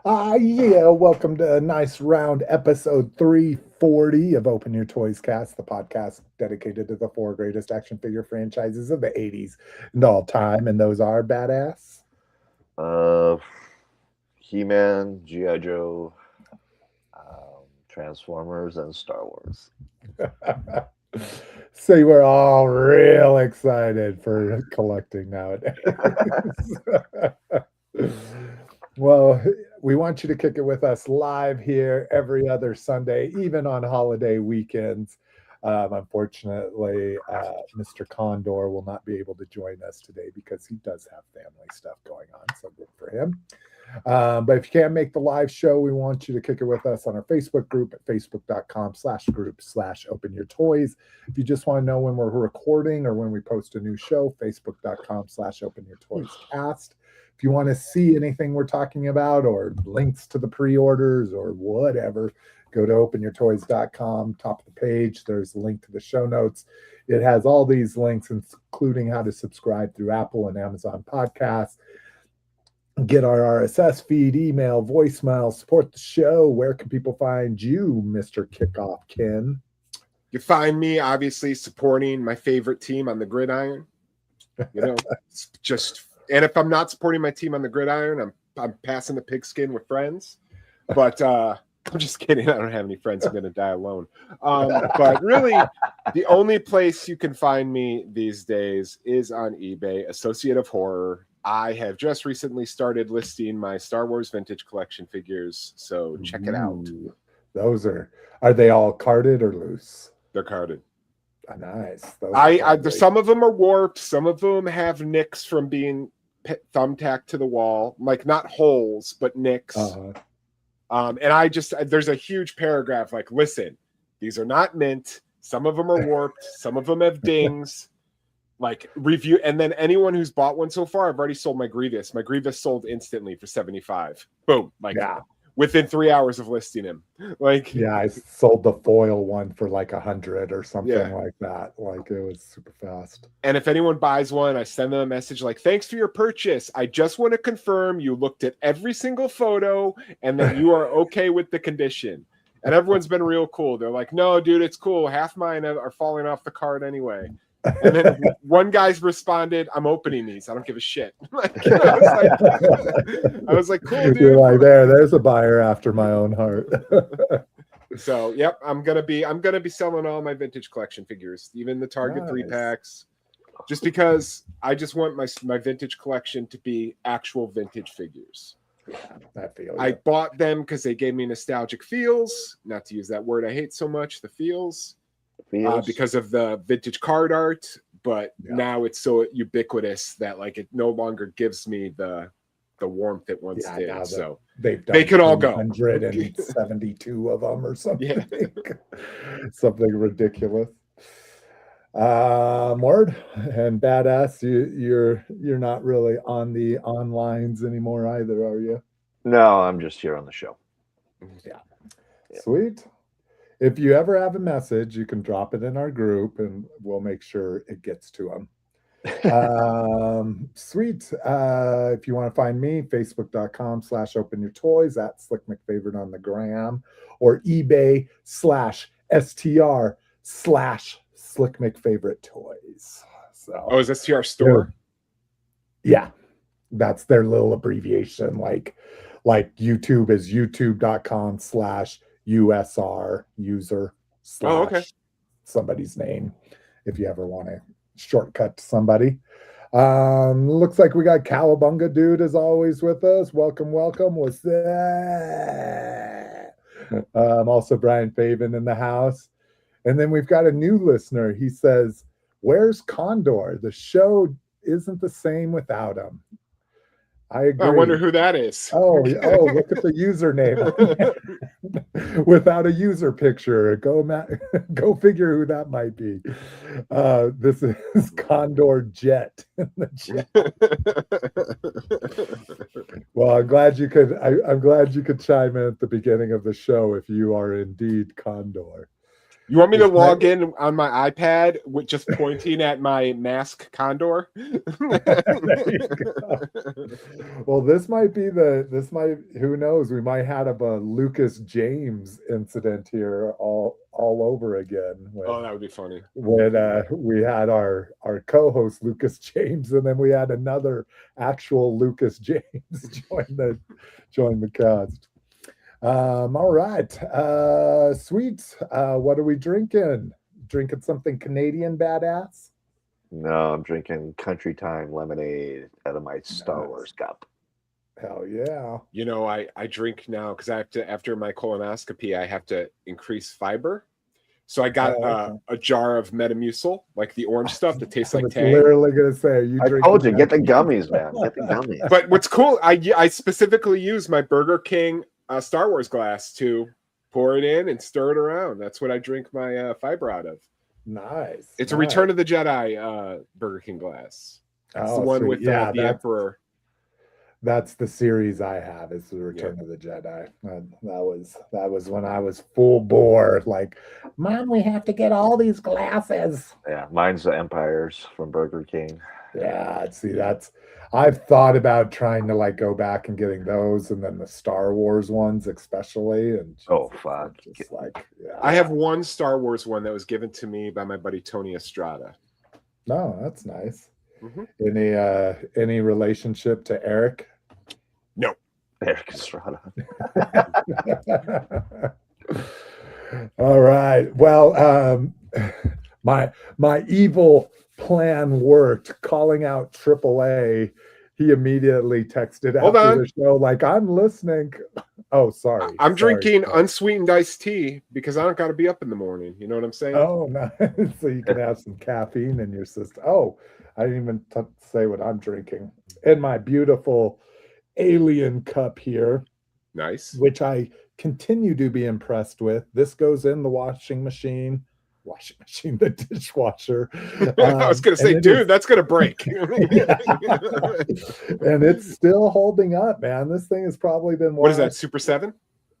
Yeah, welcome to a nice round episode 340 of Open Your Toys Cast, the podcast dedicated to the four greatest action figure franchises of the 80s and all time. And those are badass. Uh, He-Man, G.I. Joe, Transformers, and Star Wars. So you were all real excited for collecting nowadays. Well, we want you to kick it with us live here every other Sunday, even on holiday weekends. Unfortunately, Mr. Condor will not be able to join us today because he does have family stuff going on. So good for him. But if you can't make the live show, we want you to kick it with us on our Facebook group at facebook.com/group/open your toys. If you just want to know when we're recording or when we post a new show, facebook.com/open your toys cast. If you want to see anything we're talking about or links to the pre-orders or whatever, go to openyourtoys.com, top of the page. There's a link to the show notes. It has all these links, including how to subscribe through Apple and Amazon podcasts, get our RSS feed, email, voicemail, support the show. Where can people find you, Mr. Kickoff Ken? You find me obviously supporting my favorite team on the gridiron. And if I'm not supporting my team on the gridiron, I'm passing the pigskin with friends. But I'm just kidding. I don't have any friends. I'm going to die alone. But really, the only place you can find me these days is on eBay, Associate of Horror. I have just recently started listing my Star Wars vintage collection figures, so check it out. Those are they all carded or loose? They're carded. Nice. Some of them are warped. Some of them have nicks from being thumbtacked to the wall, like not holes, but nicks. And there's a huge paragraph like, listen, these are not mint. Some of them are warped. Some of them have dings. Like review, and then anyone who's bought one so far, I've already sold my Grievous. My Grievous sold instantly for $75. Boom! Within 3 hours of listing him. I sold the foil one for like 100 or something like that. Like it was super fast. And if anyone buys one, I send them a message like, "Thanks for your purchase. I just want to confirm you looked at every single photo and that you are okay with the condition." And everyone's been real cool. They're like, "No, dude, it's cool. Half mine are falling off the card anyway." And then one guy's responded, "I'm opening these. I don't give a shit." I was like, "Cool, dude." You're like, there's a buyer after my own heart. So, yep, I'm gonna be selling all my vintage collection figures, even the Target 3-packs, just because I just want my vintage collection to be actual vintage figures. I bought them because they gave me nostalgic feels. Not to use that word I hate so much, the feels. Because of the vintage card art, but now it's so ubiquitous that like it no longer gives me the warmth it once did. So they can all go. 172 of them or something. Something ridiculous. Mord and Badass, you're not really on the onlines anymore either, are you? No, I'm just here on the show. Yeah. Sweet. If you ever have a message, you can drop it in our group and we'll make sure it gets to them. Sweet. If you want to find me, facebook.com/openyourtoys, at Slick McFavorite on the gram, or eBay/STR/Slick McFavorite Toys. So, is STR store? Yeah. That's their little abbreviation. Like YouTube is youtube.com/USR user / somebody's name, if you ever want to shortcut to somebody. Looks like we got Cowabunga Dude as always with us. Welcome. What's that? Also Brian Faven in the house. And then we've got a new listener. He says, "Where's Condor? The show isn't the same without him." I agree. I wonder who that is. Oh, look at the username. Without a user picture. Go figure who that might be. This is Condor Jet. Well, I'm glad you could chime in at the beginning of the show if you are indeed Condor. You want me to log in on my iPad with just pointing at my mask condor? Well, who knows? We might have a Lucas James incident here all over again. Oh, that would be funny. When we had our co-host Lucas James, and then we had another actual Lucas James join the cast. All right. Sweet. What are we drinking? Drinking something Canadian badass? No, I'm drinking Country Time lemonade out of my Star Wars cup. Hell yeah. You know, I drink now because I have to, after my colonoscopy, I have to increase fiber. So I got a jar of Metamucil, like the orange stuff that tastes like Tang. Literally gonna say, I told you, get the gummies, man. Get the gummies. But what's cool, I specifically use my Burger King Star Wars glass to pour it in and stir it around. That's what I drink my fiber out of. Nice. It's a Return of the Jedi Burger King glass. It's the one with the Emperor. That's the series I have. Is the Return of the Jedi. That was when I was full bore. Like, Mom, we have to get all these glasses. Yeah, mine's the Empires from Burger King. Yeah, see, I've thought about trying to like go back and getting those, and then the Star Wars ones especially. And fuck, just like, yeah. I have one Star Wars one that was given to me by my buddy Tony Estrada. No, that's nice. Mm-hmm. Any relationship to Eric? No. Eric Estrada. All right. Well, my evil plan worked. Calling out AAA, he immediately texted after the show, like, I'm listening. Oh, sorry. I'm drinking unsweetened iced tea because I don't got to be up in the morning. You know what I'm saying? Oh, nice. So you can have some caffeine in your system. Oh, I didn't even say what I'm drinking. In my beautiful alien cup here. Nice. Which I continue to be impressed with. This goes in the washing machine, the dishwasher. I was going to say, dude, that's going to break. And it's still holding up, man. This thing has probably been What is that, Super 7?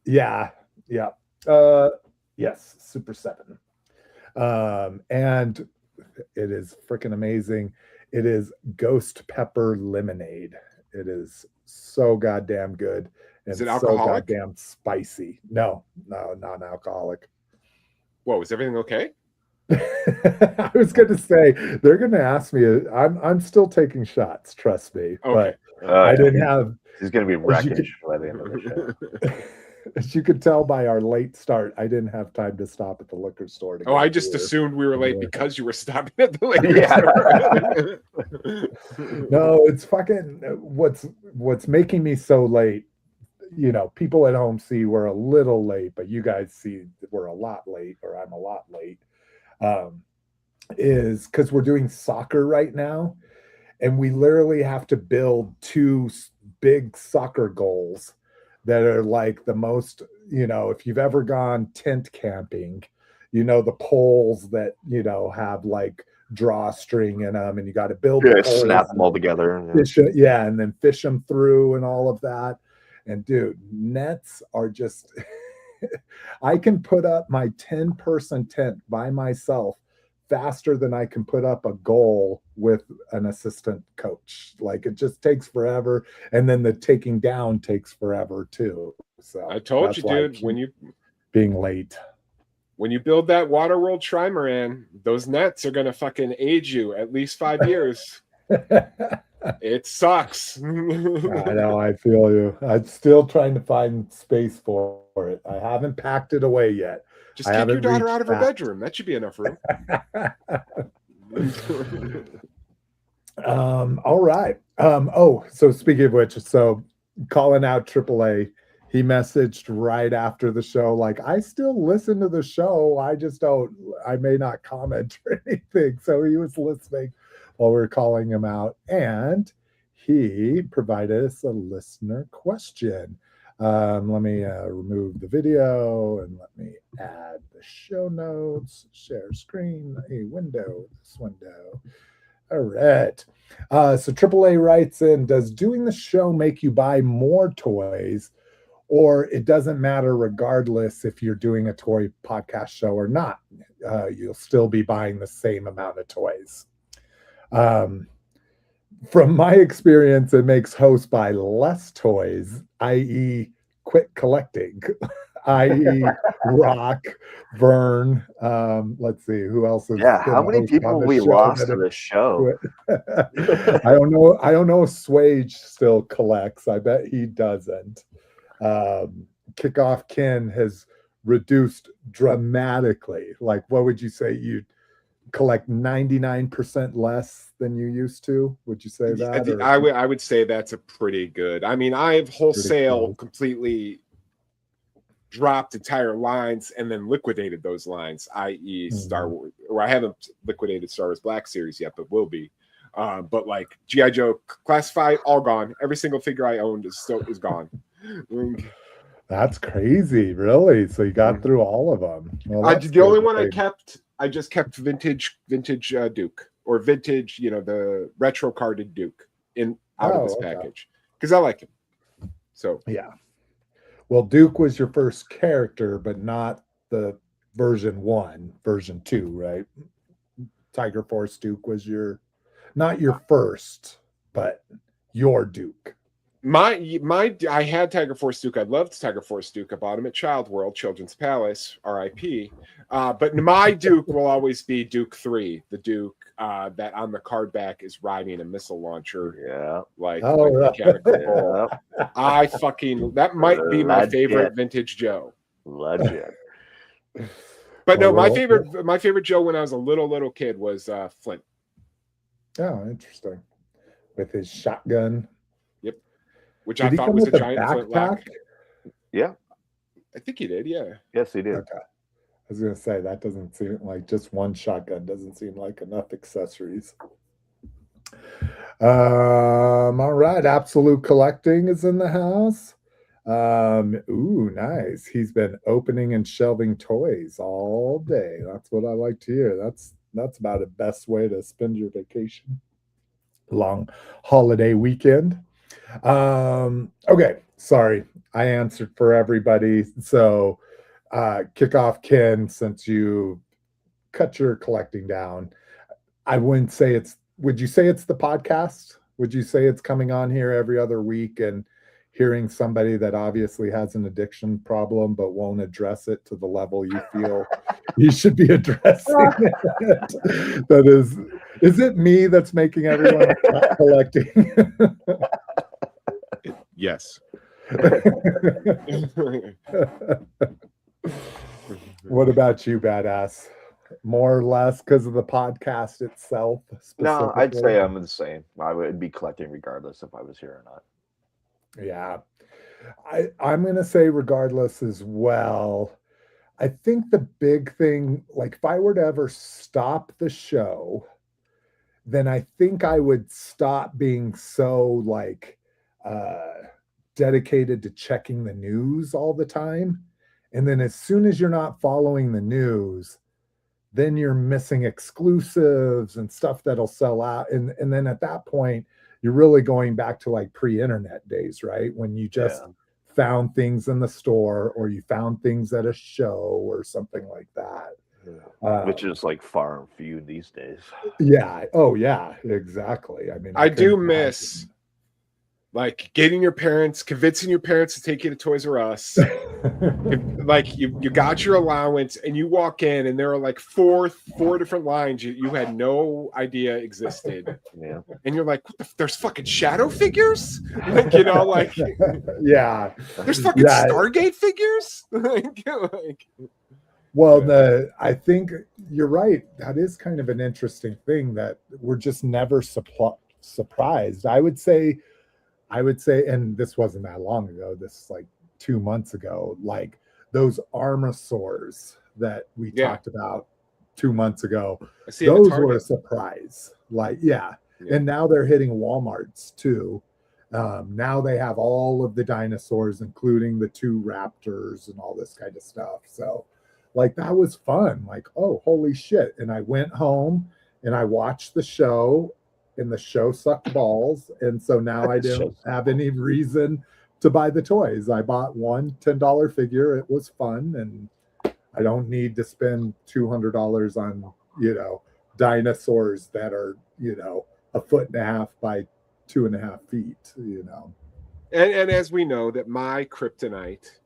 Yeah. Yes, Super 7. And it is freaking amazing. It is Ghost Pepper Lemonade. It is so goddamn good. And is it alcoholic? So goddamn spicy. No, non-alcoholic. Whoa, is everything okay? I was going to say, they're going to ask me. I'm still taking shots, trust me. Okay. But I didn't have. He's going to be wreckish by the end of the show. As you could tell by our late start, I didn't have time to stop at the liquor store. I just assumed we were late because you were stopping at the liquor store. No, it's fucking what's making me so late. You know, people at home see we're a little late, but you guys see we're a lot late, or I'm a lot late. Is because we're doing soccer right now, and we literally have to build 2 big soccer goals that are like the most, you know, if you've ever gone tent camping, you know, the poles that, you know, have like drawstring in them, and you got to build snap them all together. And then fish them through and all of that. And dude, nets are just I can put up my 10-person tent by myself faster than I can put up a goal with an assistant coach. Like, it just takes forever, and then the taking down takes forever too. So I told you, dude, being late. When you build that Waterworld Trimaran, those nets are gonna fucking age you at least 5 years. It sucks. I know, I feel you. I'm still trying to find space for it. I haven't packed it away yet. Just kick your daughter out of her bedroom. That should be enough room. All right. So speaking of which, so calling out AAA, he messaged right after the show, like, I still listen to the show. I may not comment or anything. So he was listening while we were calling him out, and he provided us a listener question. Let me remove the video and let me add the show notes, share screen, this window. All right. So AAA writes in, does doing the show make you buy more toys, or it doesn't matter regardless if you're doing a toy podcast show or not. You'll still be buying the same amount of toys. From my experience, it makes hosts buy less toys, i.e. quit collecting, i.e. Rock, Vern, let's see, who else is how many people we lost to the show? I don't know if Swage still collects. I bet he doesn't. Kickoff Ken has reduced dramatically. Like, what would you say? You collect 99% less than you used to? Would you say that? I would say that's a pretty good. I mean, I've wholesale completely dropped entire lines and then liquidated those lines, i.e. Star Wars, or I haven't liquidated Star Wars Black Series yet, but will be. But like G.I. Joe Classified, all gone. Every single figure I owned is gone. That's crazy, really. So you got through all of them. Well, the only one I just kept vintage Duke, or vintage, the retro carded Duke out of this package because I like him. So yeah. Well, Duke was your first character, but not the version 1, version 2, right? Tiger Force Duke was not your first, but your Duke. I had Tiger Force Duke. I loved Tiger Force Duke. I bought him at Child World, Children's Palace, RIP. But my Duke will always be Duke 3, the Duke that on the card back is riding a missile launcher. Yeah. Mechanical bull. That might be my favorite vintage Joe. Legend. But no, my favorite Joe when I was a little kid was Flint. Oh, interesting. With his shotgun. Yep. Which I thought was a giant flintlock. Yeah. I think he did, yeah. Yes, he did. Okay. I was going to say, that doesn't seem like just one shotgun doesn't seem like enough accessories. All right. Absolute Collecting is in the house. Ooh, nice. He's been opening and shelving toys all day. That's what I like to hear. That's about the best way to spend your vacation. Long holiday weekend. Okay, sorry, I answered for everybody. So Kickoff Ken, since you cut your collecting down, I wouldn't say would you say it's the podcast? Would you say it's coming on here every other week and hearing somebody that obviously has an addiction problem but won't address it to the level you feel you should be addressing it? That is it me that's making everyone stop collecting? Yes. What about you, Badass? More or less because of the podcast itself? No, I'd say I'm the same. I would be collecting regardless if I was here or not. Yeah. I'm going to say regardless as well. I think the big thing, like if I were to ever stop the show, then I think I would stop being so dedicated to checking the news all the time. And then as soon as you're not following the news, then you're missing exclusives and stuff that'll sell out. And then at that point, you're really going back to like pre-internet days, right? When you just found things in the store or you found things at a show or something like that. Which is like far and few these days. Yeah. Oh, yeah, exactly. I mean, I do miss convincing your parents to take you to Toys R Us. Like you got your allowance and you walk in and there are like four different lines you had no idea existed. Yeah. And you're like, there's fucking Shadow figures? Yeah. There's fucking Stargate figures? I think you're right. That is kind of an interesting thing that we're just never surprised. I would say, and this wasn't that long ago, this is like 2 months ago, like those Armosaurs that we talked about 2 months ago, those were a surprise. And now they're hitting Walmarts too. Now they have all of the dinosaurs, including the 2 raptors and all this kind of stuff. So like that was fun. Like, oh, holy shit. And I went home and I watched the show. And the show sucked balls, and so now I don't have any reason to buy the toys. I bought one $10 figure. It was fun, and I don't need to spend $200 on, dinosaurs that are, 1.5 feet by 2.5 feet, And as we know, that my kryptonite,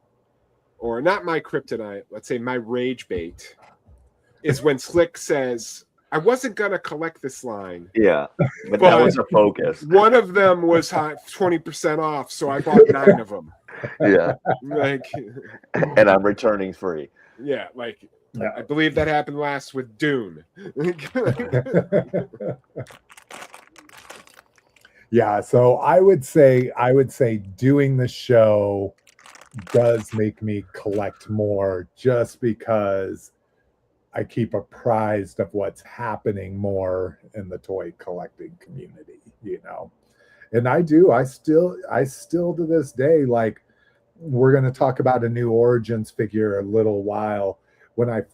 or not my kryptonite, let's say my rage bait, is when Slick says, I wasn't going to collect this line. Yeah, but that was a focus. One of them was 20% off, so I bought 9 of them. Yeah. And I'm returning free. Yeah, I believe that happened last with Dune. Yeah, so I would say doing the show does make me collect more, just because I keep apprised of what's happening more in the toy collecting community, And I still to this day, we're going to talk about a new Origins figure a little while, and a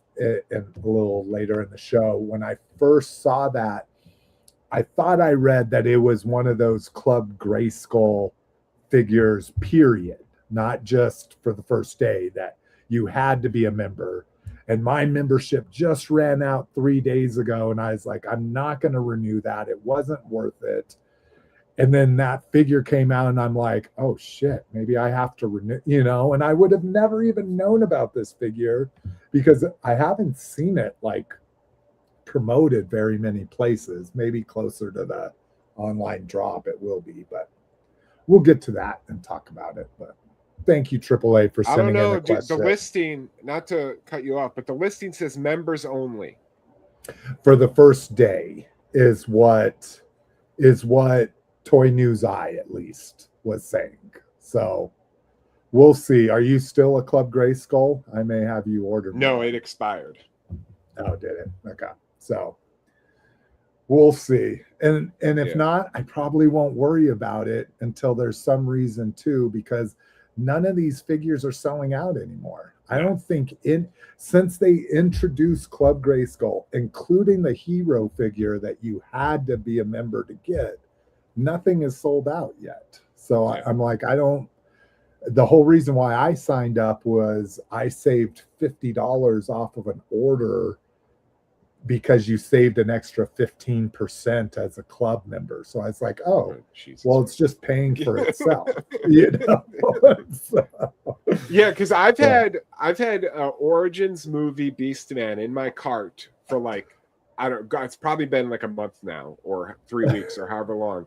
little later in the show. When I first saw that, I thought I read that it was one of those Club Grayskull figures, period, not just for the first day, that you had to be a member. And my membership just ran out 3 days ago, and I was like, I'm not going to renew that. It wasn't worth it. And then that figure came out, and I'm like, oh shit, maybe I have to renew, and I would have never even known about this figure because I haven't seen it promoted very many places. Maybe closer to the online drop it will be, but we'll get to that and talk about it. But thank you, AAA, for sending in the question. The listing, not to cut you off, but the listing says members only. For the first day is what Toy News Eye at least was saying. So we'll see. Are you still a Club Grayskull? I may have you ordered. No, it expired. Oh, did it? Okay. So we'll see. And if not, I probably won't worry about it until there's some reason to, because none of these figures are selling out anymore. I don't think since they introduced Club Grayskull, including the hero figure that you had to be a member to get, nothing is sold out yet. So I'm like, the whole reason why I signed up was I saved $50 off of an order because you saved an extra 15% as a club member. So I was like, it's just paying for itself, So, yeah, because I've had Origins movie Beastman in my cart for I don't know, it's probably been a month now, or 3 weeks, or however long.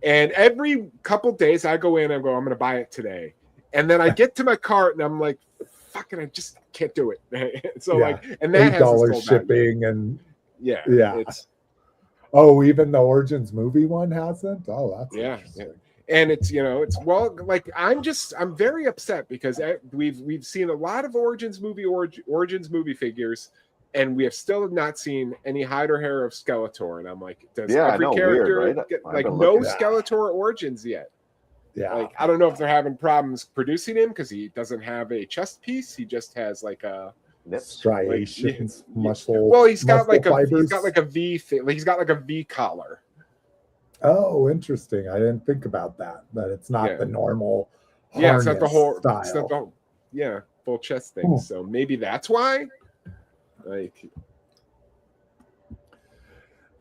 And every couple days I go in and I'm going to buy it today. And then I get to my cart and I'm like, fucking, I just can't do it. So and that $8 shipping and yeah. Even the Origins movie one hasn't. Oh, that's interesting. And it's I'm very upset because we've seen a lot of Origins movie figures, and we have still not seen any hide or hair of Skeletor. And I'm like, does every character weird, right? get no Skeletor Origins yet? Yeah. I don't know if they're having problems producing him because he doesn't have a chest piece. He just has a striations, muscle. Well, he's got a V. He's got a V collar. Oh, interesting. I didn't think about that. That it's not the normal. It's not the whole style. It's not the full chest thing. So maybe that's why.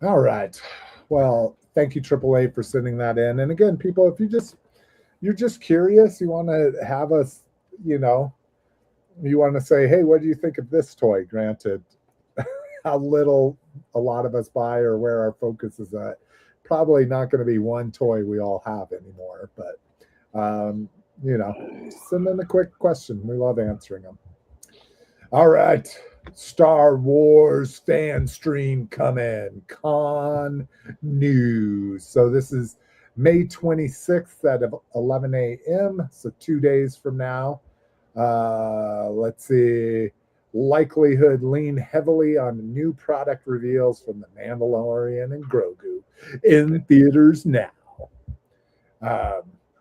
All right. Well, thank you, AAA, for sending that in. And again, people, if you're just curious, you want to have us, you want to say, hey, what do you think of this toy? Granted, how little a lot of us buy or where our focus is at. Probably not going to be one toy we all have anymore, but send in a quick question. We love answering them. All right. Star Wars Fanstream coming. Con news. So this is May 26th at 11 a.m. So 2 days from now. Let's see. Likelihood lean heavily on new product reveals from The Mandalorian and Grogu in theaters now.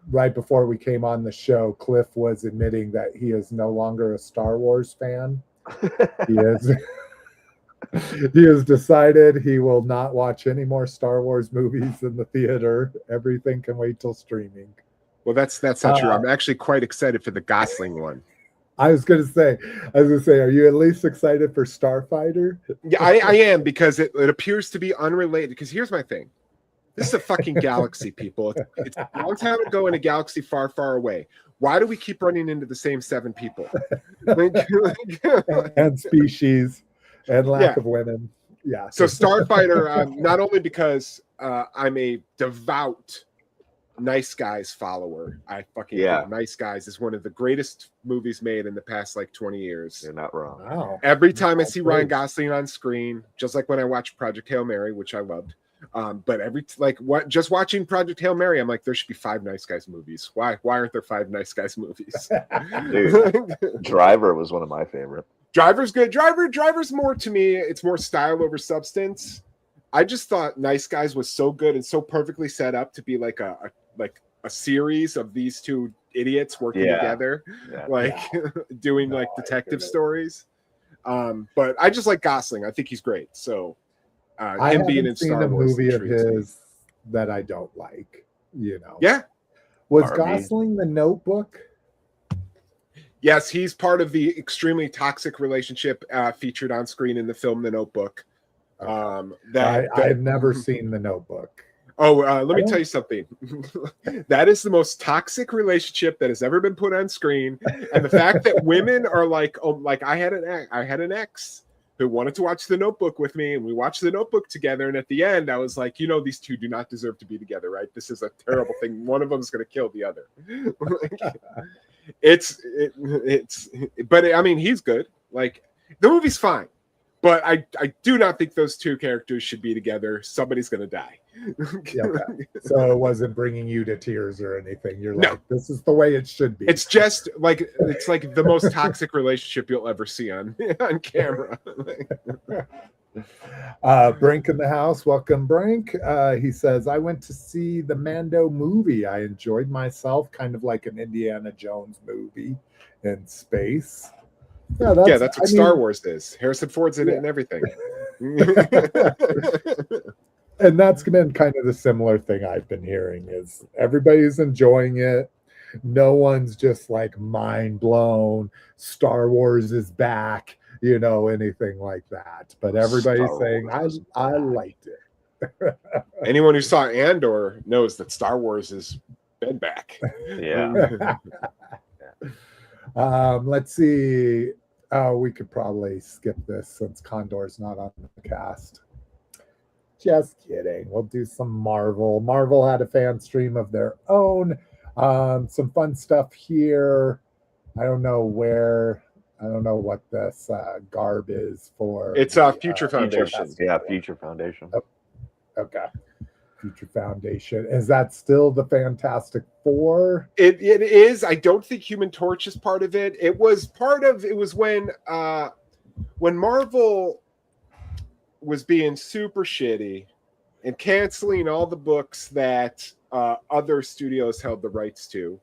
Right before we came on the show, Cliff was admitting that he is no longer a Star Wars fan. He has decided he will not watch any more Star Wars movies in the theater. Everything can wait till streaming. Well, that's not true. I'm actually quite excited for the Gosling one. I was gonna say, are you at least excited for Starfighter? Yeah, I am, because it appears to be unrelated. Because here's my thing. This is a fucking galaxy, people. It's a long time ago in a galaxy far, far away. Why do we keep running into the same 7 people? And species and lack of women. Yeah. So Starfighter, not only because I'm a devout Nice Guys follower. I fucking think Nice Guys is one of the greatest movies made in the past like 20 years. You're not wrong. Wow. Every time I see Ryan Gosling on screen, just like when I watched Project Hail Mary, which I loved. But just watching Project Hail Mary, I'm like, there should be 5 Nice Guys movies. Why aren't there 5 Nice Guys movies? Dude, Driver was one of my favorite. Driver's good. Driver's more, to me, it's more style over substance. I just thought Nice Guys was so good and so perfectly set up to be like a series of these 2 idiots working together, doing like detective stories. But I just like Gosling. I think he's great. So him being in Star Wars, movie of his that I don't like, you know. Yeah. Was Gosling the Notebook? Yes, he's part of the extremely toxic relationship featured on screen in the film The Notebook. I've never seen The Notebook. Oh, let me tell you something. That is the most toxic relationship that has ever been put on screen, and the fact that women are like, oh, like I had an ex who wanted to watch The Notebook with me, and we watched The Notebook together. And at the end, I was like, you know, these 2 do not deserve to be together, right? This is a terrible thing. One of them is going to kill the other. But I mean, he's good. Like, the movie's fine. But I do not think those 2 characters should be together. Somebody's going to die. Okay. So it wasn't bringing you to tears or anything. You're like, this is the way it should be. It's just like, it's like the most toxic relationship you'll ever see on camera. Brink in the house. Welcome, Brink. He says, I went to see the Mando movie. I enjoyed myself, kind of like an Indiana Jones movie in space. Yeah, that's what Star Wars is. Harrison Ford's in it and everything. And that's been kind of the similar thing I've been hearing is everybody's enjoying it. No one's just like mind blown. Star Wars is back, you know, anything like that. But everybody's saying, I liked it. Anyone who saw Andor knows that Star Wars has been back. Yeah. Let's see. We could probably skip this since Condor's not on the cast. Just kidding. We'll do some Marvel. Marvel had a fan stream of their own. Some fun stuff here. I don't know what this garb is for. It's Future Foundation. Future Foundation. Oh, okay. Future Foundation. Is that still the Fantastic Four? It is. I don't think Human Torch is part of it. It was when Marvel was being super shitty and canceling all the books that other studios held the rights to.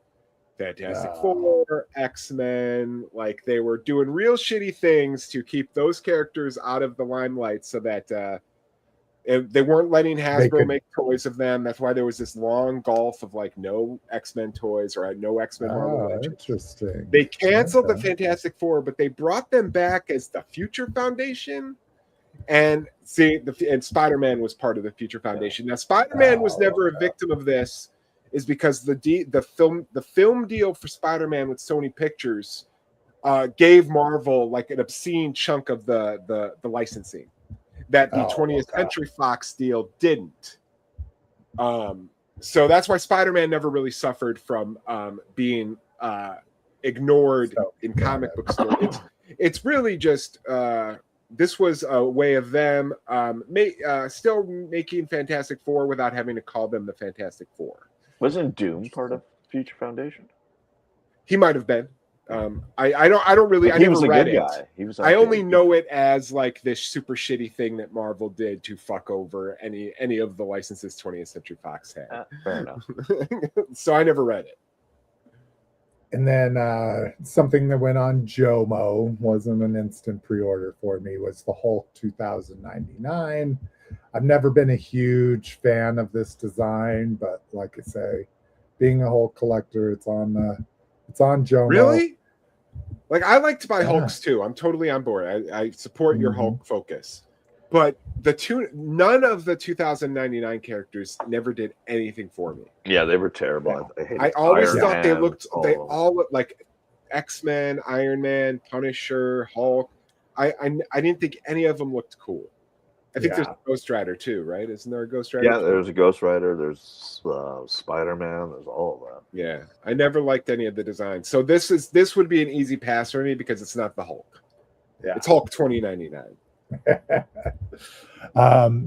Fantastic Four, X-Men, like they were doing real shitty things to keep those characters out of the limelight so that they weren't letting Hasbro make toys of them. That's why there was this long gulf of like no X-Men toys or no X-Men Marvel Legends. Interesting. They canceled the Fantastic Four, but they brought them back as the Future Foundation. And and Spider-Man was part of the Future Foundation. Now, Spider-Man was never a victim of this, is because the film deal for Spider-Man with Sony Pictures gave Marvel like an obscene chunk of the licensing that the 20th Century Fox deal didn't. So that's why Spider-Man never really suffered from being ignored in comic book stores. It's really just this was a way of them still making Fantastic Four without having to call them the Fantastic Four. Wasn't Doom part of Future Foundation? He might have been. I don't really. I never read it. I only know it as like this super shitty thing that Marvel did to fuck over any of the licenses 20th Century Fox had. Fair enough. So I never read it. And then something that went on Jomo, wasn't an instant pre-order for me, was the Hulk 2099. I've never been a huge fan of this design, but like I say, being a Hulk collector, it's on Jomo. Really? Like, I like to buy Yeah. Hulks too. I'm totally on board. I support your Mhm. Hulk focus. But none of the 2099 characters never did anything for me. Yeah, they were terrible. Yeah. I always Iron thought they Man, looked, they all looked like X-Men, Iron Man, Punisher, Hulk. I didn't think any of them looked cool. I think there's Yeah. a Ghost Rider too, right? Isn't there a Ghost Rider? Yeah, too? there's a Ghost Rider. There's Spider-Man. There's all of that. Yeah, I never liked any of the designs. So this would be an easy pass for me because it's not the Hulk. Yeah. It's Hulk 2099.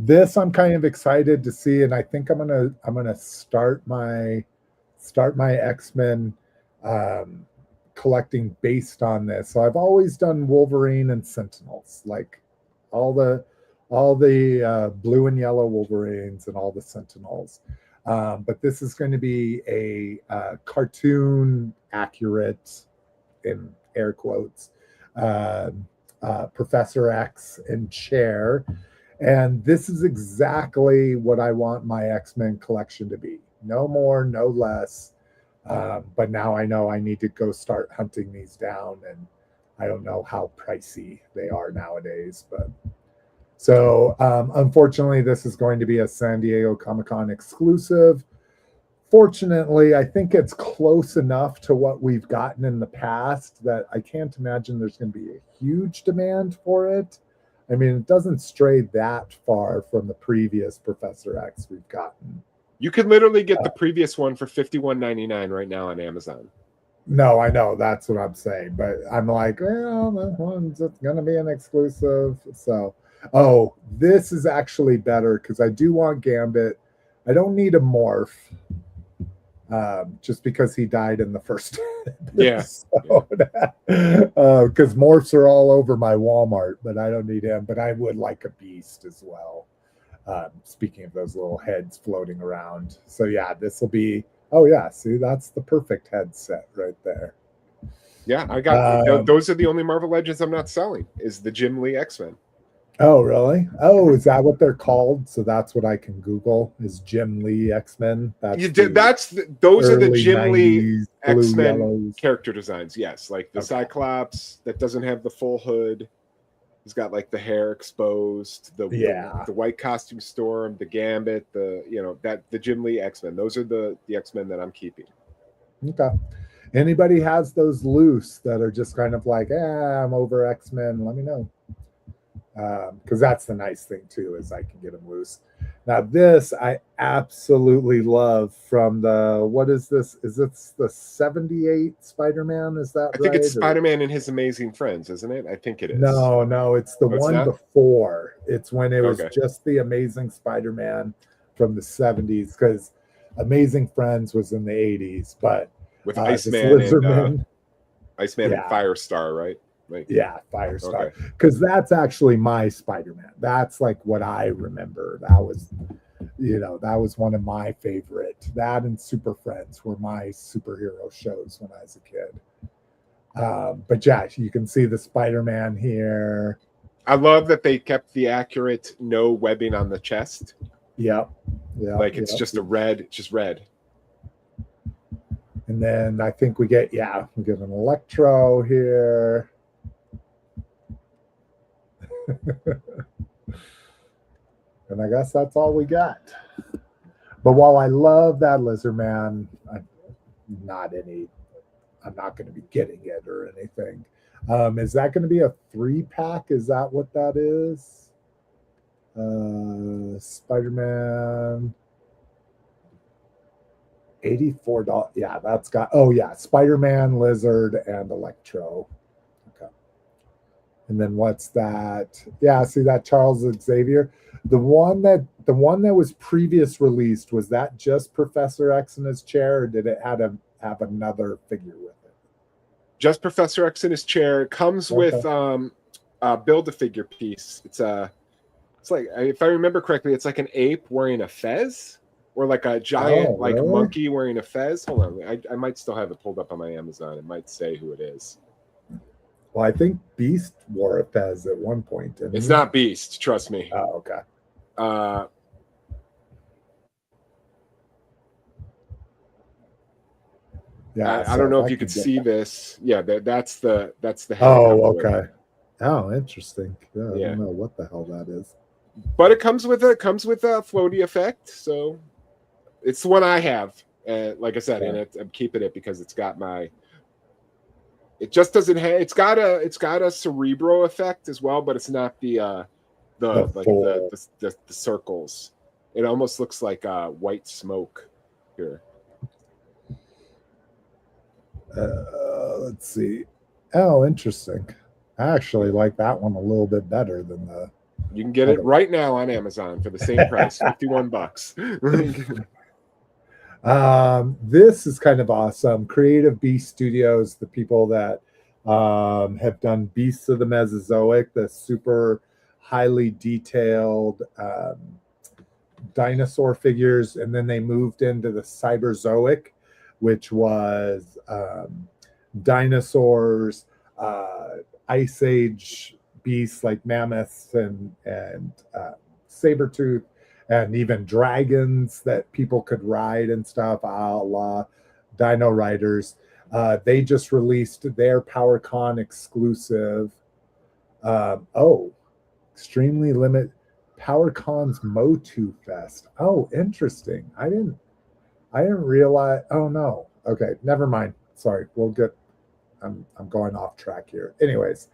This I'm kind of excited to see, and I think I'm gonna start my X-Men collecting based on this. So I've always done Wolverine and Sentinels, like all the blue and yellow Wolverines and all the Sentinels. But this is going to be a cartoon accurate, in air quotes, Professor X and chair. And this is exactly what I want my X-Men collection to be. No more, no less. But now I know I need to go start hunting these down, and I don't know how pricey they are nowadays. But so unfortunately, this is going to be a San Diego Comic-Con exclusive. Fortunately, I think it's close enough to what we've gotten in the past that I can't imagine there's going to be a huge demand for it. I mean, it doesn't stray that far from the previous Professor X we've gotten. You could literally get the previous one for $51.99 right now on Amazon. No, I know, that's what I'm saying, but I'm like, well, that one's going to be an exclusive. So, oh, this is actually better because I do want Gambit. I don't need a morph. Just because he died in the first Yes, because morphs are all over my Walmart, but I don't need him. But I would like a beast as well. Speaking of those little heads floating around, so yeah, this will be. Oh yeah, see, that's the perfect headset right there. Yeah, I got those are the only Marvel Legends I'm not selling. Is the Jim Lee X-Men. Oh really? Oh, is that what they're called? So that's what I can Google is Jim Lee X-Men. Those are the Jim Lee X-Men yellows. character designs. Yes, like the Cyclops that doesn't have the full hood. He's got like the hair exposed. The white costume Storm, the Gambit, the Jim Lee X-Men. Those are the X-Men that I'm keeping. Okay. Anybody has those loose that are just kind of like, I'm over X-Men, let me know. Because that's the nice thing too, is I can get them loose. Now this I absolutely love from the, what is this? Is this the 78 Spider-Man? Is that right? I think it's Spider-Man and His Amazing Friends, isn't it? I think it is. No, it's the one before. It's when it was just the Amazing Spider-Man from the 70s, because Amazing Friends was in the 80s, but with Iceman and yeah. Firestar, right? Like, yeah, Firestar, because that's actually my Spider-Man. That's like what I remember. That was, that was one of my favorite. That and Super Friends were my superhero shows when I was a kid. But yeah, you can see the Spider-Man here. I love that they kept the accurate no webbing on the chest. Yep. It's just just red. And then I think we get an Electro here. And I guess that's all we got. But while I love that Lizard Man, I'm not going to be getting it or anything. Is that going to be a 3-pack? Is that what that is? Spider-Man, $84. Yeah, that's got. Oh yeah, Spider-Man, Lizard, and Electro. And then what's that? Yeah, see that Charles Xavier. The one that was previous released, was that just Professor X in his chair, or did it have another figure with it? Just Professor X in his chair. It comes with Build-A-Figure piece. It's like, if I remember correctly, it's like an ape wearing a fez, or like a giant monkey wearing a fez. Hold on, I might still have it pulled up on my Amazon. It might say who it is. Well, I think Beast wore a fez at one point. It's not Beast, trust me. Oh, okay. Yeah, I so don't know I if you can could get see that. this. Yeah, that's the head. Oh, coming with it. okay. Oh, interesting. Yeah, I Yeah. don't know what the hell that is. But it comes with a floaty effect, so it's the one I have. Like I said, and I'm keeping it because it's got my. It just doesn't have. It's got a Cerebro effect as well, but it's not the circles. It almost looks like white smoke here. Let's see. Oh, interesting. I actually like that one a little bit better than the. You can get it right now on Amazon for the same price, $51. This is kind of awesome. Creative Beast Studios, the people that have done Beasts of the Mesozoic, the super highly detailed dinosaur figures, and then they moved into the Cyberzoic, which was dinosaurs, Ice Age beasts like mammoths and saber-tooth, and even dragons that people could ride and stuff, a la Dino Riders. They just released their PowerCon exclusive. Extremely limited PowerCon's MOTU Fest. Oh, interesting. I didn't realize. Oh no. Okay, never mind. Sorry. We'll get. I'm going off track here. Anyways,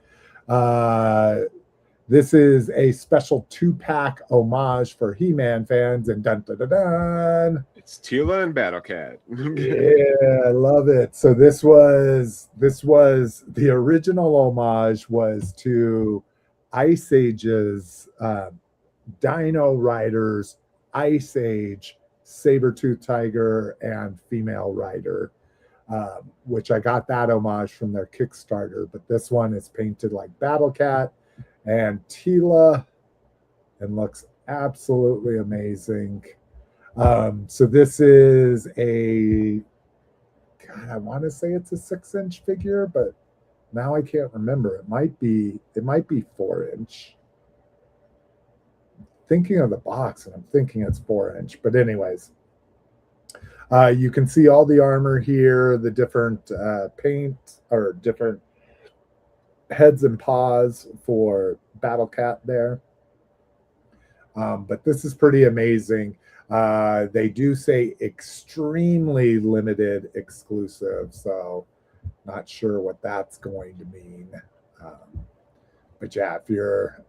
this is a special 2-pack homage for He-Man fans, and dun dun dun dun. It's Tila and Battlecat. Yeah, I love it. So this was the original homage was to Ice Age's Dino Riders, Ice Age, Saber-Tooth Tiger, and Female Rider, which I got that homage from their Kickstarter. But this one is painted like Battlecat and Tila and looks absolutely amazing. So this is I want to say it's a 6-inch figure, but now I can't remember. It might be 4-inch. Thinking of the box, and I'm thinking it's 4-inch. But anyways, you can see all the armor here, the different paint or different heads and paws for Battlecat there. But this is pretty amazing. They do say extremely limited exclusive, so not sure what that's going to mean. But yeah,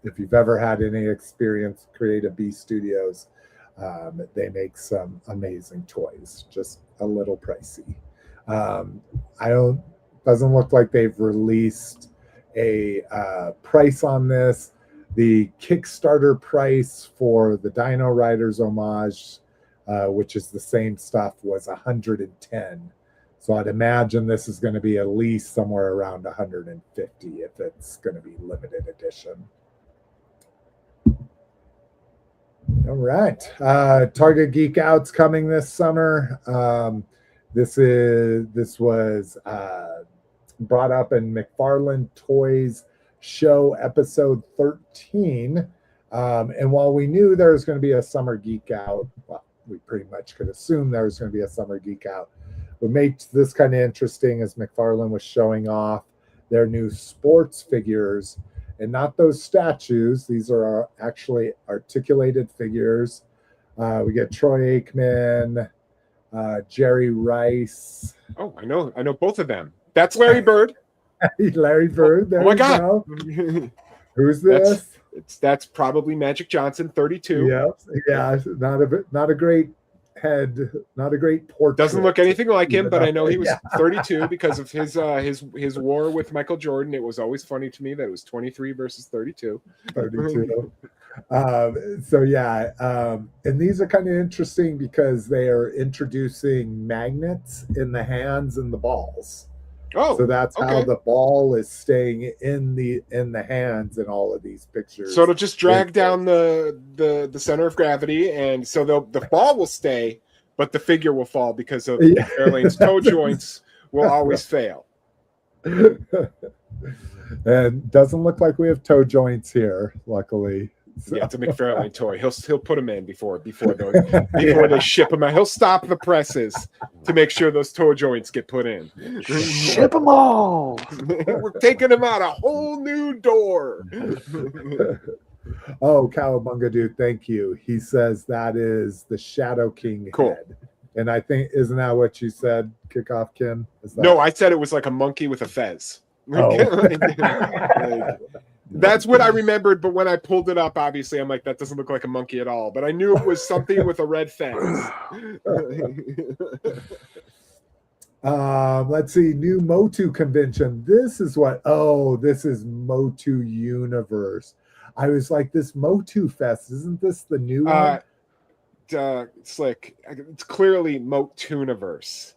if you've ever had any experience with Creative Beast Studios, they make some amazing toys, just a little pricey. Doesn't look like they've released a price on this. The Kickstarter price for the Dino Riders homage, which is the same stuff, was $110. So I'd imagine this is going to be at least somewhere around $150 if it's going to be limited edition. All right. Target Geek Out's coming this summer. This was brought up in McFarlane Toys Show episode 13. And while we knew there was going to be a summer Geek Out, well, we pretty much could assume there was going to be a summer Geek Out. What makes this kind of interesting is McFarlane was showing off their new sports figures, and not those statues. These are actually articulated figures. We get Troy Aikman, Jerry Rice. Oh, I know both of them. That's Larry Bird. Larry Bird. There oh my God. Who's this? That's probably Magic Johnson, 32. Yeah. Not a great head, not a great portrait. Doesn't look anything like him, but I know he was 32 because of his war with Michael Jordan. It was always funny to me that it was 23 versus 32. 32. And these are kind of interesting because they are introducing magnets in the hands and the balls. Oh, so that's how the ball is staying in the hands in all of these pictures. So it'll just drag down the center of gravity, and so the ball will stay, but the figure will fall because of Fairlane's toe joints will always fail. And doesn't look like we have toe joints here, luckily. So. Yeah, it's a McFarlane toy. He'll put them in before they ship them out. He'll stop the presses to make sure those toe joints get put in. Ship them all. We're taking them out a whole new door. Oh, Cowabunga dude, thank you. He says that is the Shadow King head. And I think, isn't that what you said, Kickoff Ken? No, I said it was like a monkey with a fez. Oh. That's what I remembered, but when I pulled it up, obviously, I'm like, that doesn't look like a monkey at all. But I knew it was something with a red fez. Let's see, new MOTU convention. This is MOTU Universe. I was like, this MOTU Fest, isn't this the new one? Slick. It's clearly MOTUniverse.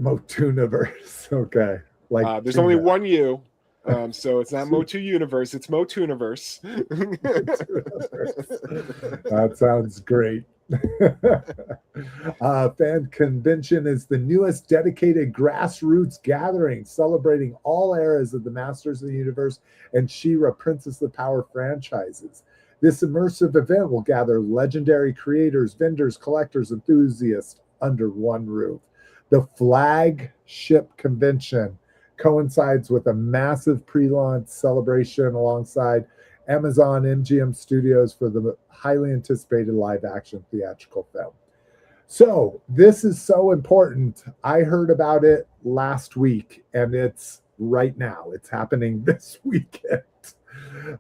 MOTUniverse. Okay. Like there's only one U. So it's not MOTU Universe, it's MOTUniverse. That sounds great. Fan Convention is the newest dedicated grassroots gathering celebrating all eras of the Masters of the Universe and She-Ra Princess of Power franchises. This immersive event will gather legendary creators, vendors, collectors, enthusiasts under one roof. The flagship convention coincides with a massive pre-launch celebration alongside Amazon MGM Studios for the highly anticipated live-action theatrical film. So this is so important. I heard about it last week, and it's right now. It's happening this weekend.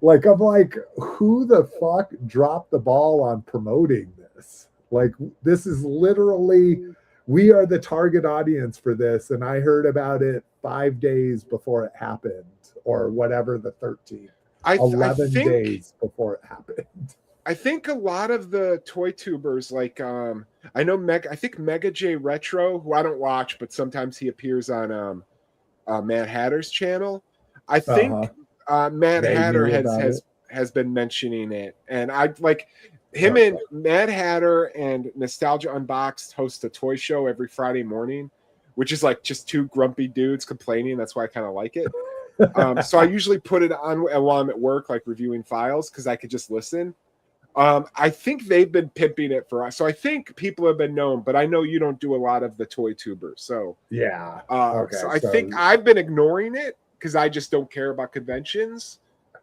Like, I'm like, who the fuck dropped the ball on promoting this? Like, this is literally, we are the target audience for this, and I heard about it 5 days before it happened, or whatever, the 13th. 11 days before it happened. I think a lot of the toy tubers, like I know I think Mega J Retro, who I don't watch, but sometimes he appears on Mad Hatter's channel. I think Mad Hatter has been mentioning it, and I like him and Mad Hatter and Nostalgia Unboxed host a toy show every Friday morning, which is like just two grumpy dudes complaining. That's why I kind of like it. So I usually put it on while I'm at work, like reviewing files, because I could just listen. I think they've been pimping it for us. So I think people have been known, but I know you don't do a lot of the toy tubers. So yeah. So I think I've been ignoring it because I just don't care about conventions.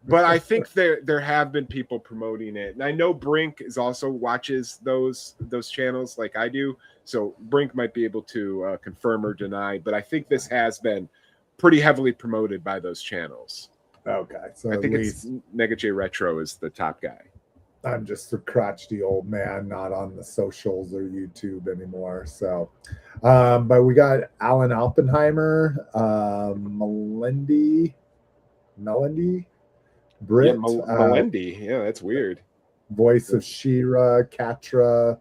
But I think there have been people promoting it. And I know Brink also watches those channels like I do. So Brink might be able to confirm or deny. But I think this has been pretty heavily promoted by those channels. Okay. So I think it's Mega J Retro is the top guy. I'm just a crotchety old man, not on the socials or YouTube anymore. So, but we got Alan Oppenheimer, Melendi, Britt. Yeah, Melendi. Yeah, that's weird. Voice of She-Ra, Catra,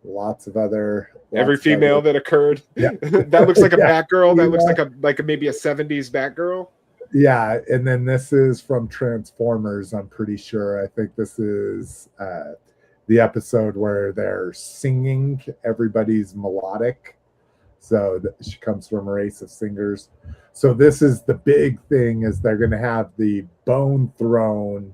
lots of other. Every female that occurred. Yeah. That looks like a Batgirl. That looks like maybe a 70s Batgirl. Yeah, and then this is from Transformers, I'm pretty sure. I think this is the episode where they're singing. Everybody's melodic. So she comes from a race of singers. So this is the big thing, is they're going to have the Bone Throne,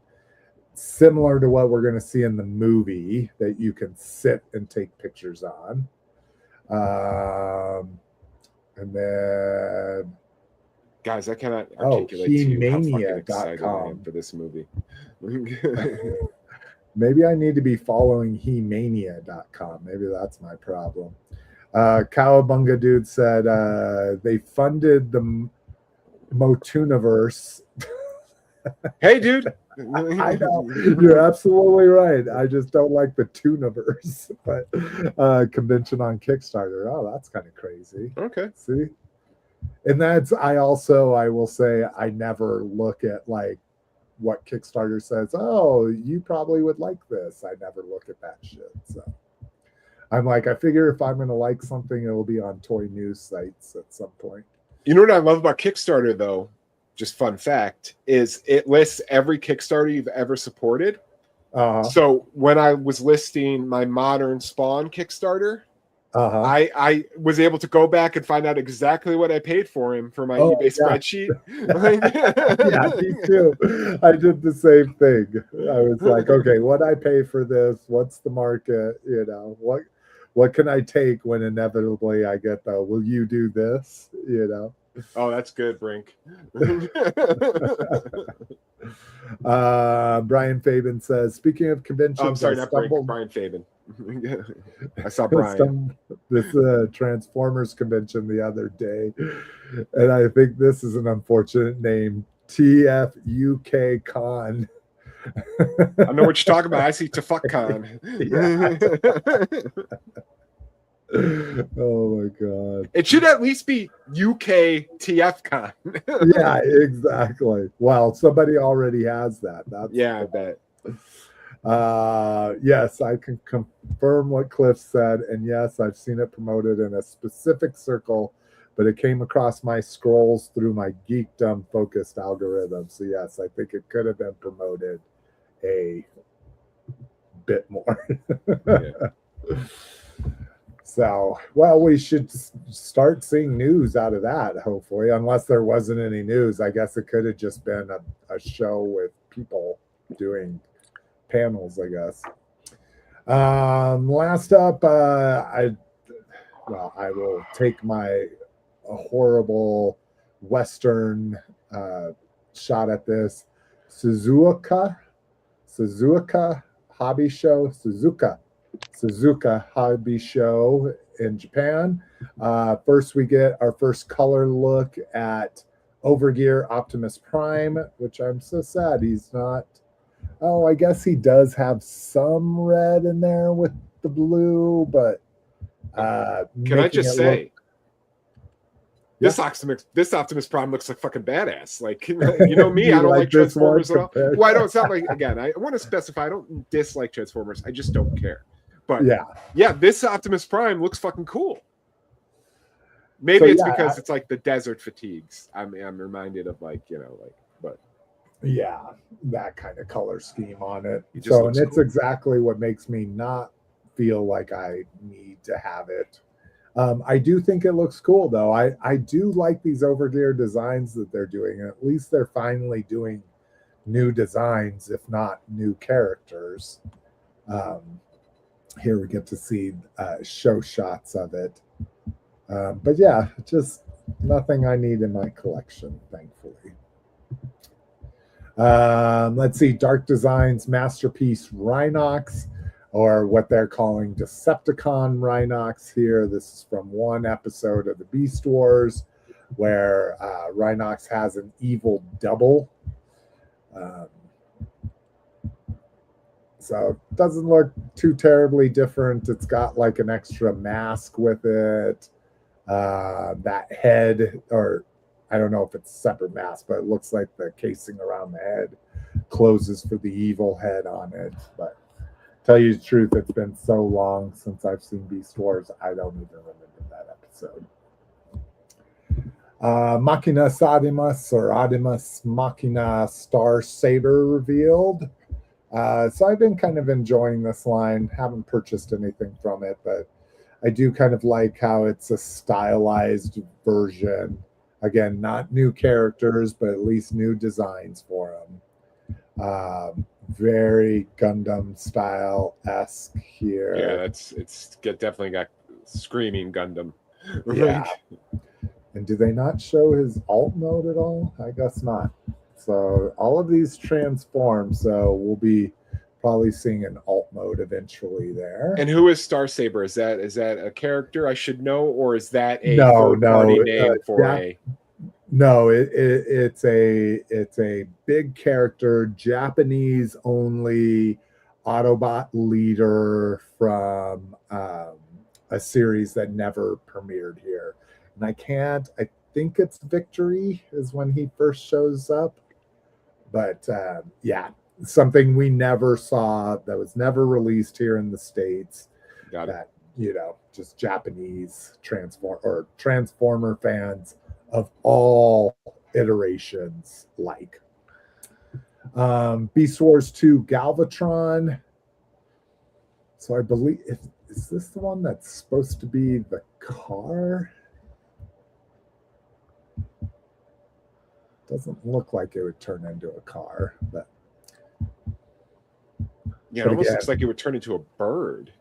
similar to what we're going to see in the movie, that you can sit and take pictures on. And then... Guys, I cannot articulate to you how fucking excited I am for this movie. Maybe I need to be following He-Mania.com. Maybe that's my problem. Cowabunga dude said they funded the MOTUniverse. Hey, dude. I know. You're absolutely right. I just don't like the Tooniverse. But convention on Kickstarter. Oh, that's kind of crazy. Okay. See? And that's, I will say, I never look at like what Kickstarter says, oh, you probably would like this. I never look at that shit. So I'm like, I figure if I'm going to like something, it will be on toy news sites at some point. You know what I love about Kickstarter, though? Just fun fact, is it lists every Kickstarter you've ever supported. So when I was listing my Modern Spawn Kickstarter, I was able to go back and find out exactly what I paid for him for my eBay spreadsheet. Yeah, me too. I did the same thing. I was like, okay, what I pay for this? What's the market? You know, what can I take when inevitably I get the will you do this? You know. Oh, that's good, Brink. Brian Fabian says, speaking of conventions, I'm sorry, not Brink, Brian Fabian. I saw Brian. This Transformers convention the other day, and I think this is an unfortunate name. TF UK Con. I know what you're talking about. I see Tafuk Con. Oh my god! It should at least be UK TF Con. Yeah, exactly. Well, somebody already has that. I bet. Yes, I can confirm what Cliff said, and yes, I've seen it promoted in a specific circle, but it came across my scrolls through my geekdom focused algorithm. So yes, I think it could have been promoted a bit more. So, well, we should start seeing news out of that, hopefully, unless there wasn't any news. I guess it could have just been a show with people doing panels, I guess. Last up, I will take my horrible Western shot at this. Shizuoka Hobby Show, Suzuka Hobby Show in Japan. First, we get our first color look at Overgear Optimus Prime, which I'm so sad he's not. Oh, I guess he does have some red in there with the blue, but can I just say, this Optimus Prime looks like fucking badass. Like, you know me, I don't like Transformers at all. Well, I don't sound like, again, I want to specify, I don't dislike Transformers. I just don't care. But yeah, this Optimus Prime looks fucking cool. Maybe it's because it's like the desert fatigues. I'm reminded of, like, you know, like, but yeah, that kind of color scheme on it. So, and it's exactly what makes me not feel like I need to have it. I do think it looks cool, though. I do like these Overgear designs that they're doing. At least they're finally doing new designs, if not new characters. Here we get to see show shots of it. But yeah, just nothing I need in my collection, thankfully. Let's see, Dark Designs Masterpiece Rhinox, or what they're calling Decepticon Rhinox here. This is from one episode of the Beast Wars, where Rhinox has an evil double. So it doesn't look too terribly different. It's got like an extra mask with it. That head, or I don't know if it's a separate mask, but it looks like the casing around the head closes for the evil head on it. But tell you the truth, it's been so long since I've seen Beast Wars, I don't even remember that episode. Machina Adamas, or Adamas Machina Star Saber revealed. So I've been kind of enjoying this line. Haven't purchased anything from it, but I do kind of like how it's a stylized version. Again, not new characters, but at least new designs for them. Very Gundam style-esque here. Yeah, it's definitely got screaming Gundam. Yeah. And do they not show his alt mode at all? I guess not. So all of these transform, so we'll be probably seeing an alt mode eventually there. And who is Star Saber? Is that a character I should know, or is that a third-party name for a? No, it's a big character, Japanese only Autobot leader from a series that never premiered here. And I think it's Victory is when he first shows up. But yeah, something we never saw, that was never released here in the States. Got it. That, you know, just Japanese Transformer fans of all iterations like. Beast Wars 2 Galvatron. So I believe, is this the one that's supposed to be the car? Doesn't look like it would turn into a car, but yeah, it almost looks like it would turn into a bird.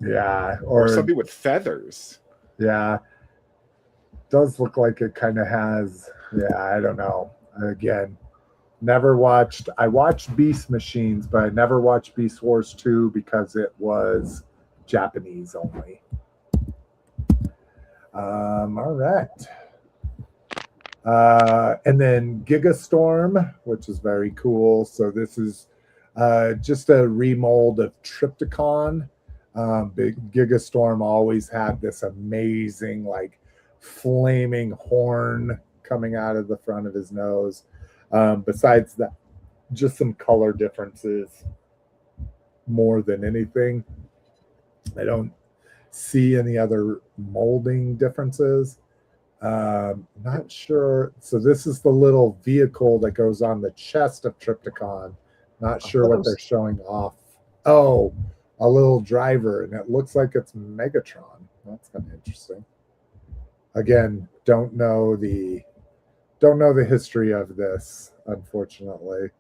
Yeah, or something with feathers. Yeah, does look like it kind of has. Yeah, I don't know. Again, never watched. I watched Beast Machines, but I never watched Beast Wars 2 because it was Japanese only. All right. And then Gigastorm, which is very cool. So this is just a remold of Trypticon. Big Gigastorm always had this amazing, like, flaming horn coming out of the front of his nose. Besides that, just some color differences more than anything. I don't see any other molding differences. Not sure. So this is the little vehicle that goes on the chest of Trypticon. Not sure what they're showing off. Oh, a little driver, and it looks like it's Megatron. That's kind of interesting. Again, don't know the history of this, unfortunately.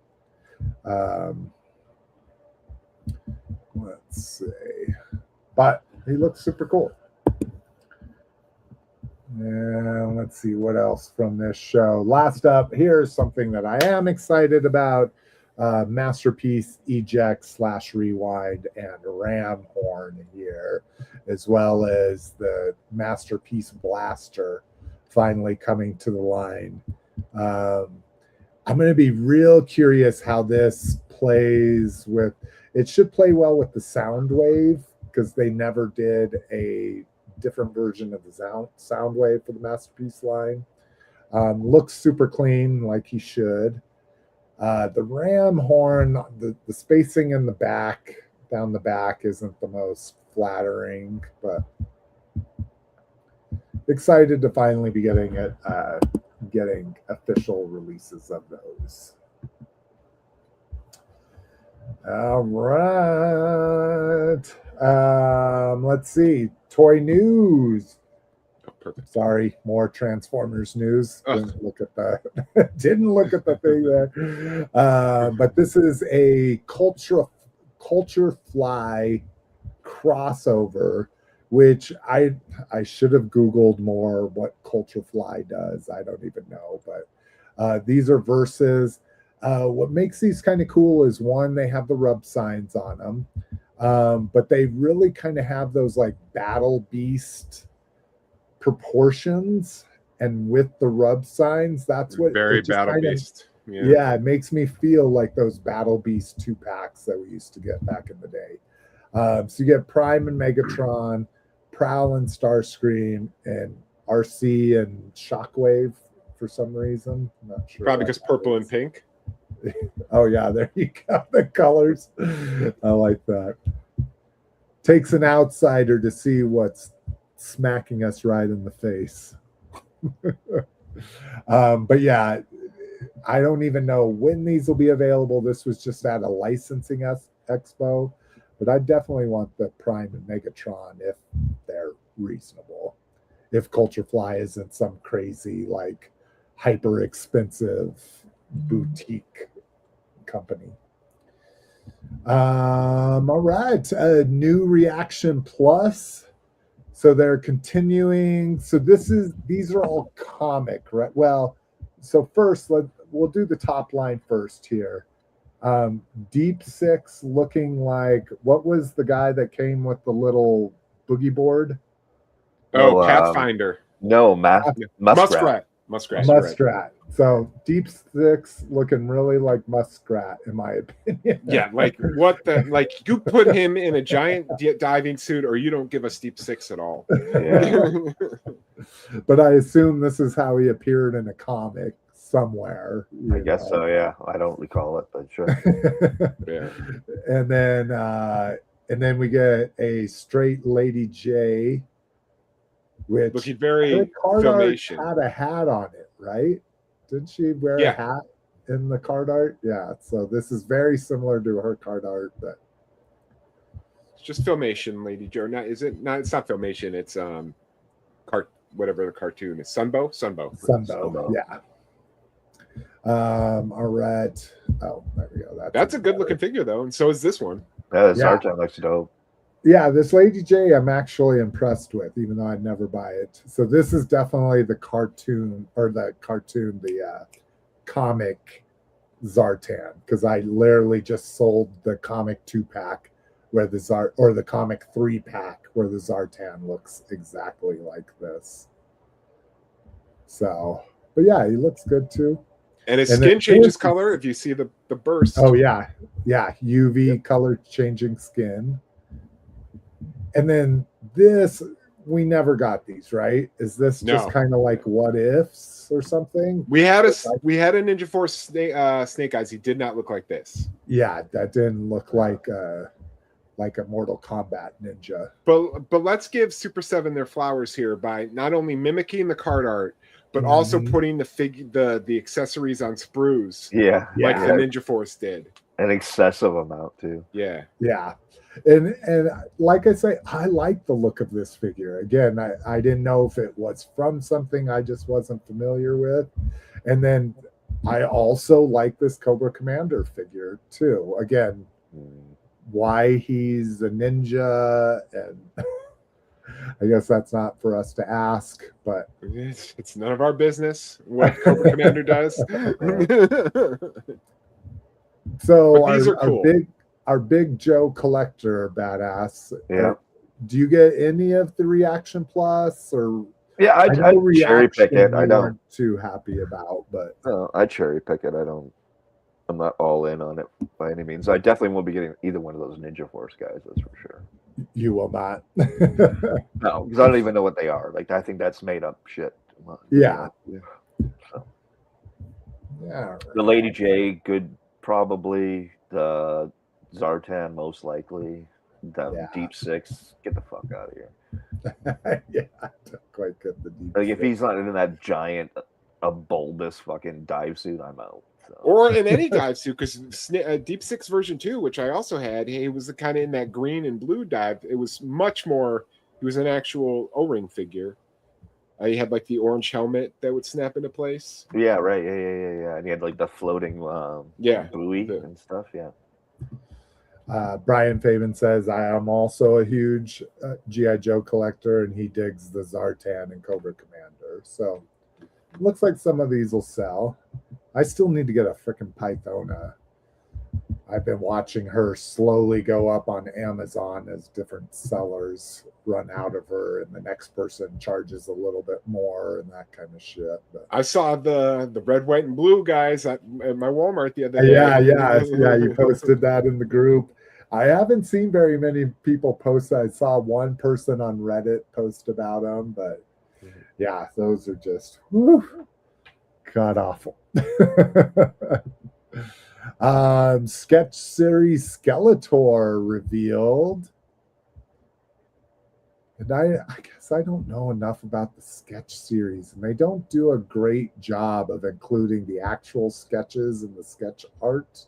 Let's see. But he looks super cool. And let's see what else from this show. Last up, here's something that I am excited about. Masterpiece Eject / Rewind and Ramhorn here, as well as the Masterpiece Blaster finally coming to the line. I'm going to be real curious how this plays with. It should play well with the Soundwave, because they never did a different version of the Soundwave for the Masterpiece line. Looks super clean, like he should. The Ramhorn, the spacing in the back, down the back, isn't the most flattering, but excited to finally be getting it, getting official releases of those. All right. Let's see. Toy news. Oh, perfect. Sorry, more Transformers news. Didn't look at the thing there. But this is a CultureFly crossover, which I should have Googled more what CultureFly does. I don't even know, but these are verses. What makes these kind of cool is, one, they have the rub signs on them, but they really kind of have those like Battle Beast proportions, and with the rub signs, that's what very Battle Beast. Yeah, it makes me feel like those Battle Beast 2-packs that we used to get back in the day. So you get Prime and Megatron, Prowl and Starscream, and RC and Shockwave for some reason. I'm not sure. Probably because purple and pink. Oh yeah, there you go. The colors. I like that. Takes an outsider to see what's smacking us right in the face. But yeah, I don't even know when these will be available. This was just at a licensing expo, but I definitely want the Prime and Megatron if they're reasonable. If CultureFly isn't some crazy, like, hyper expensive boutique company. All right. New Reaction Plus. So they're continuing. So these are all comic, right? Well, so first we'll do the top line first here. Deep Six looking like, what was the guy that came with the little boogie board? Oh, Pathfinder. No, Muskrat. Muskrat. So Deep Six looking really like Muskrat, in my opinion. Yeah, like what the, like, you put him in a giant diving suit, or you don't give us Deep Six at all. Yeah. But I assume this is how he appeared in a comic somewhere. I guess so, yeah. I don't recall it, but sure. Yeah. And then we get a straight Lady J, which looking very Filmation. Had a hat on it, right? Didn't she wear a hat in the card art? Yeah. So this is very similar to her card art, but just Filmation, Lady Joe. Not is it? Not it's not Filmation. It's whatever the cartoon is. Sunbow. Yeah. All right. Oh, there we go. That's a good looking figure though, and so is this one. Yeah, this art looks dope. Yeah, this Lady J I'm actually impressed with, even though I'd never buy it. So this is definitely the comic Zartan, because I literally just sold the comic 2-pack where the comic 3-pack where the Zartan looks exactly like this. So, but yeah, he looks good too. And his skin changes color if you see the burst. Oh yeah, UV color changing skin. And then this, we never got these, right? Is this just kind of like what ifs or something? We had a Ninja Force Snake Eyes. He did not look like this. Yeah, that didn't look like a Mortal Kombat ninja. But let's give Super 7 their flowers here by not only mimicking the card art, but also putting the accessories on sprues. Yeah. Like the Ninja Force did. An excessive amount too. Yeah. Yeah. And like I say, I like the look of this figure. Again, I didn't know if it was from something I just wasn't familiar with. And then I also like this Cobra Commander figure too. Again, why he's a ninja, and I guess that's not for us to ask, but it's none of our business what Cobra Commander does. So these are cool. Our big Joe collector badass. Yeah. Do you get any of the Reaction Plus or? Yeah, I cherry pick it. I don't too happy about, but no, I cherry pick it. I'm not all in on it by any means. I definitely won't be getting either one of those Ninja Force guys. That's for sure. You will not. No, because I don't even know what they are. Like I think that's made up shit. Yeah. So. Yeah. Right. The Lady J, good probably. The Zartan, most likely. The Deep Six, get the fuck out of here. Yeah, I don't quite get the Deep Like Six. if he's not in that giant, bulbous fucking dive suit, I'm out. So. Or in any dive suit, because Deep Six version 2, which I also had, he was kind of in that green and blue dive. It was much more. He was an actual O-ring figure. He had like the orange helmet that would snap into place. Yeah, right. Yeah. And he had like the floating buoy and stuff. Yeah. Brian Faven says, I am also a huge G.I. Joe collector, and he digs the Zartan and Cobra Commander. So looks like some of these will sell. I still need to get a freaking Pythona. I've been watching her slowly go up on Amazon as different sellers run out of her, and the next person charges a little bit more and that kind of shit. But I saw the red, white, and blue guys at my Walmart the other day. Yeah. You posted that in the group. I haven't seen very many people post. I saw one person on Reddit post about them, but yeah, those are just god awful. Sketch series Skeletor revealed. And I guess I don't know enough about the sketch series, and they don't do a great job of including the actual sketches and the sketch art.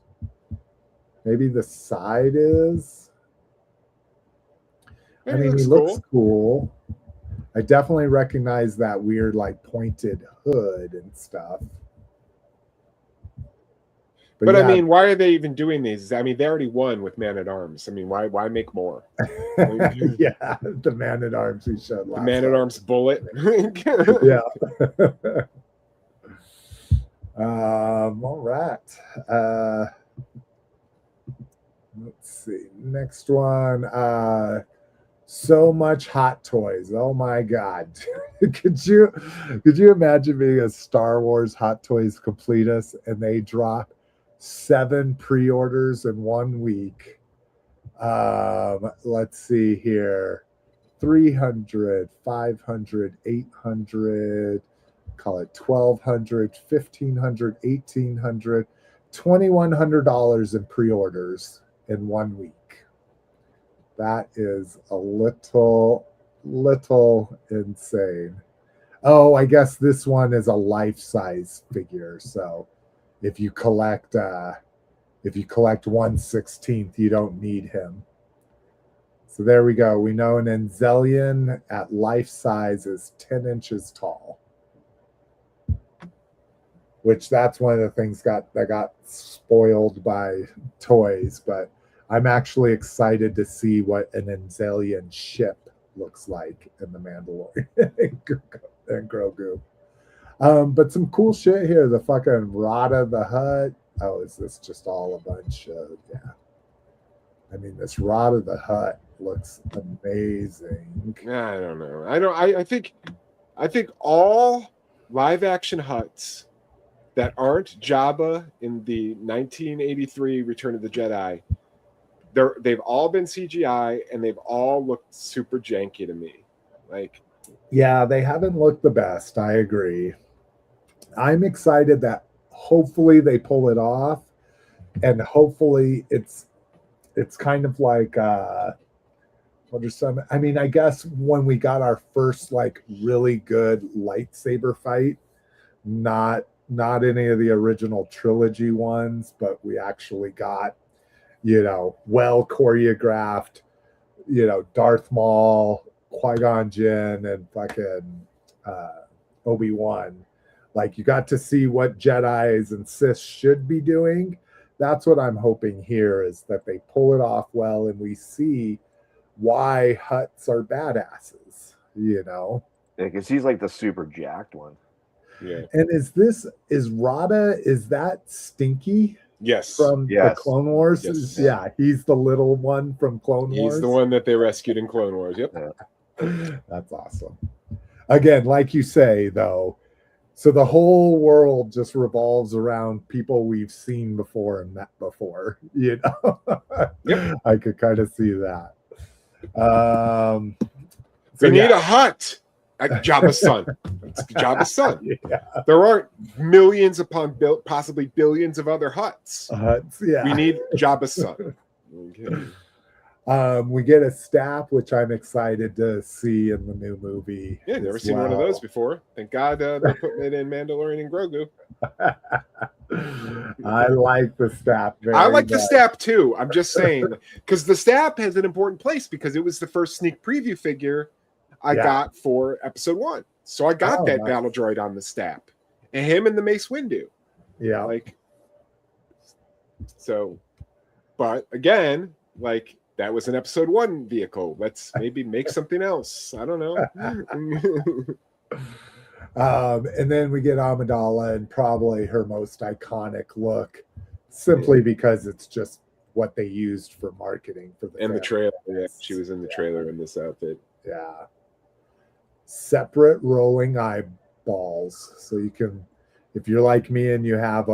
Maybe the side is. I mean, he looks cool. I definitely recognize that weird, like, pointed hood and stuff. But yeah. I mean, why are they even doing these? I mean, they already won with Man at Arms. I mean, why make more? Yeah, the Man at Arms we showed last. The Man at Arms bullet. Yeah. All right. Let's see. Next one. So much Hot Toys. Oh my God. Could you imagine being a Star Wars Hot Toys completist and they drop 7 pre-orders in 1 week? Let's see here. 300, 500, 800, call it 1,200, 1,500, 1,800, $2,100 in pre-orders in 1 week. That is a little insane. Oh, I guess this one is a life-size figure. So if you collect 1/16, you don't need him. So there we go. We know an Enzelian at life size is 10 inches tall. Which that's one of the things that got spoiled by toys, but I'm actually excited to see what an Enzelian ship looks like in the Mandalorian and Grogu. But some cool shit here. The fucking Rada the Hutt. Oh, is this just all a bunch of, yeah. I mean, this Rada the Hutt looks amazing. I don't know. I think all live action Hutts that aren't Jabba in the 1983 Return of the Jedi, they've all been CGI and they've all looked super janky to me. Like, yeah, they haven't looked the best. I agree. I'm excited that hopefully they pull it off, and hopefully it's kind of like what are some? I mean, I guess when we got our first like really good lightsaber fight, not any of the original trilogy ones, but we actually got, well choreographed, Darth Maul, Qui-Gon Jinn, and fucking Obi-Wan. Like, you got to see what Jedis and Sith should be doing. That's what I'm hoping here, is that they pull it off well and we see why Hutts are badasses, Yeah, because he's like the super jacked one. Yeah. And is Rada, is that Stinky? Yes. From the Clone Wars? Yes. Yeah, he's the little one from Clone Wars. He's the one that they rescued in Clone Wars. Yep. Yeah. That's awesome. Again, like you say, though, so the whole world just revolves around people we've seen before and met before, Yep. I could kind of see that. They need a Hutt. Jabba's son. It's Jabba's son. Yeah. There aren't millions upon possibly billions of other Hutts. Yeah. We need Jabba's son. Okay. We get a staff, which I'm excited to see in the new movie. Yeah, never seen one of those before. Thank God they're putting it in Mandalorian and Grogu. I like the staff. I like the staff too. I'm just saying, because the staff has an important place, because it was the first sneak preview figure I got for episode 1. So I got that battle droid on the staff, and him and the Mace Windu. Yeah. Like, so, but again, like, that was an episode 1 vehicle. Let's maybe make something else. I don't know. And then we get Amidala, and probably her most iconic look, simply because it's just what they used for marketing for the trailer. Yeah, she was in the trailer in this outfit. Yeah. Separate rolling eyeballs, so you can, if you're like me and you have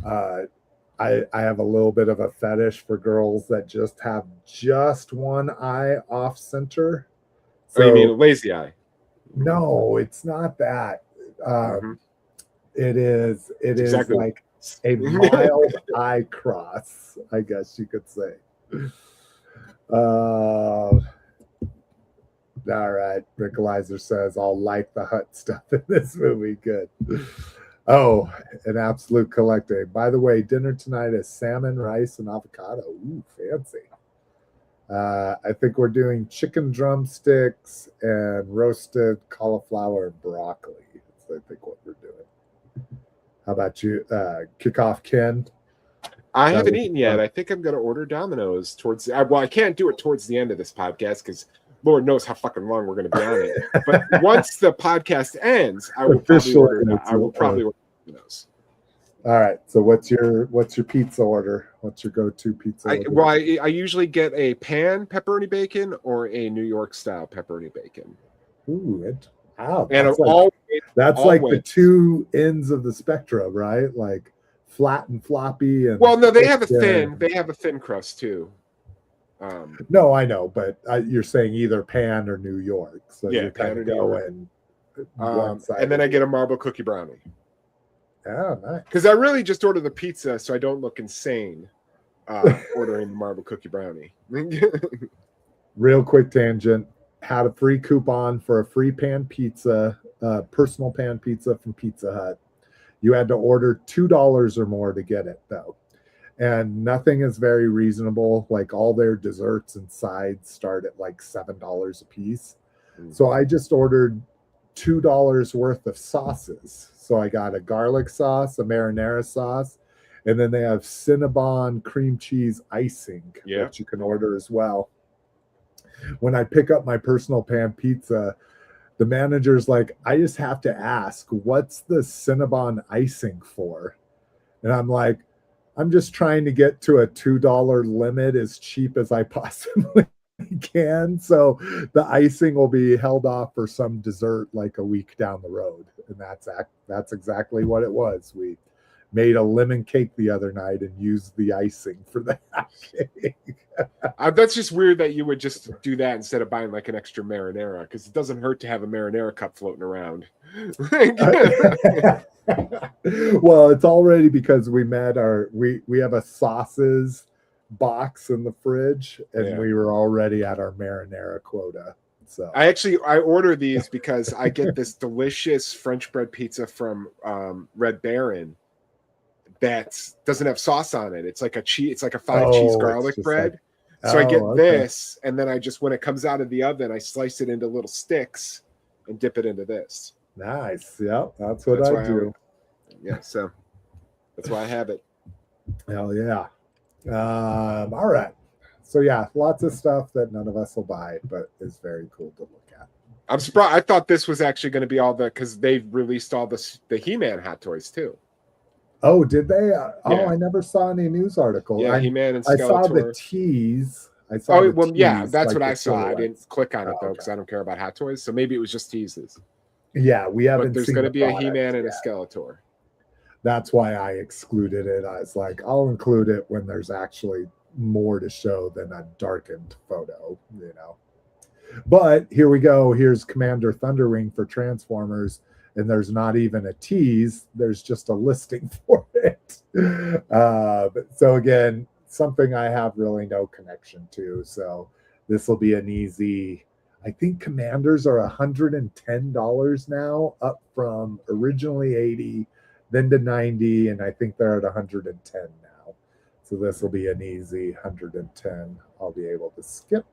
I have a little bit of a fetish for girls that just have just one eye off center. So, you mean a lazy eye? No, it's not that. It is exactly. like a mild eye cross, I guess you could say. All right. Rickalizer says, I'll like the Hutt stuff in this movie. Good. Oh, an absolute collector. By the way, dinner tonight is salmon, rice, and avocado. Ooh, fancy. I think we're doing chicken drumsticks and roasted cauliflower and broccoli. That's, I think, what we're doing. How about you? Kick off, Ken? I haven't eaten yet. I think I'm going to order Domino's towards well, I can't do it towards the end of this podcast because Lord knows how fucking long we're going to be on it. But once the podcast ends, I will probably order Domino's. All right. So what's your pizza order? What's your go-to pizza order? Well, I usually get a pan pepperoni bacon or a New York style pepperoni bacon. Ooh, wow. And that's like the two ends of the spectrum, right? Like flat and floppy. And well, no, they have a thin crust too. No, I know, but you're saying either pan or New York. So yeah, you're kind of going one side. And then I get a marble cookie brownie. Oh, nice. Because I really just order the pizza so I don't look insane ordering the marble cookie brownie. Real quick tangent. Had a free coupon for a free pan pizza, personal pan pizza from Pizza Hut. You had to order $2 or more to get it, though. and nothing is very reasonable. Like all their desserts and sides start at like $7 a piece. So I just ordered $2 worth of sauces. So I got a garlic sauce, a marinara sauce, and then they have Cinnabon cream cheese icing that you can order as well. When I pick up my personal pan pizza, the manager's like, I just have to ask, what's the Cinnabon icing for? And I'm like, I'm just trying to get to a $2 limit as cheap as I possibly can. So the icing will be held off for some dessert like a week down the road. And that's exactly what it was. We made a lemon cake the other night and used the icing for that cake. That's just weird that you would just do that instead of buying like an extra marinara, because it doesn't hurt to have a marinara cup floating around. Well, it's already because we have a sauces box in the fridge, and we were already at our marinara quota. So I order these because I get this delicious French bread pizza from Red Baron that doesn't have sauce on it. It's like a 5-cheese garlic bread. So I get this, and then I just, when it comes out of the oven, I slice it into little sticks and dip it into this. Nice. Yep, that's what I do. So that's why I have it. Hell yeah. All right. So yeah, lots of stuff that none of us will buy, but is very cool to look at. I'm surprised. I thought this was actually going to be all because they've released all the He-Man Hot Toys too. Oh, did they? I never saw any news article. Yeah, He-Man and Skeletor. I saw the tease. That's what I saw. I didn't click on it though because I don't care about Hot Toys. So maybe it was just teases. Yeah, we haven't. But there's going to be a He-Man and a Skeletor. That's why I excluded it. I was like, I'll include it when there's actually more to show than a darkened photo, you know. But here we go. Here's Commander Thunderwing for Transformers, and there's not even a tease. There's just a listing for it. So again, something I have really no connection to. So this will be an easy. I think Commanders are $110 now, up from originally $80, then to $90, and I think they're at $110 now. So this will be an easy $110. I'll be able to skip.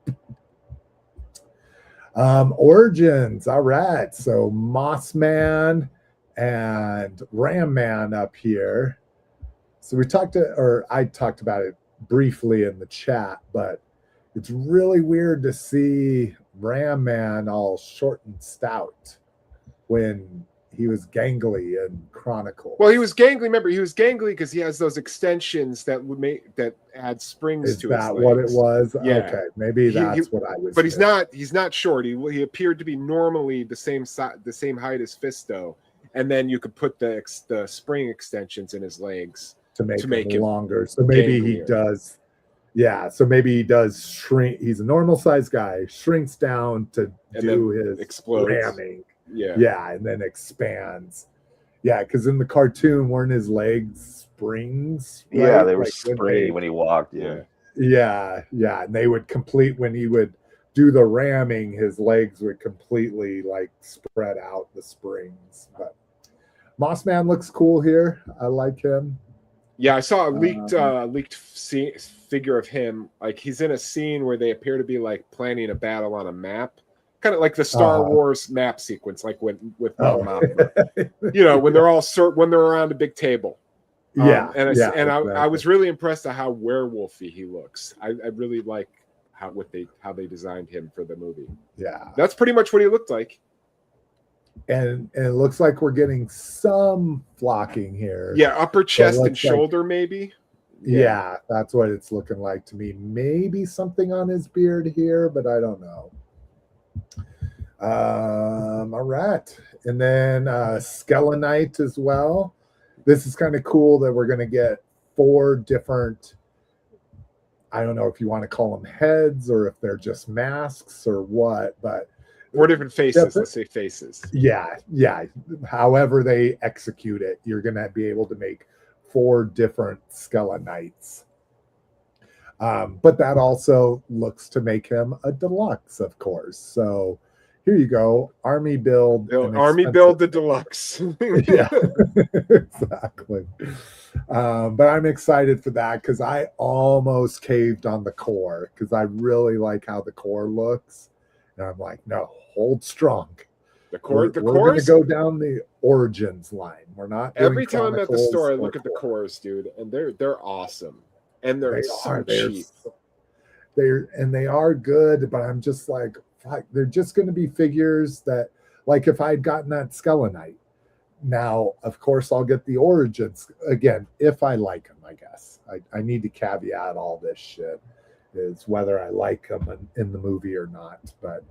Origins. All right. So Mossman and Ram Man up here. So I talked about it briefly in the chat, but it's really weird to see Ram Man all short and stout when he was gangly in Chronicles. Well, he was gangly. Remember, he was gangly because he has those extensions that add springs to his legs. Is that what it was? Yeah. Okay, maybe that's what I was. But he's not short. He appeared to be normally the same height as Fisto, and then you could put the spring extensions in his legs to make him longer. So maybe he does. Yeah, so maybe he does shrink. He's a normal sized guy, shrinks down to do his ramming. Yeah, and then expands. Yeah, because in the cartoon, weren't his legs springs? Right? Yeah, they were springy when he walked. Yeah, and they would when he would do the ramming, his legs would completely like spread out the springs. But Mossman looks cool here. I like him. Yeah, I saw a leaked figure of him. Like he's in a scene where they appear to be like planning a battle on a map. Kind of like the Star Wars map sequence, like with you know, when they're around a big table. I was really impressed at how werewolfy he looks. I really like how they designed him for the movie. Yeah, that's pretty much what he looked like. And it looks like we're getting some flocking here. Yeah, upper chest and shoulder, maybe. Yeah, that's what it's looking like to me. Maybe something on his beard here, but I don't know. All right, and then Skele-Knight as well. This is kind of cool that we're going to get 4 different, I don't know if you want to call them heads or if they're just masks or what, but 4 different faces. Let's say faces. Yeah. However they execute it, you're going to be able to make 4 different Skele-Knights. But that also looks to make him a deluxe, of course. So here you go, Army build. Army build the deluxe. Yeah, exactly. But I'm excited for that because I almost caved on the core because I really like how the core looks. And I'm like, no, hold strong. We're going to go down the Origins line. We're not doing every time I'm at the store, I look at the cores, dude, and they're awesome. And they're so cheap. They are good, but I'm just like, fuck, they're just going to be figures that, like, if I'd gotten that Skele-Knight, now of course I'll get the Origins again if I like them. I guess I need to caveat all this shit is whether I like them in the movie or not. But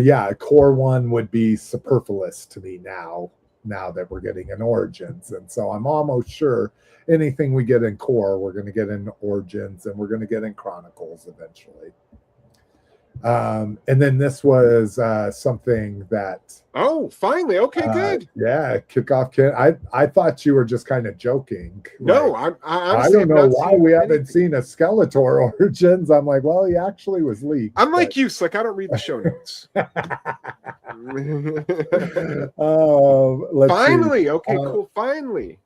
yeah, a core one would be superfluous to me now that we're getting an Origins, and so I'm almost sure anything we get in core, we're going to get in Origins, and we're going to get in Chronicles eventually. And then this was something that finally, okay, good. Yeah, kickoff kit. I thought you were just kind of joking. No, I don't know why we haven't seen a Skeletor Origins. I'm like, well, he actually was leaked. I'm like you, Slick. I don't read the show notes. Finally, see. Okay, cool. Finally.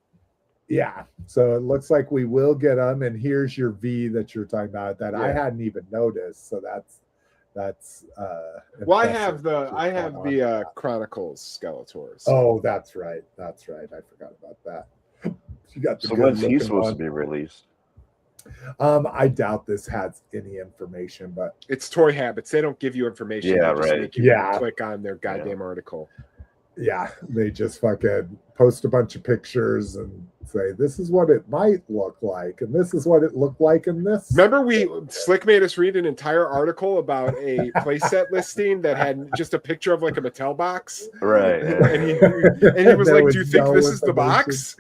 Yeah, so it looks like we will get them, and here's your V that you're talking about that I hadn't even noticed. So that's well, I have the Chronicles Skeletors. Oh, that's right. I forgot about that. You got the so when's he supposed to be released? I doubt this has any information, but it's Toy Habits. They don't give you information. Yeah, they just make you click on their goddamn article. Yeah, they just fucking post a bunch of pictures and say this is what it might look like, and this is what it looked like in this. Remember, Slick made us read an entire article about a playset listing that had just a picture of like a Mattel box, right? And he was like, "Do you think this is the box?"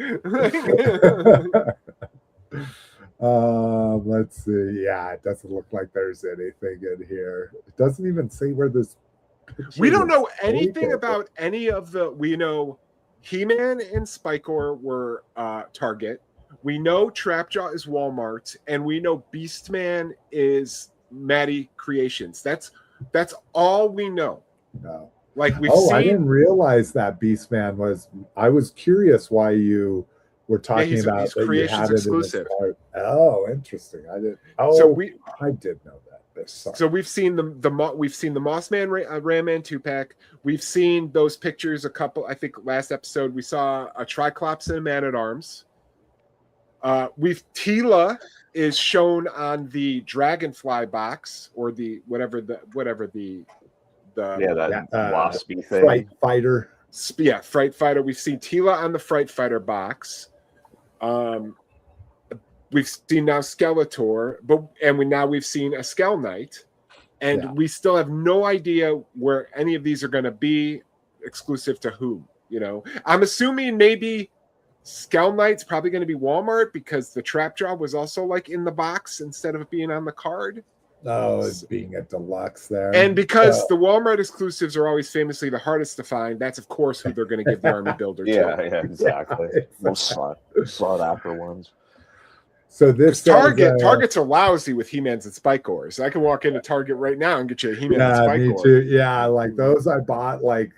Let's see. Yeah, it doesn't look like there's anything in here. It doesn't even say where this. We don't know anything about any of the. We know He-Man and Spikor were Target. We know Trapjaw is Walmart, and we know Beastman is Matty Creations. That's all we know. No. Like we've seen. I didn't realize that Beastman was. I was curious why you were talking about he's Creations exclusive. Oh, interesting. I did. Oh, so I did know that. So we've seen the Mossman Ram-Man 2-pack. We've seen those pictures a couple. I think last episode we saw a Triclops and a Man-at-Arms. Tila is shown on the Dragonfly box or the whatever the waspy thing. Fright Fighter. Yeah, Fright Fighter. We've seen Tila on the Fright Fighter box. We've seen now Skeletor, we've seen a Skele-Knight, and we still have no idea where any of these are going to be exclusive to whom. You know, I'm assuming maybe Skele-Knight's probably going to be Walmart because the Trapjaw was also like in the box instead of being on the card. Oh, it's being a deluxe there. And because the Walmart exclusives are always famously the hardest to find, that's of course who they're going to give the Army Builder to. Yeah, exactly. Most sought after ones. So this Targets are lousy with He-Mans and Spikors. I can walk into Target right now and get you a He-Man and Spikor. Me too. Yeah, like those I bought like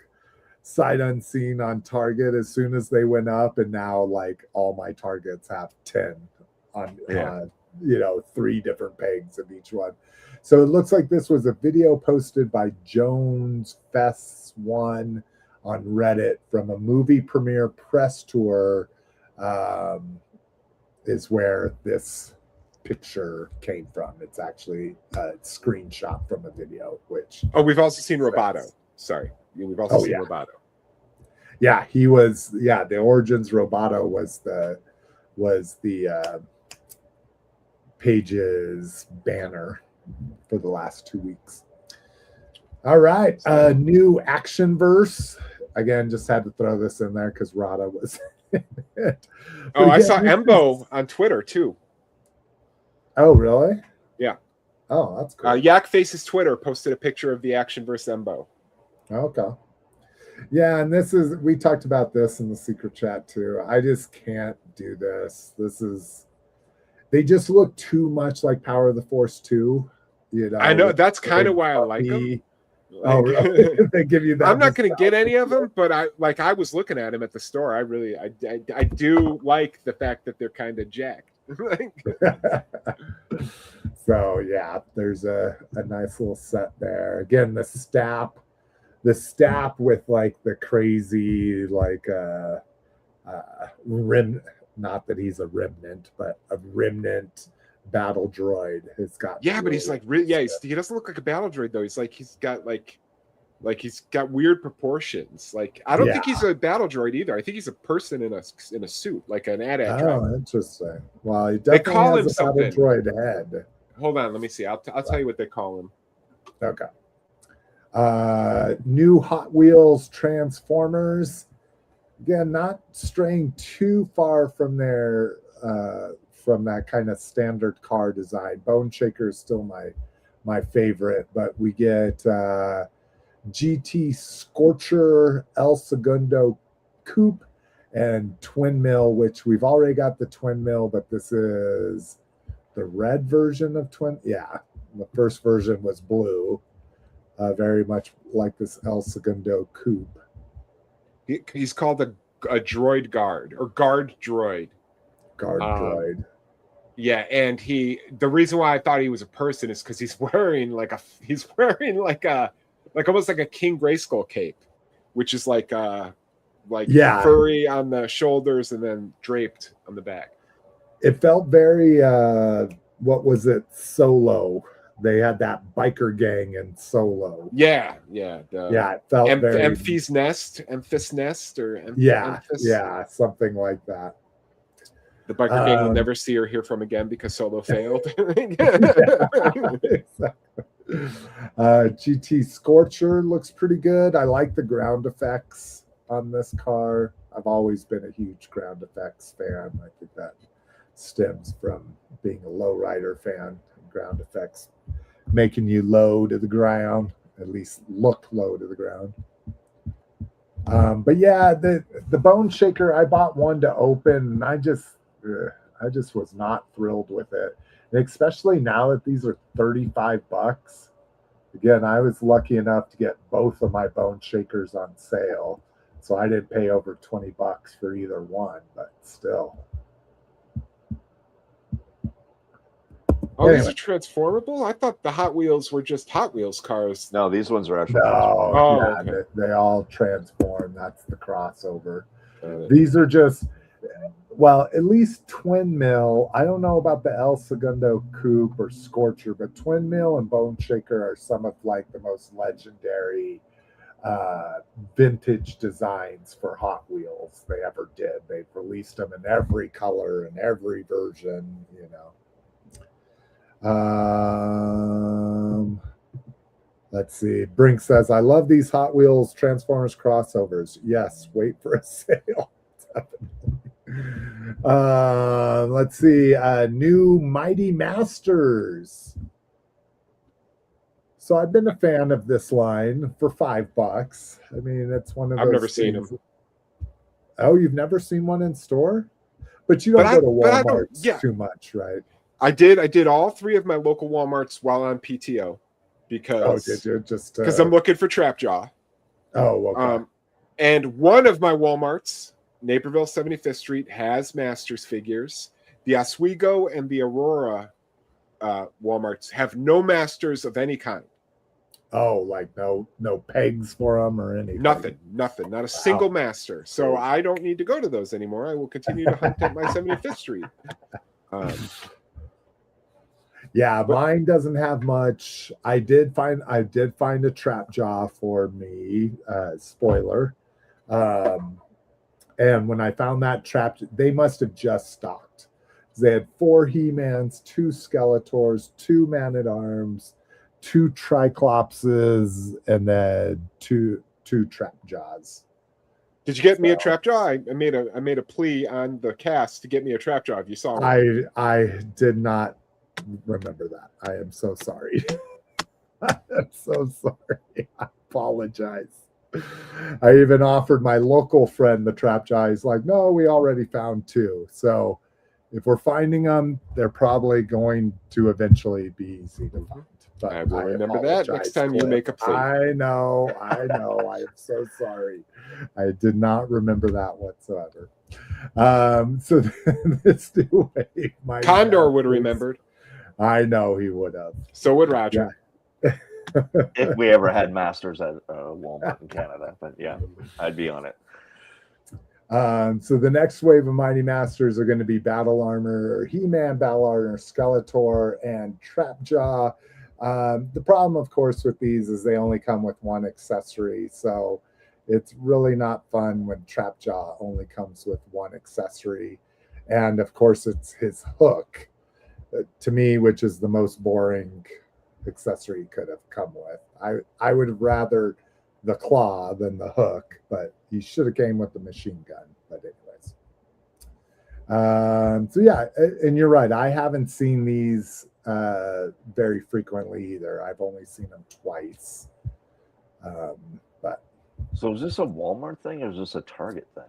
sight unseen on Target as soon as they went up, and now like all my Targets have 10 on 3 different pegs of each one. So it looks like this was a video posted by Jones Fest 1 on Reddit from a movie premiere press tour. Is where this picture came from. It's actually a screenshot from a video, which... Oh, we've also seen Roboto. Sorry. We've also seen Roboto. Yeah, he was... Yeah, the Origins Roboto was the Page's banner for the last 2 weeks. All right. New Actionverse. Again, just had to throw this in there because Rada was... I saw Embo on Twitter too. Oh, really? Yeah. Oh, that's cool. Yak Face's Twitter posted a picture of the Actionverse Embo. Okay. Yeah, and we talked about this in the secret chat too. I just can't do this. They just look too much like Power of the Force 2. You know, I know that's kind of why I like them. Oh, really? They give you that. I'm not going to get any of them, but I was looking at them at the store. I do like the fact that they're kind of jacked. So yeah, there's a nice little set there. Again, the stap with like the crazy like rim. Not that he's a remnant, but a remnant battle droid has got. Yeah, but he's like really. Yeah, he doesn't look like a battle droid though. He's got he's got weird proportions. Like I don't think he's a battle droid either. I think he's a person in a suit, like an AT-AT. Oh, interesting. Well, he definitely call has him a battle droid head. Hold on, let me see. I'll tell you what they call him. Okay. New Hot Wheels Transformers. Again, not straying too far from their from that kind of standard car design. Bone Shaker is still my favorite, but we get GT Scorcher, El Segundo Coupe, and Twin Mill, which we've already got the Twin Mill, but this is the red version of Twin. Yeah, the first version was blue, very much like this El Segundo Coupe. He's called a droid guard or guard droid. Guard droid. Yeah, and the reason why I thought he was a person is because he's wearing like almost like a King Grayskull cape, which is like furry on the shoulders and then draped on the back. It felt very what was it? Solo. They had that biker gang in Solo. Yeah. It felt very Emphys Nest, or something like that. The biker gang will never see or hear from again because Solo failed. GT Scorcher looks pretty good. I like the ground effects on this car. I've always been a huge ground effects fan. I think that stems from being a lowrider fan. Ground effects making you low to the ground, at least look low to the ground. But yeah, the Bone Shaker, I bought one to open, and I just was not thrilled with it, and especially now that these are $35. Again, I was lucky enough to get both of my Bone Shakers on sale, so I didn't pay over $20 for either one, but still. Oh, anyway. These are transformable? I thought the Hot Wheels were just Hot Wheels cars. No, these ones are actually okay. They all transform. That's the crossover. These are just, well, at least Twin Mill. I don't know about the El Segundo Coupe or Scorcher, but Twin Mill and Bone Shaker are some of like the most legendary vintage designs for Hot Wheels they ever did. They've released them in every color and every version, you know. Let's see. Brink says, I love these Hot Wheels Transformers crossovers. Yes, wait for a sale. Let's see. New Mighty Masters. So I've been a fan of this line for $5. I mean, it's one of those. I've never seen them. Oh, you've never seen one in store? But you don't go to Walmart too much, right? I did all three of my local Walmarts while on PTO because I'm looking for Trapjaw. Oh, okay. And one of my Walmarts, Naperville 75th Street, has Masters figures. The Oswego and the Aurora Walmarts have no Masters of any kind. Oh, like no pegs for them or anything. Nothing. Not a single Master. So I don't need to go to those anymore. I will continue to hunt at my 75th Street. Yeah, mine doesn't have much. I did find a Trapjaw for me. Spoiler. And when I found that they must have just stocked. They had 4 He-Mans, 2 Skeletors, 2 Man-at-Arms, 2 Triclopses, and then two Trapjaws. Did you get me a Trapjaw? I made a plea on the cast to get me a Trapjaw. If you saw it, I did not remember that. I am so sorry. I'm so sorry. I apologize. I even offered my local friend the Trapjaw. He's like, no, we already found 2. So if we're finding them, they're probably going to eventually be easy to find. But I will remember that next time you make a plate. I know. I am so sorry. I did not remember that whatsoever. So this new wave, Condor would have remembered. I know he would have. So would Roger. Yeah. If we ever had Masters at Walmart in Canada, but yeah, I'd be on it. So the next wave of Mighty Masters are going to be Battle Armor, He-Man, Battle Armor, Skeletor, and Trapjaw. The problem, of course, with these is they only come with one accessory, so it's really not fun when Trapjaw only comes with one accessory. And of course, it's his hook, to me, which is the most boring accessory he could have come with. I would have rather the claw than the hook, but he should have came with the machine gun. But anyways, so yeah, and you're right. I haven't seen these very frequently either. I've only seen them twice. But so is this a Walmart thing or is this a Target thing?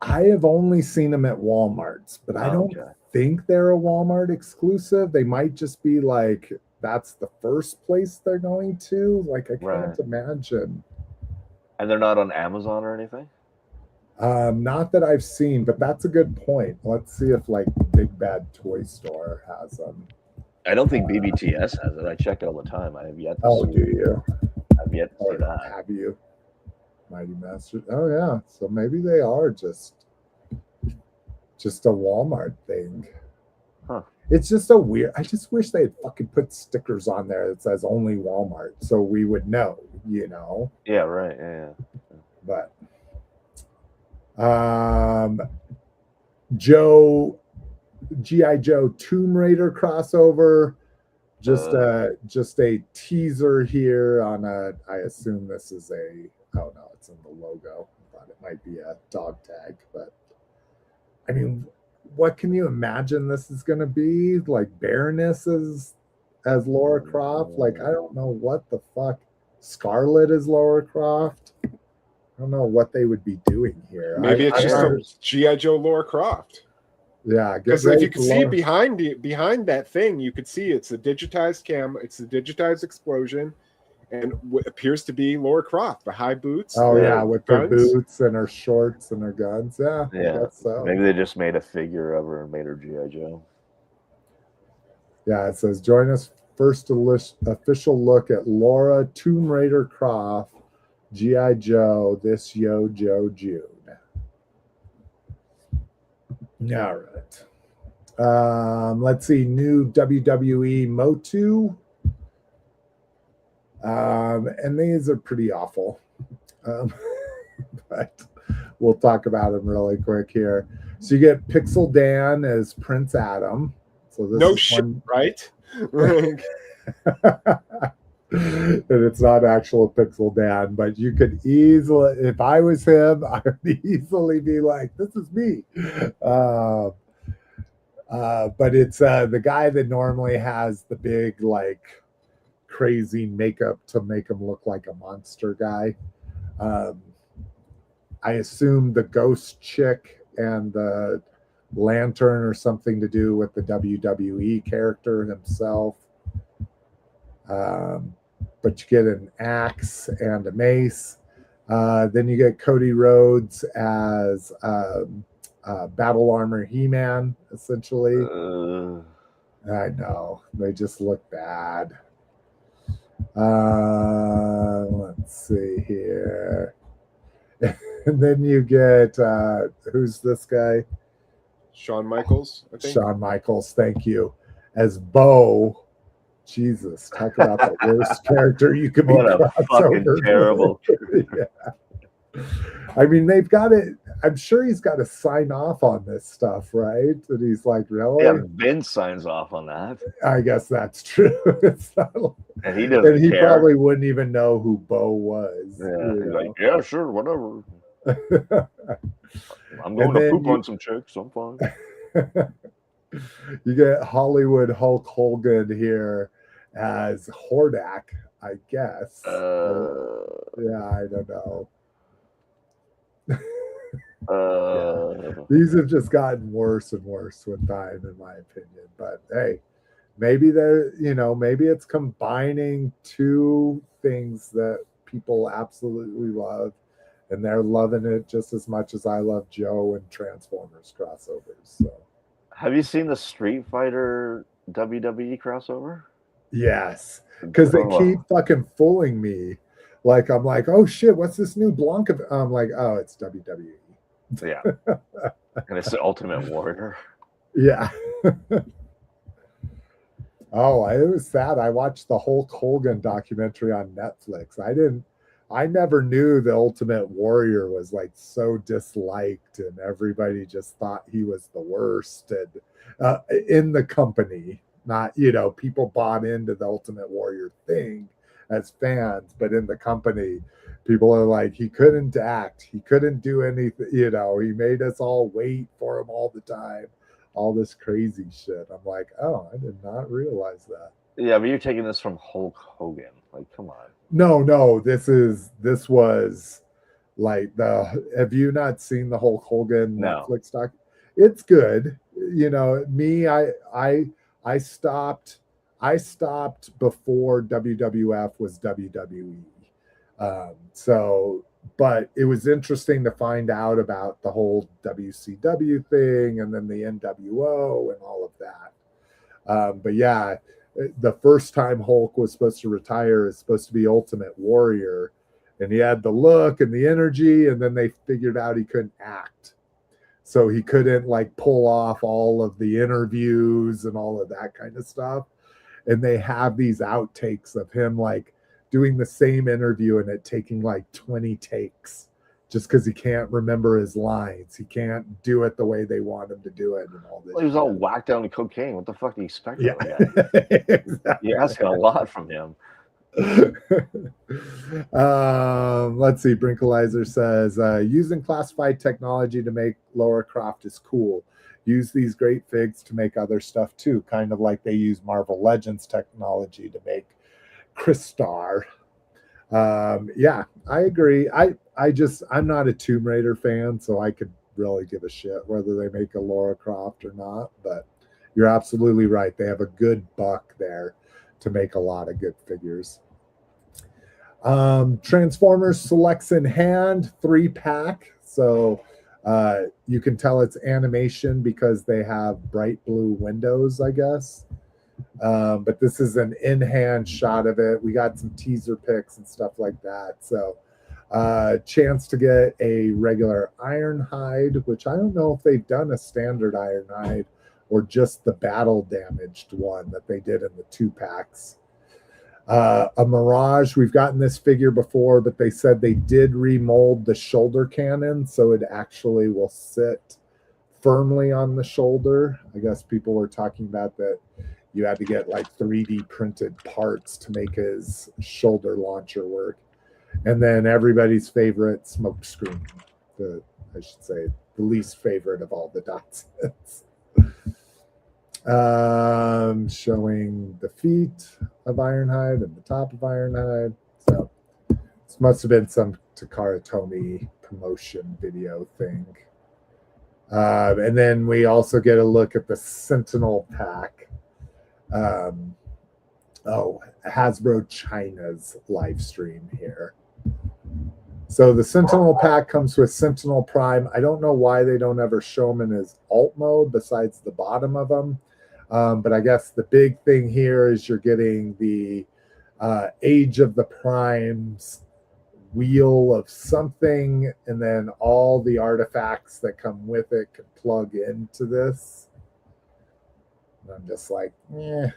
I have only seen them at Walmart's, but I don't think they're a Walmart exclusive. They might just be like that's the first place they're going to. Like I can't imagine. And they're not on Amazon or anything? Not that I've seen, but that's a good point. Let's see if like Big Bad Toy Store has them. I don't think BBTS has it. I check all the time. I have yet to see. Do you? I've yet to see that. Have you? Mighty Masters. Oh yeah. So maybe they are just a Walmart thing. Huh. It's just so weird. I just wish they'd fucking put stickers on there that says only Walmart so we would know, you know? Yeah, right. Yeah. But G.I. Joe Tomb Raider crossover. Just a teaser here on I assume this is oh no, it's in the logo. I thought it might be a dog tag, but I mean, what can you imagine this is going to be? Like Baroness as Lara Croft? Like, I don't know what the fuck. Scarlet is Lara Croft? I don't know what they would be doing here. Maybe it's just a G.I. Joe Lara Croft. Yeah, because if you can see behind that thing, you could see it's a digitized camera, it's a digitized explosion, and what appears to be Lara Croft, the high boots. Oh yeah, with her boots and her shorts and her guns. Yeah, I guess so. Maybe they just made a figure of her and made her G.I. Joe. Yeah, it says join us first official look at Lara Tomb Raider Croft G.I. Joe this Yo Joe June. All right. Let's see. New WWE MOTU. And these are pretty awful. But we'll talk about them really quick here. So you get Pixel Dan as Prince Adam. So this no shit, right? And it's not actual Pixel Dan, but you could easily, if I was him, I would easily be like, this is me. But it's the guy that normally has the big, like, crazy makeup to make him look like a monster guy. I assume the ghost chick and the lantern or something to do with the WWE character himself. But you get an axe and a mace. Then you get Cody Rhodes as Battle Armor He-Man, essentially. I know. They just look bad. Let's see here. And then you get, who's this guy? Shawn Michaels, I think. Shawn Michaels, thank you. As Bo. Jesus, talk about the worst character you could be. What a fucking terrible. Yeah. I mean, they've got it. I'm sure he's got to sign off on this stuff, right? And he's like, really? Yeah, Vince signs off on that. I guess that's true. It's not, and he doesn't. And he care. probably wouldn't even know who Bo was. Yeah, he's like, yeah, sure, whatever. I'm going to poop on some chicks. I'm fine. You get Hollywood Hulk Hogan here as Hordak, I guess. Yeah, I don't know. Yeah. These have just gotten worse and worse with time, in my opinion. But hey, maybe they're, maybe it's combining two things that people absolutely love, and they're loving it just as much as I love Joe and Transformers crossovers. So, have you seen the Street Fighter WWE crossover? Yes, because they keep fucking fooling me. Like, I'm like, oh shit, what's this new Blanca? I'm like, oh, it's WWE. Yeah. And it's the Ultimate Warrior. Yeah. Oh, it was sad. I watched the Hulk Hogan documentary on Netflix. I never knew the Ultimate Warrior was like so disliked, and everybody just thought he was the worst. And in the company, not, people bought into the Ultimate Warrior thing as fans, but in the company, people are like, he couldn't act, he couldn't do anything, he made us all wait for him all the time, all this crazy shit. I'm like, oh, I did not realize that. Yeah, but you're taking this from Hulk Hogan. Like, come on. No, this was like have you not seen the Hulk Hogan Netflix doc? It's good. Me, I stopped before WWF was WWE. But it was interesting to find out about the whole WCW thing, and then the NWO and all of that. But yeah, the first time Hulk was supposed to retire is supposed to be Ultimate Warrior, and he had the look and the energy, and then they figured out he couldn't act. So he couldn't like pull off all of the interviews and all of that kind of stuff. And they have these outtakes of him like doing the same interview and it taking like 20 takes just because he can't remember his lines. He can't do it the way they want him to do it and all this. Well, he was all whacked out on cocaine. What the fuck do you expect? Yeah. Exactly. You're asking a lot from him. Let's see. Brinkalizer says, using classified technology to make Lara Croft is cool. Use these great figs to make other stuff too, kind of like they use Marvel Legends technology to make Crystar. Yeah, I agree. I'm not a Tomb Raider fan, so I could really give a shit whether they make a Lara Croft or not, but you're absolutely right. They have a good buck there to make a lot of good figures. Transformers selects in hand 3-pack. So you can tell it's animation because they have bright blue windows, I guess. But this is an in-hand shot of it. We got some teaser pics and stuff like that. So chance to get a regular Ironhide, which I don't know if they've done a standard Ironhide or just the battle damaged one that they did in the 2-packs. A Mirage, we've gotten this figure before, but they said they did remold the shoulder cannon so it actually will sit firmly on the shoulder. I guess people were talking about that you had to get like 3D printed parts to make his shoulder launcher work. And then everybody's favorite Smokescreen, the least favorite of all the Dotsons. Showing the feet of Ironhide and the top of Ironhide. So this must have been some Takara Tomy promotion video thing. And then we also get a look at the Sentinel pack. Hasbro China's live stream here. So the Sentinel pack comes with Sentinel Prime. I don't know why they don't ever show him in his alt mode besides the bottom of them. But I guess the big thing here is you're getting the Age of the Primes wheel of something, and then all the artifacts that come with it can plug into this. And I'm just like, I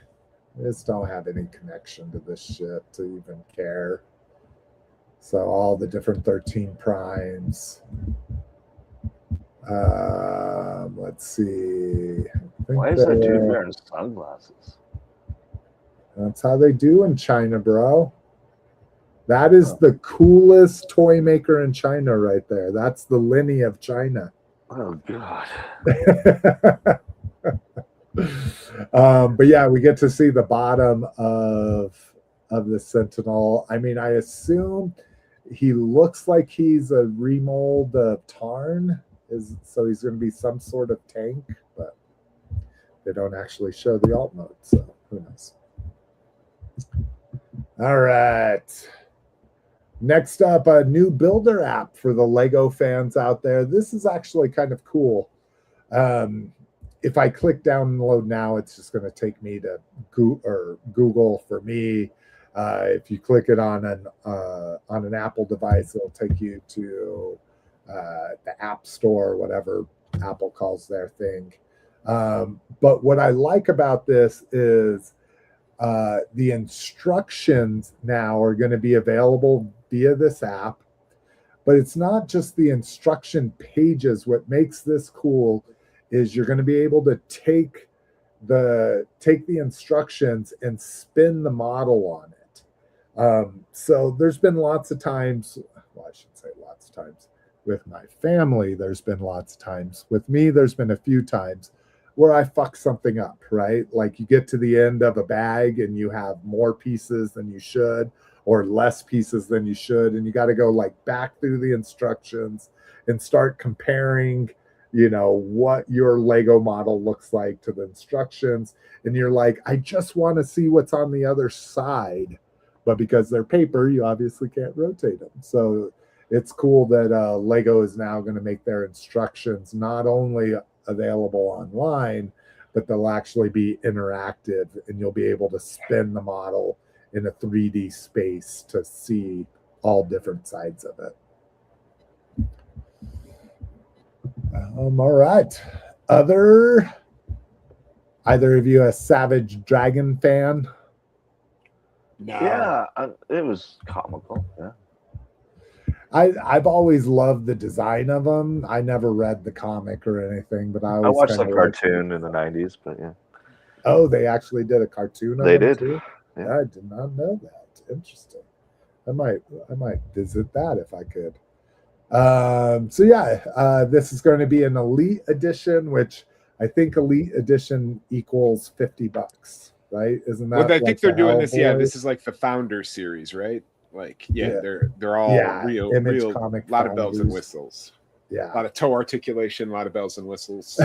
just don't have any connection to this shit to even care. So all the different 13 primes. Let's see. Why is that dude wearing sunglasses? That's how they do in China, bro. That is the coolest toy maker in China right there. That's the Linny of China. Oh, God. But yeah, we get to see the bottom of the Sentinel. I mean, I assume he looks like he's a remold of Tarn. So he's going to be some sort of tank, but they don't actually show the alt mode. So Who knows? All right. Next up, a new builder app for the Lego fans out there. This is actually kind of cool. If I click download now, it's just going to take me to Google for me. If you click it on an Apple device, it'll take you to the App Store, whatever Apple calls their thing. But what I like about this is the instructions now are going to be available via this app. But it's not just the instruction pages. What makes this cool is you're going to be able to take the instructions and spin the model on it. So there's been lots of times, well, I should say lots of times with my family, there's been lots of times. With me, there's been a few times where I fuck something up, right? Like you get to the end of a bag and you have more pieces than you should or less pieces than you should. And you got to go like back through the instructions and start comparing, what your Lego model looks like to the instructions. And you're like, I just want to see what's on the other side. But because they're paper, you obviously can't rotate them. So it's cool that Lego is now going to make their instructions not only available online, but they'll actually be interactive and you'll be able to spin the model in a 3D space to see all different sides of it. All right. Either of you a Savage Dragon fan? No. Yeah, it was comical. Yeah. I've always loved the design of them. I never read the comic or anything, but I watched the cartoon in the 90s, but yeah. Oh, they actually did a cartoon of They them did. too? Yeah. I did not know that. Interesting. I might visit that if I could. This is going to be an Elite Edition, which I think Elite Edition equals $50, right? Isn't that? Well, I think they're doing this. Yeah, Hellboy? this is like the Founder series, right? Like, they're all real, comic. A lot of bells and whistles. Yeah, a lot of toe articulation, a lot of bells and whistles.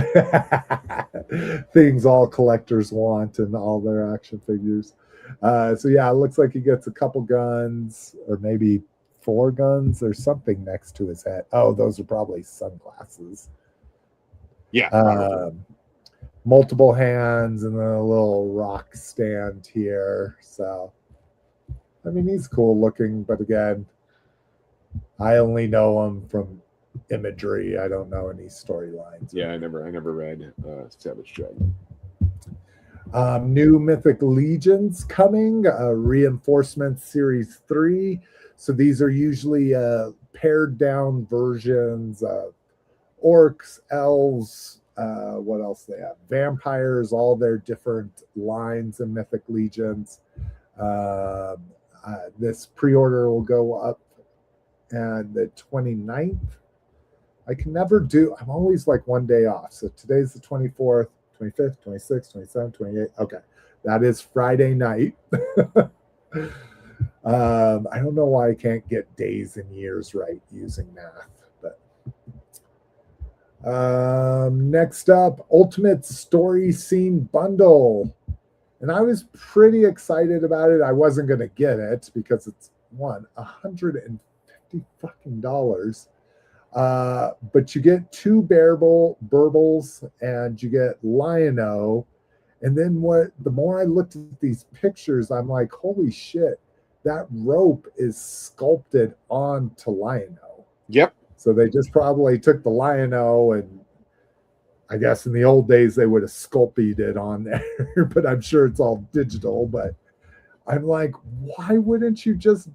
Things all collectors want and all their action figures. It looks like he gets a couple guns or maybe 4 guns or something next to his head. Oh, those are probably sunglasses. Yeah. Multiple hands and then a little rock stand here. So, I mean, he's cool looking, but again, I only know him from imagery. I don't know any storylines. Yeah, I never read Savage Dragon. New Mythic Legions coming, Reinforcement Series 3. So these are usually pared down versions of orcs, elves, what else they have? Vampires, all their different lines of Mythic Legions. This pre-order will go up on the 29th. I can never do, I'm always like one day off. So today's the 24th, 25th, 26th, 27th, 28th. Okay. That is Friday night. I don't know why I can't get days and years right using math, but next up, Ultimate Story Scene Bundle. And I was pretty excited about it. I wasn't going to get it because it's $150 fucking dollars. But you get 2 Burbles and you get Lion-O. And then the more I looked at these pictures, I'm like, holy shit, that rope is sculpted onto Lion-O. Yep. So they just probably took the Lion-O, and I guess in the old days they would have sculpted it on there, but I'm sure it's all digital. But I'm like, why wouldn't you just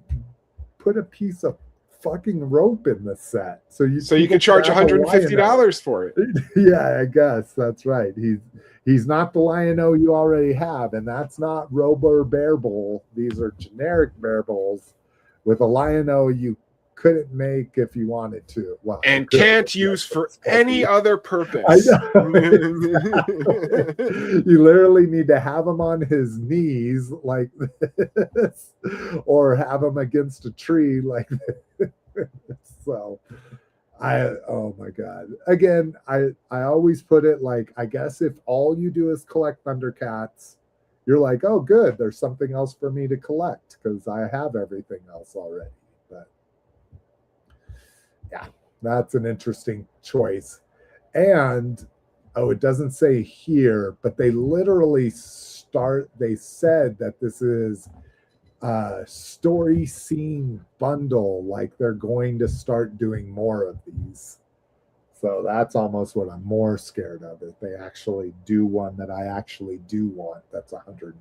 put a piece of fucking rope in the set so you can charge $150 for it? Yeah, I guess that's right. He's not the Lion-O you already have, and that's not Robo Bear Bowl. These are generic Bear Bowls with a Lion-O you couldn't make if you wanted to. Well, and can't use for any other purpose. I know. You literally need to have him on his knees like this, or have him against a tree like this. So oh my god. Again, I always put it like, I guess if all you do is collect Thundercats, you're like, oh, good, there's something else for me to collect because I have everything else already. But yeah, that's an interesting choice. And it doesn't say here, but they literally they said that this is a story scene bundle, like they're going to start doing more of these. So that's almost what I'm more scared of, if they actually do one that I actually do want. That's $150.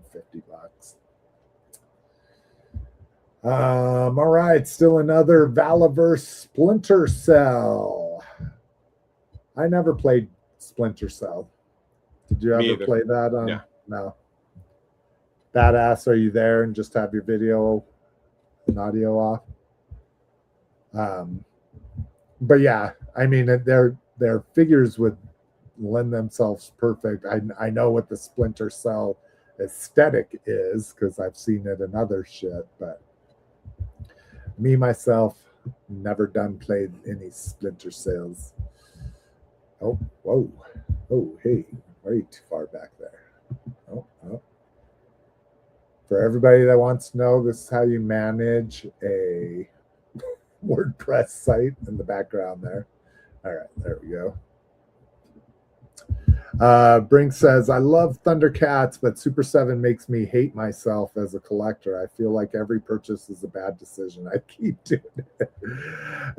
All right, still another Valaverse Splinter Cell. I never played Splinter Cell. Did you ever play that on? No. Badass, are you there and just have your video and audio off? But yeah, I mean, their figures would lend themselves perfect. I know what the Splinter Cell aesthetic is because I've seen it in other shit, but me myself never done played any Splinter Cells. Oh, whoa. Oh, hey, way too far back there. Oh. For everybody that wants to know, this is how you manage a WordPress site in the background there. All right, there we go. Brink says, I love Thundercats, but Super 7 makes me hate myself as a collector. I feel like every purchase is a bad decision. I keep doing it.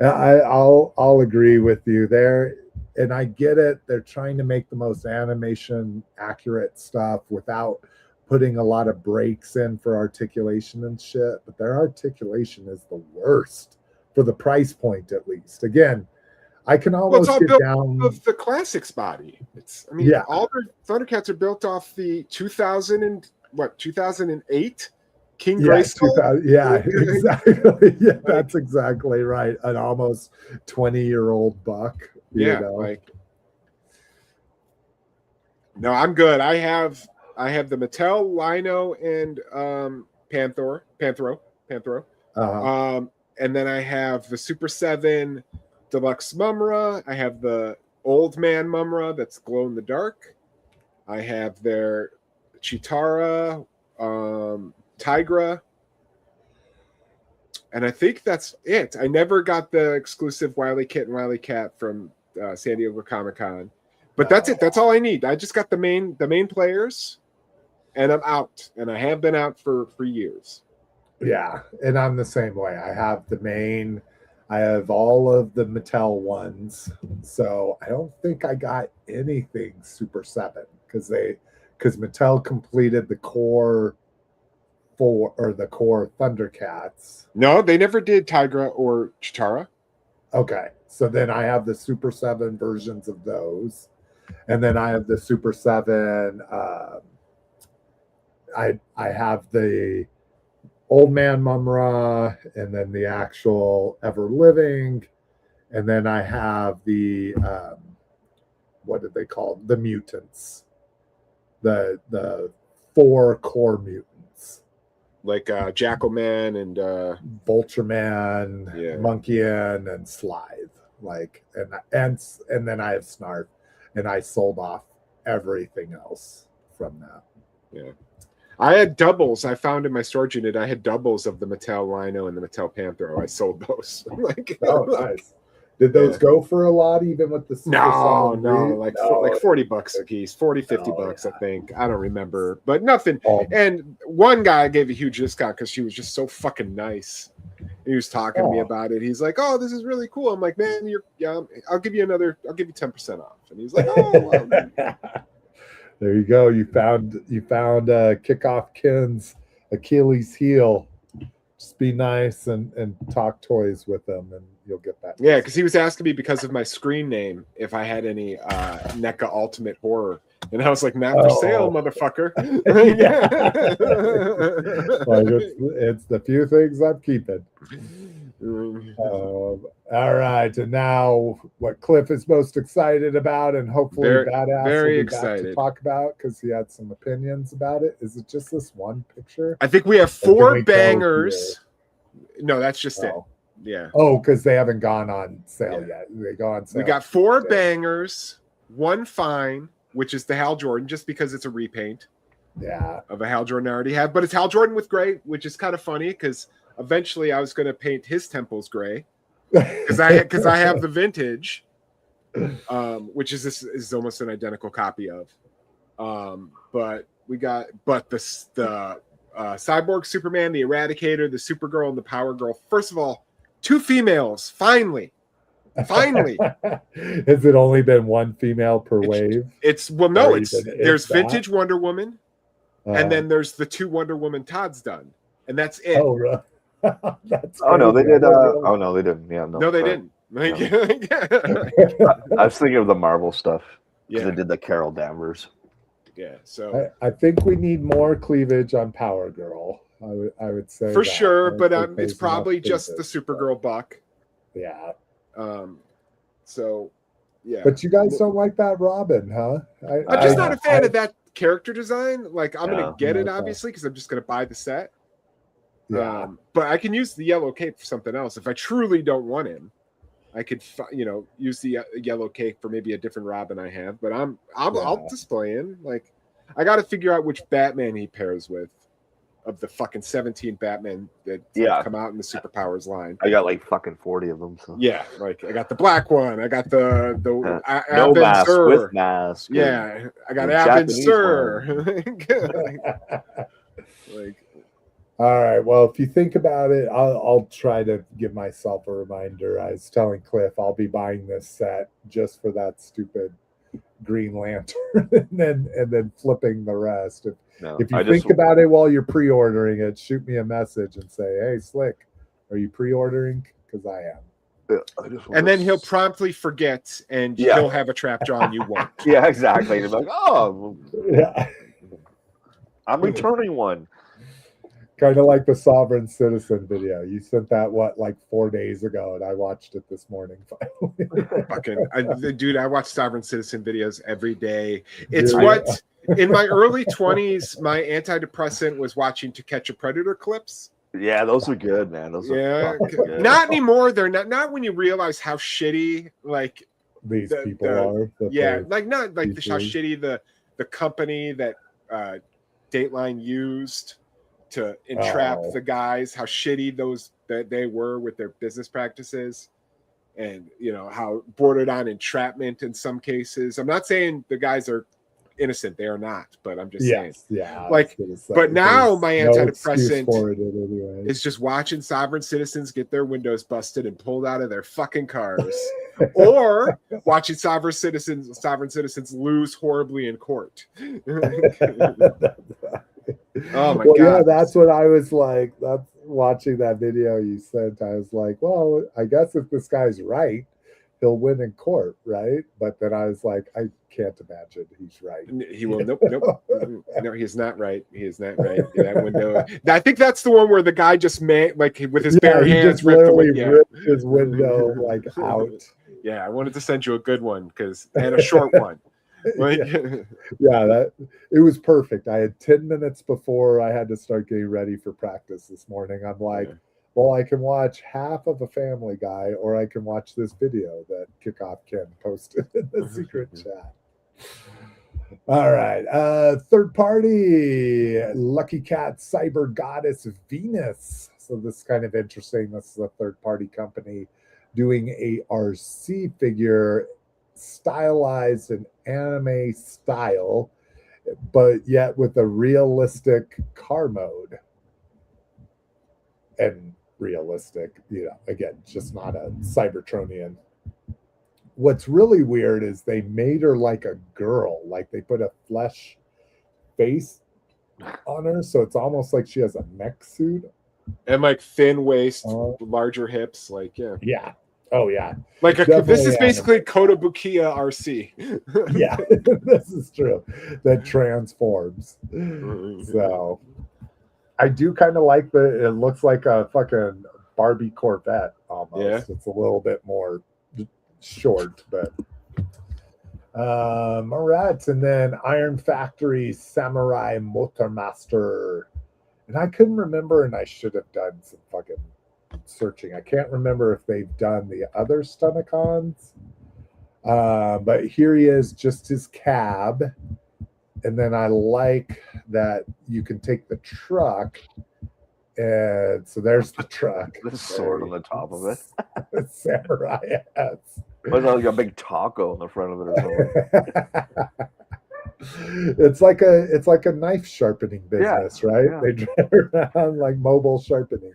I'll agree with you there. And I get it. They're trying to make the most animation accurate stuff without putting a lot of breaks in for articulation and shit. But their articulation is the worst for the price point, at least. Again, I can almost it's all get built down of the classics body. All their Thundercats are built off the 2008 King Grayskull. Yeah, exactly. Yeah, that's exactly right. An almost 20-year-old buck. Yeah, no, I'm good. I have the Mattel Lino and Panthro. And then I have the Super 7 Deluxe Mumra. I have the Old Man Mumra that's glow in the dark. I have their Chitara, Tigra. And I think that's it. I never got the exclusive Wily Kit and Wily Cat from San Diego Comic-Con. But that's it. That's all I need. I just got the main players, and I'm out. And I have been out for years. Yeah, and I'm the same way. I have the main. I have all of the Mattel ones. So I don't think I got anything Super 7 because Mattel completed the core the core Thundercats. No, they never did Tigra or Chitara. Okay, so then I have the Super 7 versions of those, and then I have the Super 7. I have the Old Man Mumra, and then the actual Ever Living, and then I have the what did they call them? The mutants, the 4 core mutants. Like Jackalman and Vultureman, Monkeyan, and Slithe. And then I have Snarf, and I sold off everything else from that. Yeah, I had doubles. I found in my storage unit. I had doubles of the Mattel Rhino and the Mattel Panthro. I sold those. Oh, nice. Did those go for a lot, even with the Super like $40 a piece, $50, I think. I don't remember, but nothing. And one guy gave a huge discount because she was just so fucking nice. He was talking to me about it. He's like, "Oh, this is really cool." I'm like, "Man, I'll give you 10% off." And he's like, "Oh, well." There you go. You found Kickoff Ken's Achilles heel. Just be nice and talk toys with them, and you'll get that. Yeah, because he was asking me because of my screen name if I had any NECA Ultimate Horror, and I was like, "Not for sale, motherfucker." Like it's the few things I'm keeping. All right, and now what Cliff is most excited about, and hopefully Badass very will be excited back to talk about because he had some opinions about it. Is it just this one picture? I think we have 4 bangers. No, that's just it. Yeah. Oh, because they haven't gone on sale yet. They go on sale. We got 4 bangers, 1 fine, which is the Hal Jordan, just because it's a repaint. of a Hal Jordan I already have, but it's Hal Jordan with gray, which is kind of funny because eventually I was going to paint his temples gray because I have the vintage, which is almost an identical copy of. But the Cyborg Superman, the Eradicator, the Supergirl, and the Power Girl. First of all, 2 females, finally. Has it only been 1 female per wave? There's vintage Wonder Woman, and then there's the 2 Wonder Woman Todd's done, and that's it. Oh, really? No, they did. Oh no, they didn't. Yeah, no, they didn't. No. I was thinking of the Marvel stuff. Yeah, they did the Carol Danvers. Yeah, so I think we need more cleavage on Power Girl. I would say for sure, but it's probably just the Supergirl buck. Yeah. So, yeah. But you guys don't like that Robin, huh? I'm just not a fan of that character design. Like, I'm gonna get it obviously because I'm just gonna buy the set. Yeah. But I can use the yellow cape for something else if I truly don't want him. I could, use the yellow cape for maybe a different Robin I have. But I'll display him. Like, I got to figure out which Batman he pairs with. Of the fucking 17 Batman that come out in the Superpowers line. I got like fucking 40 of them. So. Yeah, like I got the black one. I got the no mask with mask. Yeah, I got Abin Sur. Like, all right. Well, if you think about it, I'll try to give myself a reminder. I was telling Cliff I'll be buying this set just for that stupid Green Lantern and then flipping the rest. If you think about it while you're pre-ordering it, shoot me a message and say, "Hey, Slick, are you pre-ordering? Because I am." And then he'll promptly forget, and he'll have a trap jaw and you won't. Yeah, exactly. He'll be like, "Oh, yeah, I'm returning one." Kind of like the Sovereign Citizen video. You sent that like 4 days ago, and I watched it this morning. Finally, dude, I watch Sovereign Citizen videos every day. It's in my early 20s, my antidepressant was watching To Catch a Predator clips. Yeah, those are good, man. Those are good. Not anymore. They're not when you realize how shitty like these people are. Not like how shitty the company that Dateline used to entrap the guys, how shitty that they were with their business practices, and how bordered on entrapment in some cases. I'm not saying the guys are innocent, they are not, but I'm just saying. Yeah. But now my antidepressant is just watching sovereign citizens get their windows busted and pulled out of their fucking cars, or watching sovereign citizens lose horribly in court. Oh my god! Yeah, that's what I was like. That's watching that video you sent. I was like, well, I guess if this guy's right, he'll win in court, right? But then I was like, I can't imagine he's right. He will. Nope. No, he's not right. He is not right. That window. I think that's the one where the guy just made with his bare hands ripped his window out. Yeah, I wanted to send you a good one and a short one. That it was perfect. I had 10 minutes before I had to start getting ready for practice this morning. I'm like, well, I can watch half of a Family Guy, or I can watch this video that Kickoff Ken posted in the secret chat. All right, third party, Lucky Cat Cyber Goddess Venus. So this is kind of interesting. This is a third party company doing a RC figure stylized in anime style, but yet with a realistic car mode. And realistic, again, just not a Cybertronian. What's really weird is they made her like a girl, like they put a flesh face on her, so it's almost like she has a mech suit and like thin waist, larger hips, yeah. Oh yeah, this is basically Kotobukiya RC. Yeah, this is true. That transforms. So I do kind of like it looks like a fucking Barbie Corvette almost. Yeah. It's a little bit more short, but all right. And then Iron Factory Samurai Motormaster. And I couldn't remember, and I should have done some fucking searching. I can't remember if they've done the other Stunticons. But here he is, just his cab. And then I like that you can take the truck, and so there's the truck. The sword on the top of it. Samurai hats. There's like a big taco in the front of it or something. It's like a knife sharpening business, right? Yeah. They drive around like mobile sharpening.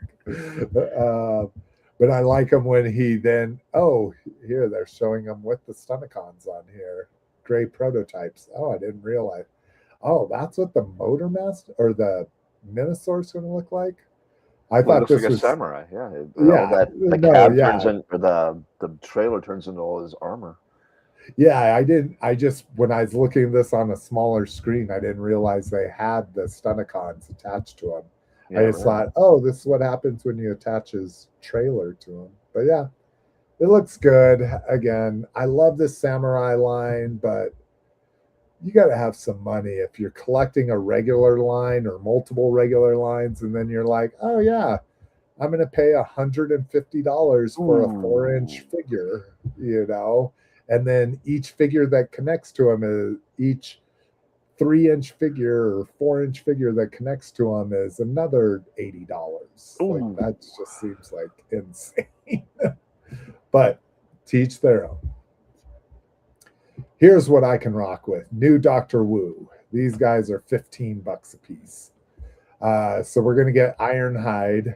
But I like him when he then, here they're showing him with the Stunticons on here, gray prototypes. Oh, I didn't realize. Oh, that's what the Motor Master or the Minosaur's going to look like. I thought this like was a samurai. Yeah, the cab turns in, or the trailer turns into all his armor. Yeah, I just when I was looking at this on a smaller screen, I didn't realize they had the Stunticons attached to them. Yeah, I just thought, this is what happens when you attach his trailer to him. But yeah, it looks good. Again, I love this samurai line, but you got to have some money if you're collecting a regular line or multiple regular lines, and then you're like, oh yeah, I'm going to pay $150 for a 4-inch figure, and then each figure that connects to him is each 3-inch figure or 4-inch figure that connects to him is another $80. Like that just seems like insane. But teach their own. Here's what I can rock with. New Dr. Wu. These guys are $15 a piece. So we're going to get Ironhide.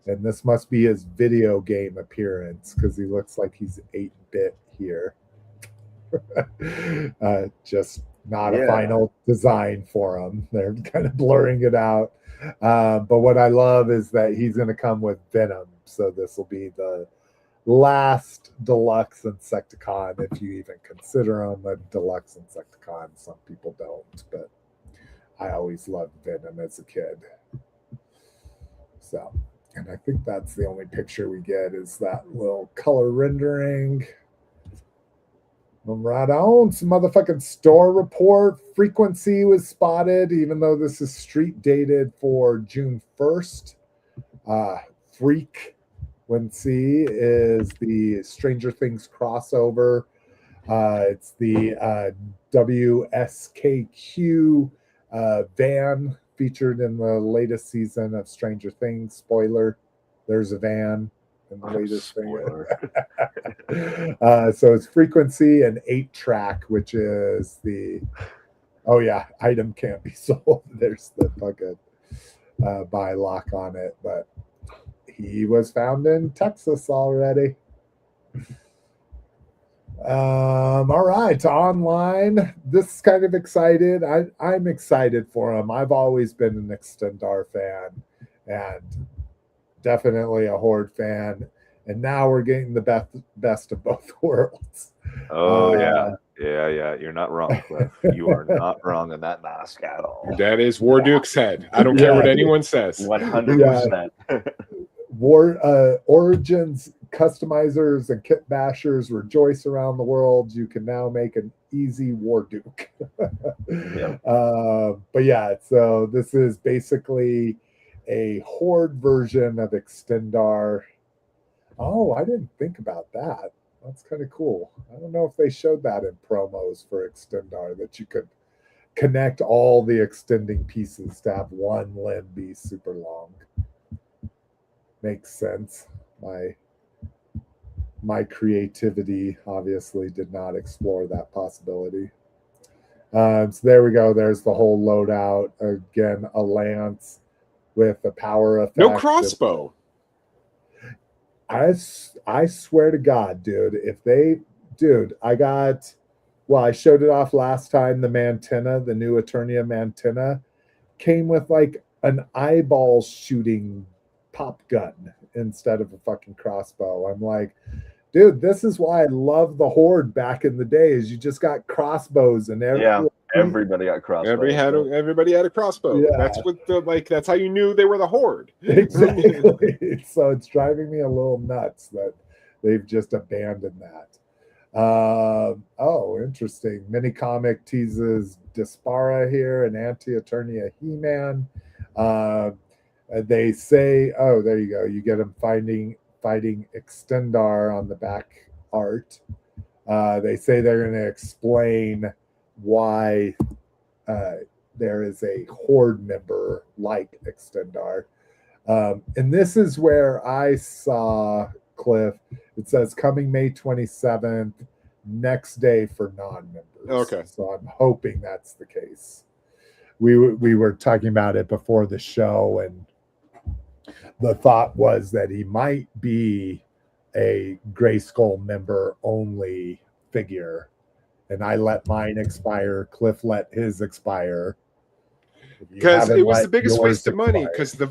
And this must be his video game appearance because he looks like he's 8-bit here. Just not a final design for him. They're kind of blurring it out. But what I love is that he's going to come with Venom. So this will be the last deluxe Insecticon, if you even consider him a deluxe Insecticon. Some people don't, but I always loved Venom as a kid. So, and I think that's the only picture we get is that little color rendering. Right on. Some motherfucking store report. Frequency was spotted, even though this is street dated for June 1st. Frequency is the Stranger Things crossover. It's the WSKQ van featured in the latest season of Stranger Things. Spoiler, there's a van in the latest thing. So it's Frequency and 8-track, which is the item can't be sold. There's the fucking buy lock on it, but he was found in Texas already. All right, online. This is kind of excited. I'm excited for him. I've always been an Extendar fan and definitely a Horde fan. And now we're getting the best of both worlds. Oh, yeah. You're not wrong, Cliff. You are not wrong in that mask at all. That is Warduke's head. I don't care what anyone says. 100%. Origins customizers and kit bashers rejoice around the world. You can now make an easy Warduke. But yeah, so this is basically a Horde version of Extendar. Oh, I didn't think about that. That's kind of cool. I don't know if they showed that in promos for Extendar, that you could connect all the extending pieces to have one limb be super long. Makes sense. My creativity obviously did not explore that possibility. So there we go. There's the whole loadout. Again, a lance with a power effect. No crossbow. I swear to God, dude, I showed it off last time. The Mantenna, the new Eternia Mantenna, came with like an eyeball shooting pop gun instead of a fucking crossbow. I'm like, dude, this is why I love the Horde back in the days. You just got crossbows and everybody got crossbows. Everybody had a crossbow. Yeah. That's what that's how you knew they were the Horde. Exactly. So it's driving me a little nuts that they've just abandoned that. Interesting. Mini comic teases Dispara here and Anti-Eternia He-Man. They say, there you go. You get them fighting Extendar on the back art. They say they're going to explain why there is a Horde member like Extendar. And this is where I saw, Cliff, it says coming May 27th, next day for non-members. Okay. So I'm hoping that's the case. We were talking about it before the show, and the thought was that he might be a Grayskull member only figure. And I let mine expire. Cliff let his expire. Because it was the biggest waste of money, because the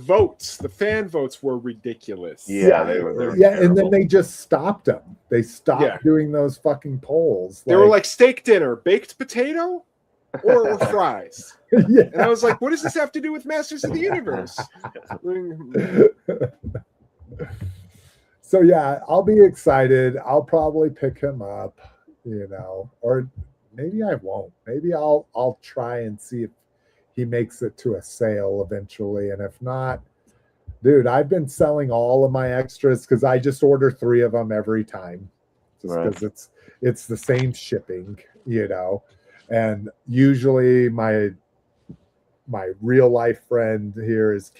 fan votes were ridiculous. Yeah, they were yeah, and then terrible. they just stopped them. They stopped doing those fucking polls. They were like steak dinner, baked potato, or fries. Yeah. And I was like, what does this have to do with Masters of the Universe? So yeah, I'll be excited. I'll probably pick him up, or maybe I won't. Maybe I'll try and see if he makes it to a sale eventually. And if not, dude, I've been selling all of my extras because I just order 3 of them every time, just because it's the same shipping, and usually my real life friend here is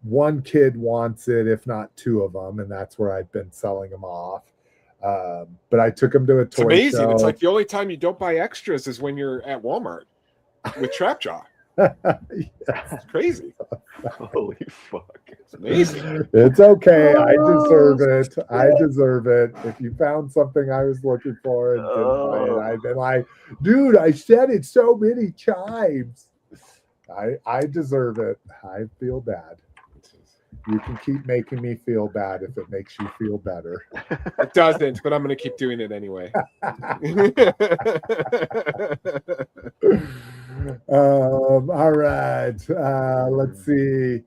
one kid wants it, if not 2 of them, and that's where I've been selling them off. But I took him to a toy show. It's amazing. It's like the only time you don't buy extras is when you're at Walmart with Trapjaw. It's crazy. Holy fuck. It's amazing. It's okay. I deserve it. I deserve it. If you found something I was looking for and didn't buy it, I've been like, dude, I said it so many times. I deserve it. I feel bad. You can keep making me feel bad if it makes you feel better. It doesn't, but I'm going to keep doing it anyway. All right. Let's see.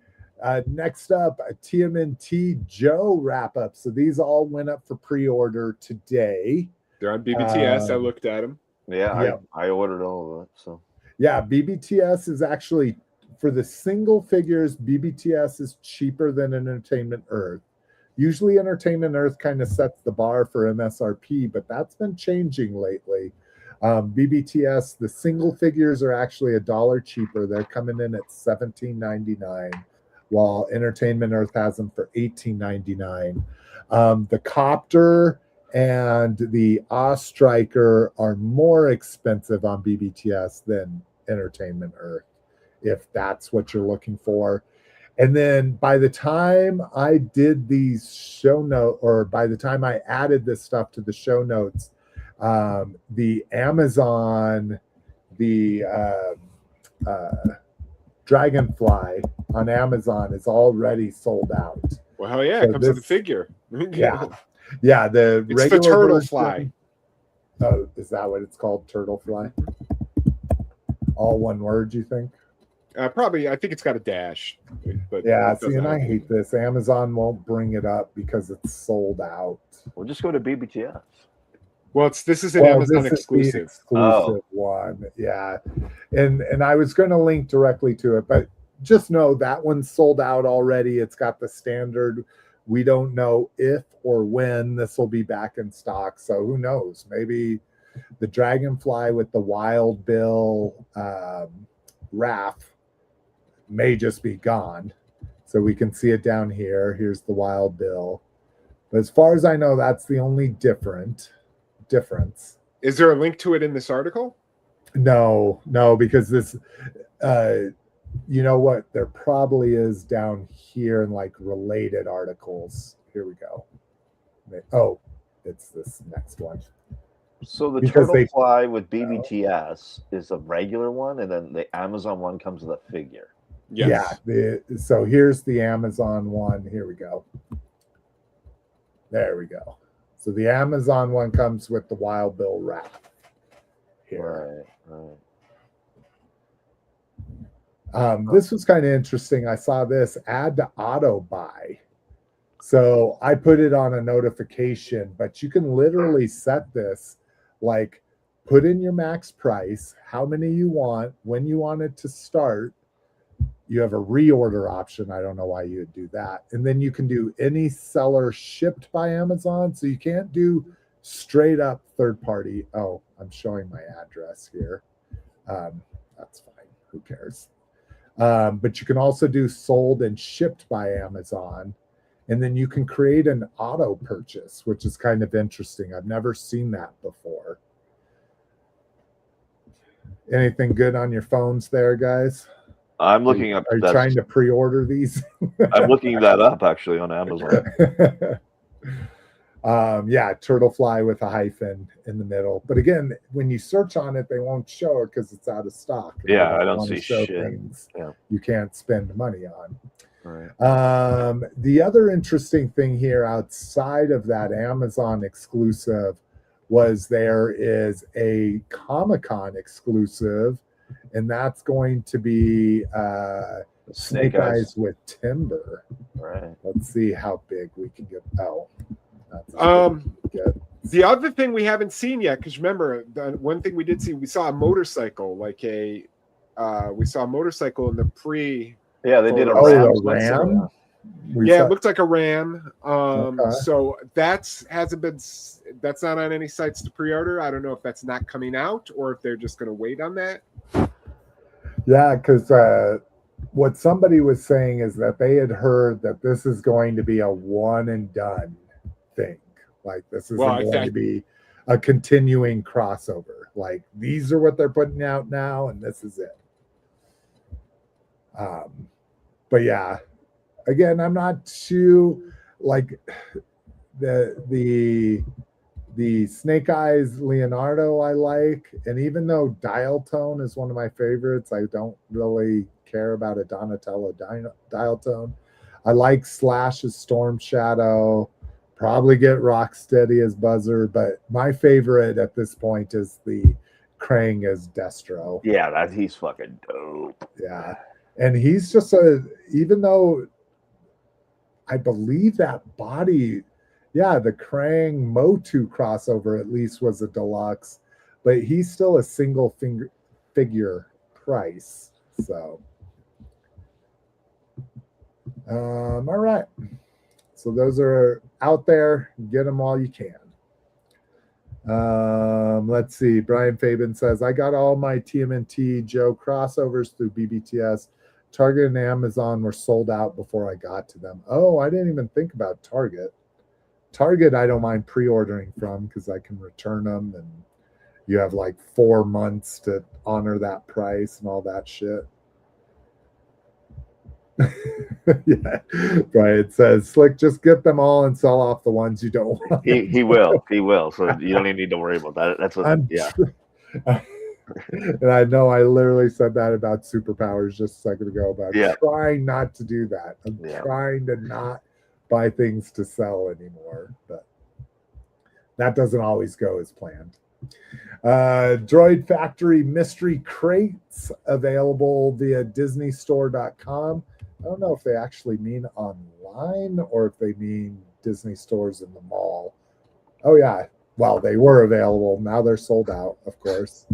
Next up, a TMNT Joe wrap up. So these all went up for pre-order today. They're on BBTS. I looked at them. Yeah, I ordered all of it. So yeah, BBTS is actually, for the single figures, BBTS is cheaper than Entertainment Earth. Usually Entertainment Earth kind of sets the bar for MSRP, but that's been changing lately. BBTS, the single figures are actually $1 cheaper. They're coming in at $17.99, while Entertainment Earth has them for $18.99. The Copter and the Striker are more expensive on BBTS than Entertainment Earth, if that's what you're looking for. And then by the time I did these show notes, or by the time I added this stuff to the show notes, the Amazon, the Dragonfly on Amazon is already sold out. Well, hell yeah, it comes with the figure. Yeah, the it's the turtle fly. Oh, is that what it's called? Turtle fly? All one word, you think? Probably. I think it's got a dash. But yeah, see, and I hate this. Amazon won't bring it up because it's sold out. We'll just go to BBTS. Well, this is an Amazon exclusive. One. Yeah. And I was going to link directly to it, but just know that one's sold out already. It's got the standard. We don't know if or when this will be back in stock. So who knows? Maybe the Dragonfly with the Wild Bill Raph may just be gone. So we can see it down here. Here's the Wild Bill. But as far as I know, that's the only difference. Is there a link to it in this article? No, because this, you know what? There probably is down here in like related articles. Here we go. Oh, it's this next one. So the Turtle Fly with BBTS is a regular one, and then the Amazon one comes with a figure. Yes. Yeah. So here's the Amazon one. Here we go. There we go. So the Amazon one comes with the Wild Bill wrap. Here. Right. This was kind of interesting. I saw this add to auto buy. So I put it on a notification, but you can literally set this, like put in your max price, how many you want, when you want it to start. You have a reorder option. I don't know why you would do that. And then you can do any seller shipped by Amazon. So you can't do straight up third party. Oh, I'm showing my address here. that's fine. Who cares? But you can also do sold and shipped by Amazon. And then you can create an auto purchase, which is kind of interesting. I've never seen that before. Anything good on your phones there, guys? I'm looking up. Are you trying to pre-order these? I'm looking that up actually on Amazon. Yeah, turtlefly with a hyphen in the middle. But again, when you search on it, they won't show it because it's out of stock. Yeah, I don't see show shit. Things Yeah. You can't spend money on. Right. The other interesting thing here outside of that Amazon exclusive was there is a Comic-Con exclusive, and that's going to be Snake Eyes with Timber. Right. Let's see how big we can get. Oh, that's good. The other thing we haven't seen yet, because remember, the one thing we did see, we saw a motorcycle, we saw a motorcycle in the pre. Yeah, they did a Ram. It looked like a Ram. So that's not on any sites to pre-order. I don't know if that's not coming out or if they're just going to wait on that. Yeah, because what somebody was saying is that they had heard that this is going to be a one and done thing. Like this isn't going to be a continuing crossover. Like these are what they're putting out now, and this is it. But yeah, again, I'm not too like the Snake Eyes Leonardo I like, and even though Dial Tone is one of my favorites, I don't really care about a Donatello Dial Tone. I like Slash's Storm Shadow, probably get Rocksteady as Buzzer, but my favorite at this point is the Krang as Destro. Yeah, he's fucking dope. Yeah. And he's just even though I believe that body, yeah, the Krang MOTU crossover at least was a deluxe, but he's still a single figure price. So, all right. So those are out there. Get them while you can. Let's see. Brian Fabian says, I got all my TMNT Joe crossovers through BBTS. Target and Amazon were sold out before I got to them. Oh, I didn't even think about Target. Target, I don't mind pre-ordering from because I can return them, and you have like 4 months to honor that price and all that shit. Yeah, Brian says, Slick, just get them all and sell off the ones you don't want. He will. So you don't even need to worry about that. That's what. And I know I literally said that about superpowers just a second ago, but I'm trying not to do that. I'm trying to not buy things to sell anymore, but that doesn't always go as planned. Droid Factory mystery crates available via DisneyStore.com. I don't know if they actually mean online or if they mean Disney stores in the mall. Oh yeah, well, they were available. Now they're sold out, of course.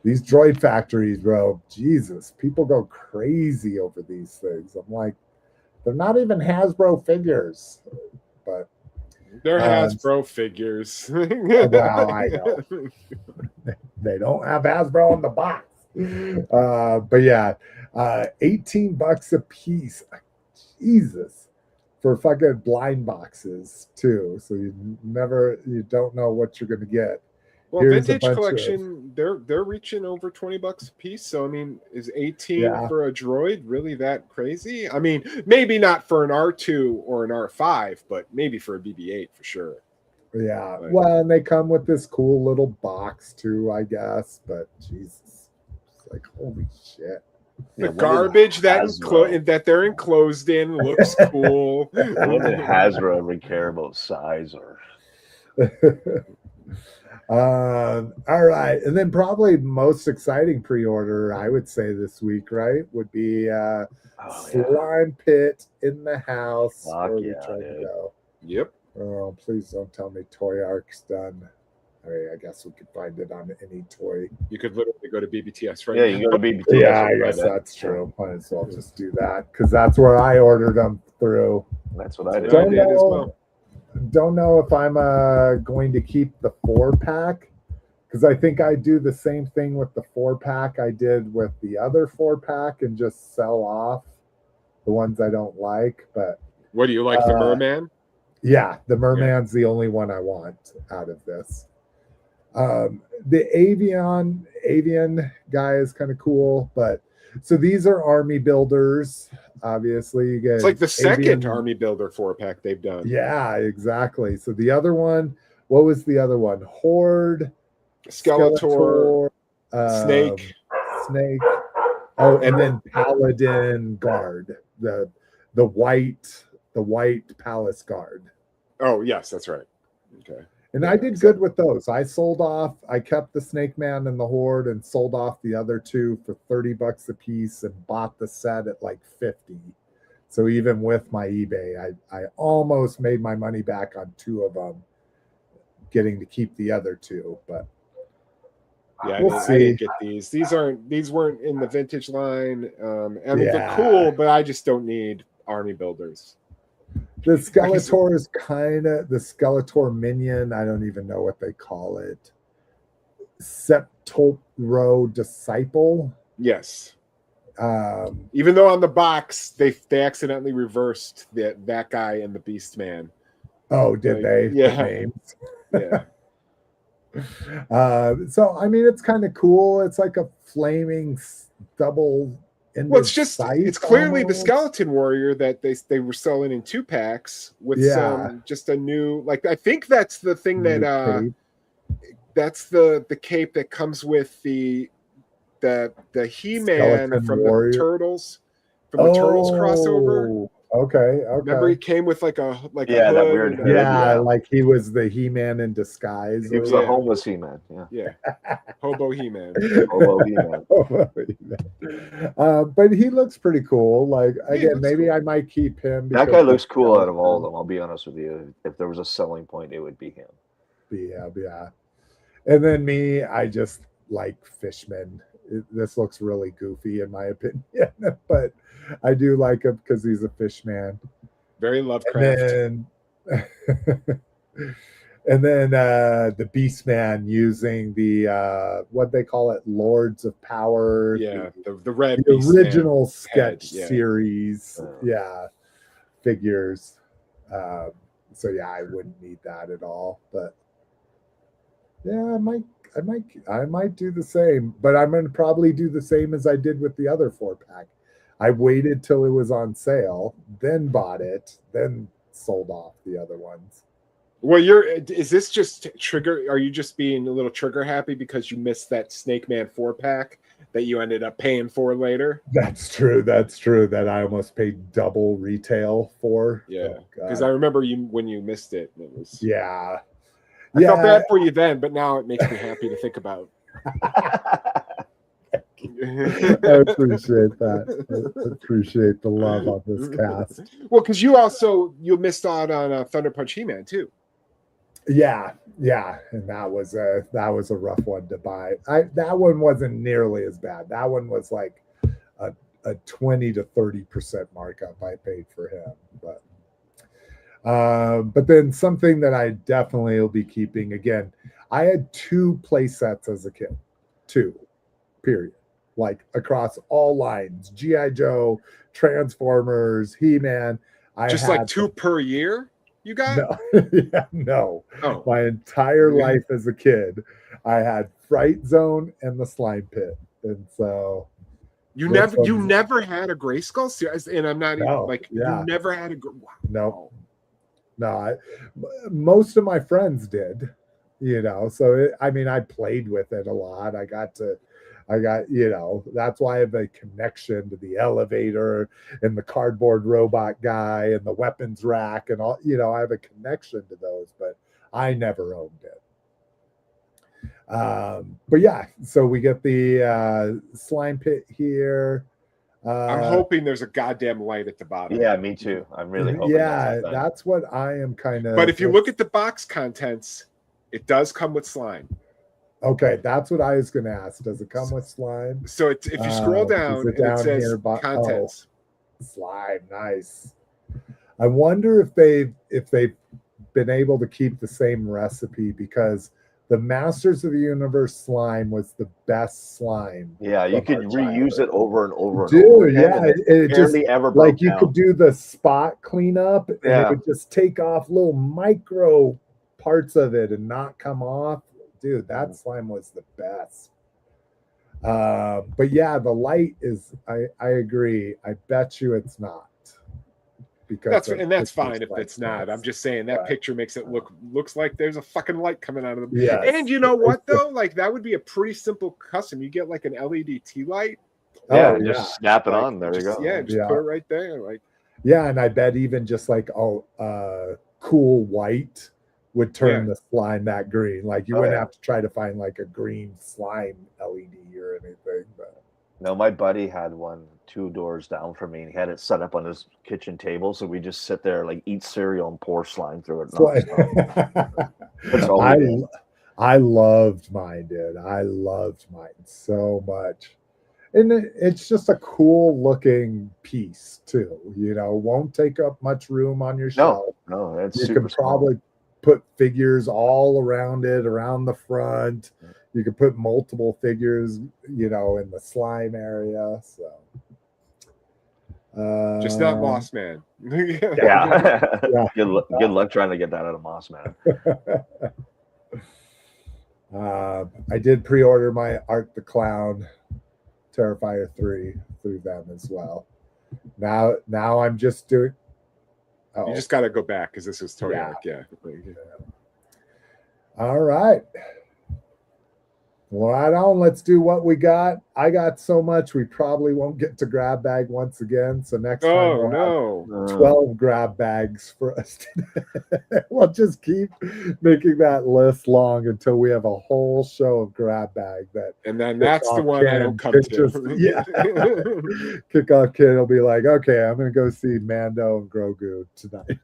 These Droid Factories, bro, Jesus, people go crazy over these things. I'm like, they're not even Hasbro figures, but they're Hasbro figures. Well, I know they don't have Hasbro in the box, but yeah, $18 a piece. Jesus, for fucking blind boxes too. So you don't know what you're gonna get. Well, Here's vintage collection, they're reaching over $20 a piece. So I mean, is 18 for a droid really that crazy? I mean, maybe not for an R2 or an R5, but maybe for a BB-8 for sure. Yeah, well, and they come with this cool little box too, I guess. But Jesus, it's like holy shit. The garbage that they're enclosed in looks cool. When did Hasbro ever care about size or? All right, and then probably most exciting pre-order I would say this week, right, would be Slime Pit in the house. Where we trying to go? Yep. Oh, please don't tell me Toy Arc's done. I mean, I guess we could find it on any toy. You could literally go to BBTS right now. You can go to BBTS. Yeah, I guess that's true. Might as well just do that because that's where I ordered them through. That's what I did. Don't know if I'm going to keep the 4-pack because I think I do the same thing with the 4-pack I did with the other 4-pack and just sell off the ones I don't like. But what do you like, the Merman? Yeah, the Merman's the only one I want out of this. The avian guy is kind of cool, but so these are army builders. Obviously, you get it's like the second army builder 4-pack they've done. Yeah, exactly. So the other one, what was the other one? Horde, Skeletor, Snake. Oh, and then Paladin Guard, the white Palace Guard. Oh yes, that's right. Okay. And I did good with those. I kept the Snake Man and the Horde and sold off the other two for $30 a piece and bought the set at like 50. So even with my eBay, I almost made my money back on 2 of them, getting to keep the other 2. But yeah, we'll see. I didn't get these. These weren't in the vintage line. They're cool, but I just don't need army builders. The Skeletor is kind of the Skeletor minion. I don't even know what they call it. Septoro Disciple. Yes. Even though on the box they accidentally reversed that guy and the Beast Man. Oh, did they? Yeah. The names. Yeah. So I mean, it's kind of cool. It's like a flaming double. Well, it's clearly almost the Skeleton Warrior that they were selling in 2-packs with just a new, like, I think that's the thing that that's the cape that comes with the He-Man Skeleton from Warrior. the Turtles crossover. Okay. Remember, he came with like a hood that weird hood. Yeah, like he was the He-Man in disguise. He was the homeless He-Man. Yeah. Hobo He-Man. Hobo He-Man. But he looks pretty cool. Like, again, maybe cool. I might keep him. That guy looks cool out of all of them. I'll be honest with you. If there was a selling point, it would be him. Yeah. And then me, I just like Fishman. This looks really goofy in my opinion, but I do like him because he's a fish man. Very Lovecraft. And then the Beast Man using the what they call it, Lords of Power. Yeah, the red the original sketch series. Figures. So yeah, I wouldn't need that at all. But yeah, I might do the same, but I'm going to probably do the same as I did with the other 4-pack. I waited till it was on sale, then bought it, then sold off the other ones. Well, is this just trigger? Are you just being a little trigger happy because you missed that Snake Man 4-pack that you ended up paying for later? That's true. That I almost paid double retail for. Yeah, because I remember when you missed it. It was I felt bad for you then, but now it makes me happy to think about. I appreciate that. I appreciate the love on this cast. Well, because you missed out on Thunder Punch He-Man too. Yeah, and that was a rough one to buy. That one wasn't nearly as bad. That one was like a 20 to 30% markup I paid for him, but then something that I definitely will be keeping again. I had 2 play sets as a kid, 2, period. Like across all lines, G.I. Joe, Transformers, He-Man. Just like 2 per year you got? No. Oh. My entire life as a kid, I had Fright Zone and the Slime Pit. And so you never had a Grayskull series, and I'm not you never had a No. Most of my friends did, so I played with it a lot. I got, that's why I have a connection to the elevator and the cardboard robot guy and the weapons rack and all, I have a connection to those, but I never owned it. But yeah, so we get the Slime Pit here. I'm hoping there's a goddamn light at the bottom. Yeah, me too. I'm really hoping. Yeah, that's what I am kind of. But if you look at the box contents, it does come with slime. Okay, that's what I was going to ask. Does it come with slime? So if you scroll down, it says here, contents. Slime, nice. I wonder if they've been able to keep the same recipe, because the Masters of the Universe slime was the best slime. Yeah, you could reuse it over and over and Dude, over again. yeah, And it just barely ever broke like you down. could do the spot cleanup, and it would just take off little micro parts of it and not come off. Dude, that slime was the best. But yeah, the light is. I agree. I bet you it's not. Because that's fine if it's not. I'm just saying that picture makes it looks like there's a fucking light coming out of them. Yeah. And you know what though? Like that would be a pretty simple custom. You get like an LED tea light. Yeah, just snap it on. There you go. Yeah, just put it right there. Like yeah, and I bet even just like cool white would turn the slime that green. Like you wouldn't have to try to find like a green slime LED or anything. But no, my buddy had one 2 doors down from me, and he had it set up on his kitchen table, so we just sit there, like eat cereal and pour slime through it. I loved mine, dude. I loved mine so much, and it's just a cool looking piece too. You know, won't take up much room on your shelf. No, that's you super can probably put figures all around it, around the front. You could put multiple figures, you know, in the slime area. So. Just not Moss Man. Yeah. Good luck trying to get that out of Moss Man. I did pre-order my Art the Clown Terrifier 3 through them as well. Now I'm just doing. You just got to go back because this is Toriak. Yeah. All right. Well, right on. Let's do what we got. I got so much we probably won't get to grab bag once again. So next time we'll have 12 grab bags for us. We'll just keep making that list long until we have a whole show of grab bag. And then that's the one I don't come to. Yeah. Kickoff Kid will be like, okay, I'm going to go see Mando and Grogu tonight.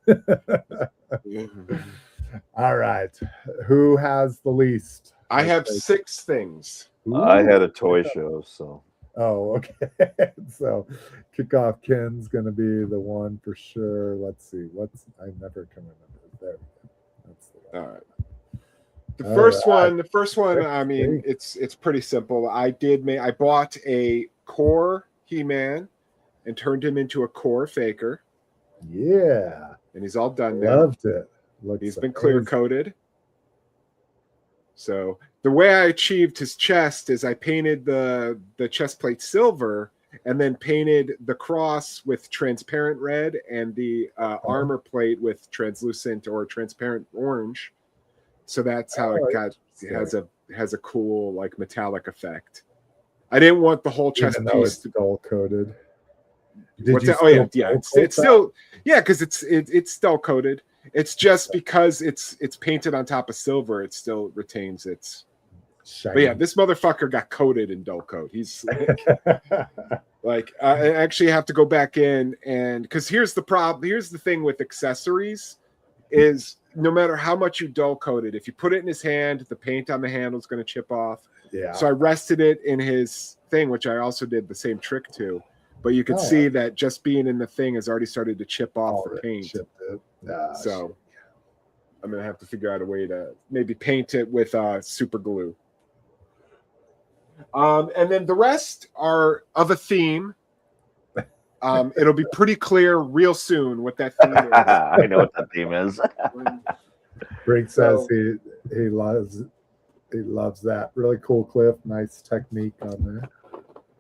All right. Who has the least? I have 6 things. I had a toy show, so. Oh, okay. So Kickoff Ken's going to be the one for sure. Let's see. I never can remember. There we go. That's the one. All right. The first one, I mean, it's pretty simple. I bought a core He-Man and turned him into a core Faker. Yeah. And he's all done now. Loved it. He's been clear coated. So the way I achieved his chest is I painted the chest plate silver and then painted the cross with transparent red and the armor plate with translucent or transparent orange. So that's how it has a cool like metallic effect. I didn't want the whole chest piece to dull coated. It's still because it's dull coated. It's just because it's painted on top of silver, it still retains its shiny. But yeah, this motherfucker got coated in dull coat. He's like I actually have to go back in and because here's the problem. Here's the thing with accessories is no matter how much you dull coat it, if you put it in his hand, the paint on the handle is going to chip off. Yeah. So I rested it in his thing, which I also did the same trick to. But you could see that just being in the thing has already started to chip off the paint. So I'm going to have to figure out a way to maybe paint it with super glue. And then the rest are of a theme. It'll be pretty clear real soon what that theme is. I know what that theme is. Brink says he loves that. Really cool, Cliff. Nice technique on there.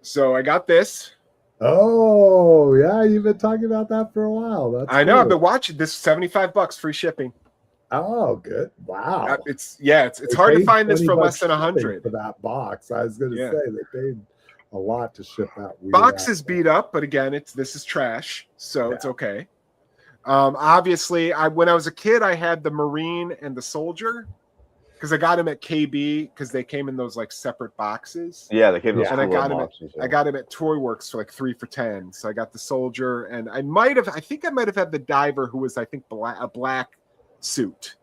So I got this. Oh, yeah, you've been talking about that for a while. I know. I've been watching this. $75 free shipping. Oh, good. Wow. It's hard to find this for less than 100 for that box. I was going to say they paid a lot to ship that. Box is beat up, but again, this is trash, so it's okay. Obviously, when I was a kid, I had the Marine and the Soldier because I got them at KB because they came in those like separate boxes. Yeah, they came in those and I got them at Toy Works for like 3 for $10. So I got the Soldier, and I think I might have had the Diver, who was a black suit.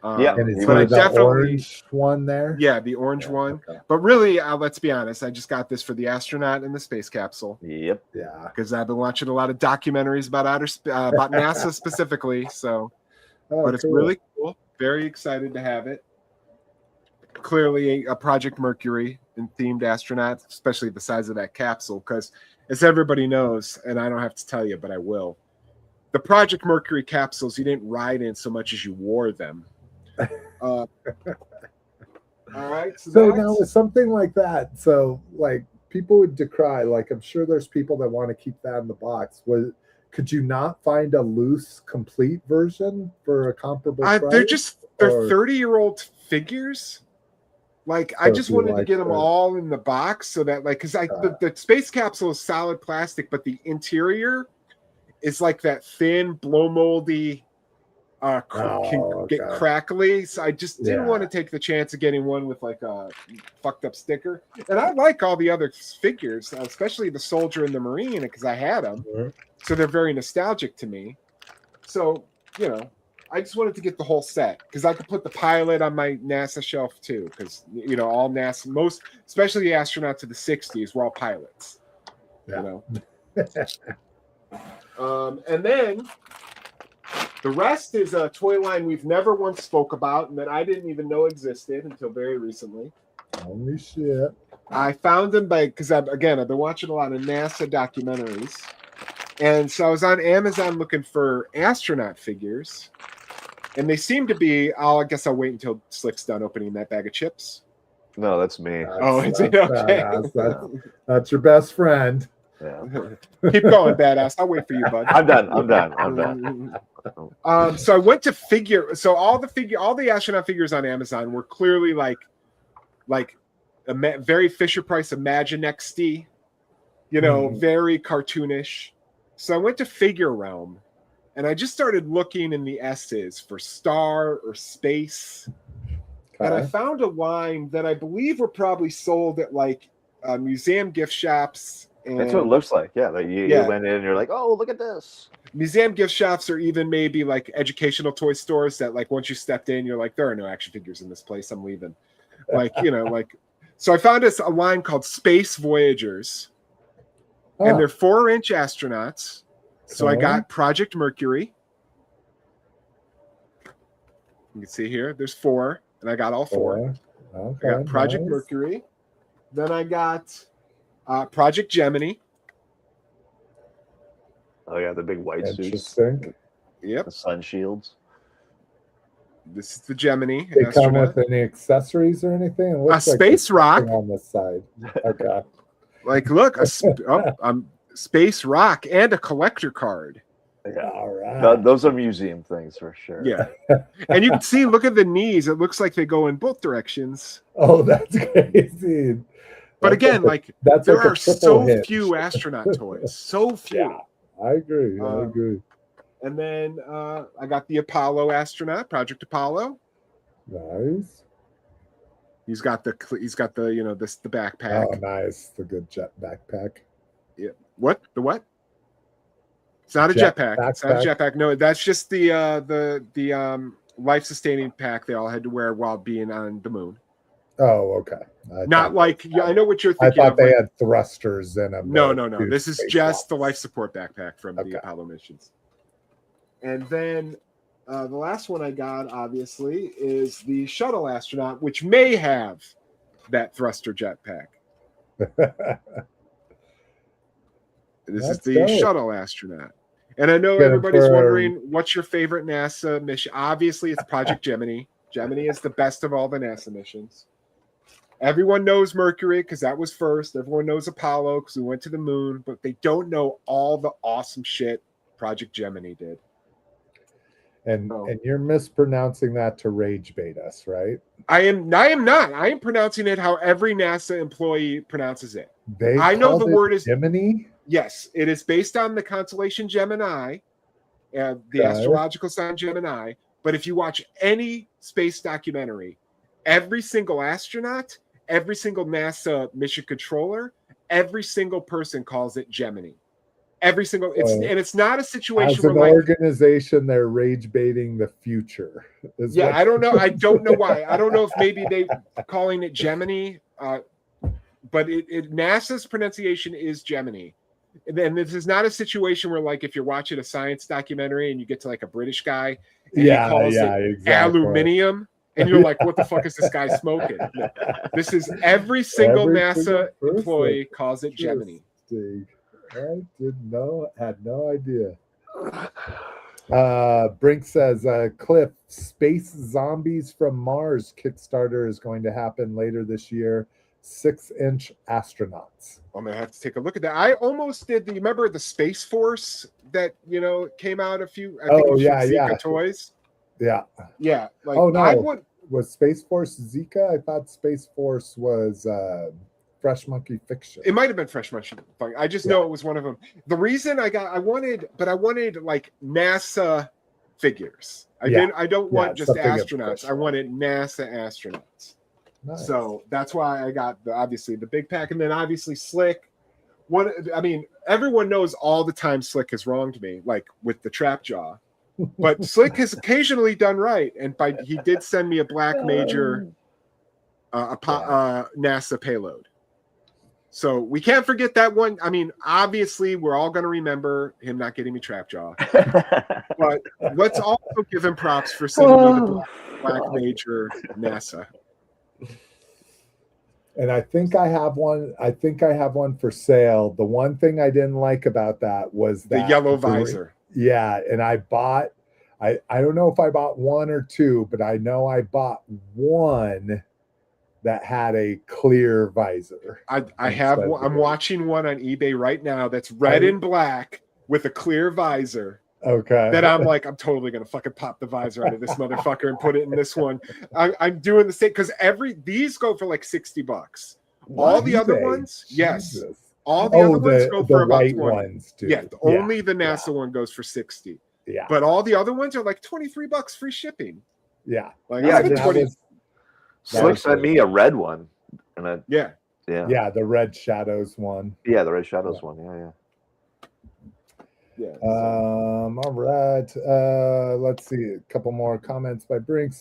And it's the orange one there. Yeah, the orange one. Okay. But really, let's be honest, I just got this for the astronaut and the space capsule. Yep. Yeah. Because I've been watching a lot of documentaries about about NASA specifically. So, but it's really cool. Very excited to have it. clearly a Project Mercury and themed astronaut, especially the size of that capsule. Because as everybody knows, and I don't have to tell you, but I will, the Project Mercury capsules you didn't ride in so much as you wore them. All right. So now with something like that, so like people would decry, like I'm sure there's people that want to keep that in the box. Could you not find a loose, complete version for a comparable price? They're 30-year-old figures. Like I just wanted to get them all in the box so that like because the space capsule is solid plastic, but the interior is like that thin, blow moldy, can get crackly. So I just didn't want to take the chance of getting one with like a fucked up sticker. And I like all the other figures, especially the soldier and the marine, because I had them. So they're very nostalgic to me. So, you know, I just wanted to get the whole set because I could put the pilot on my NASA shelf too. Because, you know, all NASA, especially the astronauts of the 60s, were all pilots. You know? And then the rest is a toy line we've never once spoke about and that I didn't even know existed until very recently. Holy shit. I found them because I've been watching a lot of NASA documentaries. And so I was on Amazon looking for astronaut figures. And they seem to be, I guess I'll wait until Slick's done opening that bag of chips. No, that's me. It's okay. That's your best friend. Yeah. Keep going, badass. I'll wait for you, bud. I'm done. So I went to figure. So all the astronaut figures on Amazon were clearly like a very Fisher Price Imaginext-y, you know, very cartoonish. So I went to Figure Realm, and I just started looking in the S's for star or space, and I found a line that I believe were probably sold at like museum gift shops. And that's what it looks like. Yeah, like you went in and you're like, oh, look at this. Museum gift shops, or even maybe like educational toy stores that like once you stepped in, you're like, there are no action figures in this place. I'm leaving. Like, you know, like, so I found a line called Space Voyagers, and they're 4-inch astronauts. So I got Project Mercury. You can see here, there's 4, and I got all 4. Okay, I got Project Mercury. Then I got Project Gemini. Oh yeah, the big white suits. Yep. The sun shields. This is the Gemini. They come with any accessories or anything? A space rock on the side. Okay. Like, look, space rock and a collector card. Yeah, all right. Those are museum things for sure. Yeah. And you can see, look at the knees. It looks like they go in both directions. Oh, that's crazy. But again, there are so few astronaut toys. So few. Yeah, I agree. I agree. And then I got the Apollo astronaut, Project Apollo. Nice. He's got the the backpack. Oh, nice. The good jet backpack. Yeah. What? The what? It's not a jetpack. It's not a jetpack. No, that's just the life sustaining pack they all had to wear while being on the moon. Oh, okay. I know what you're thinking. I thought they had thrusters in them. No. This is just the life support backpack from the Apollo missions. And then the last one I got, obviously, is the shuttle astronaut, which may have that thruster jetpack. This is the shuttle astronaut. And I know everybody's wondering, what's your favorite NASA mission? Obviously, it's Project Gemini. Gemini is the best of all the NASA missions. Everyone knows Mercury because that was first. Everyone knows Apollo because we went to the moon, but they don't know all the awesome shit Project Gemini did. And you're mispronouncing that to rage bait us, right? I am not. I am pronouncing it how every NASA employee pronounces it. I know the word is Gemini. Yes, it is based on the constellation Gemini, the astrological sign Gemini. But if you watch any space documentary, every single astronaut, every single NASA mission controller, every single person calls it Gemini. Every single, it's not a situation as an where organization they're rage baiting the future. I don't know. I don't know why. I don't know if maybe they calling it Gemini, but NASA's pronunciation is Gemini. And this is not a situation where, like, if you're watching a science documentary and you get to like a British guy and he calls it exactly. aluminium. And you're like, what the fuck is this guy smoking? This is every single NASA employee calls it Gemini. I had no idea. Brink says, Cliff, Space Zombies from Mars Kickstarter is going to happen later this year. 6-inch astronauts. I'm gonna have to take a look at that. I almost did the remember the Space Force that came out I think it was Zika Toys. Yeah. Like, oh no, was Space Force Zika? I thought Space Force was Fresh Monkey Fiction. It might have been Fresh Monkey. I just know it was one of them. The reason I wanted like NASA figures. I don't want just astronauts. I wanted NASA astronauts. Nice. So that's why I got obviously the big pack, and then obviously Slick. Everyone knows all the time Slick has wronged me, like with the trap jaw. But Slick has occasionally done right, and he did send me a Black Major NASA payload. So we can't forget that one. Obviously, we're all going to remember him not getting me trap jaw. But let's also give him props for sending me the Black Major NASA. And I think I have one. I think I have one for sale. The one thing I didn't like about that was that the yellow visor. Yeah, and I bought. I don't know if I bought one or two, but I know I bought one that had a clear visor. I have one. I'm watching one on eBay right now that's red and black with a clear visor. Okay. That I'm like, I'm totally gonna fucking pop the visor out of this motherfucker and put it in this one. I'm doing the same because these go for like $60. All the other ones, yes. All the other ones go for about 20. Ones too. Yeah, only the NASA one goes for 60. Yeah. But all the other ones are like $23 free shipping. Yeah. Like Slick sent me a red one. And yeah, the Red Shadows one. Yeah, the Red Shadows one. Yeah. All right. Let's see. A couple more comments by Brink.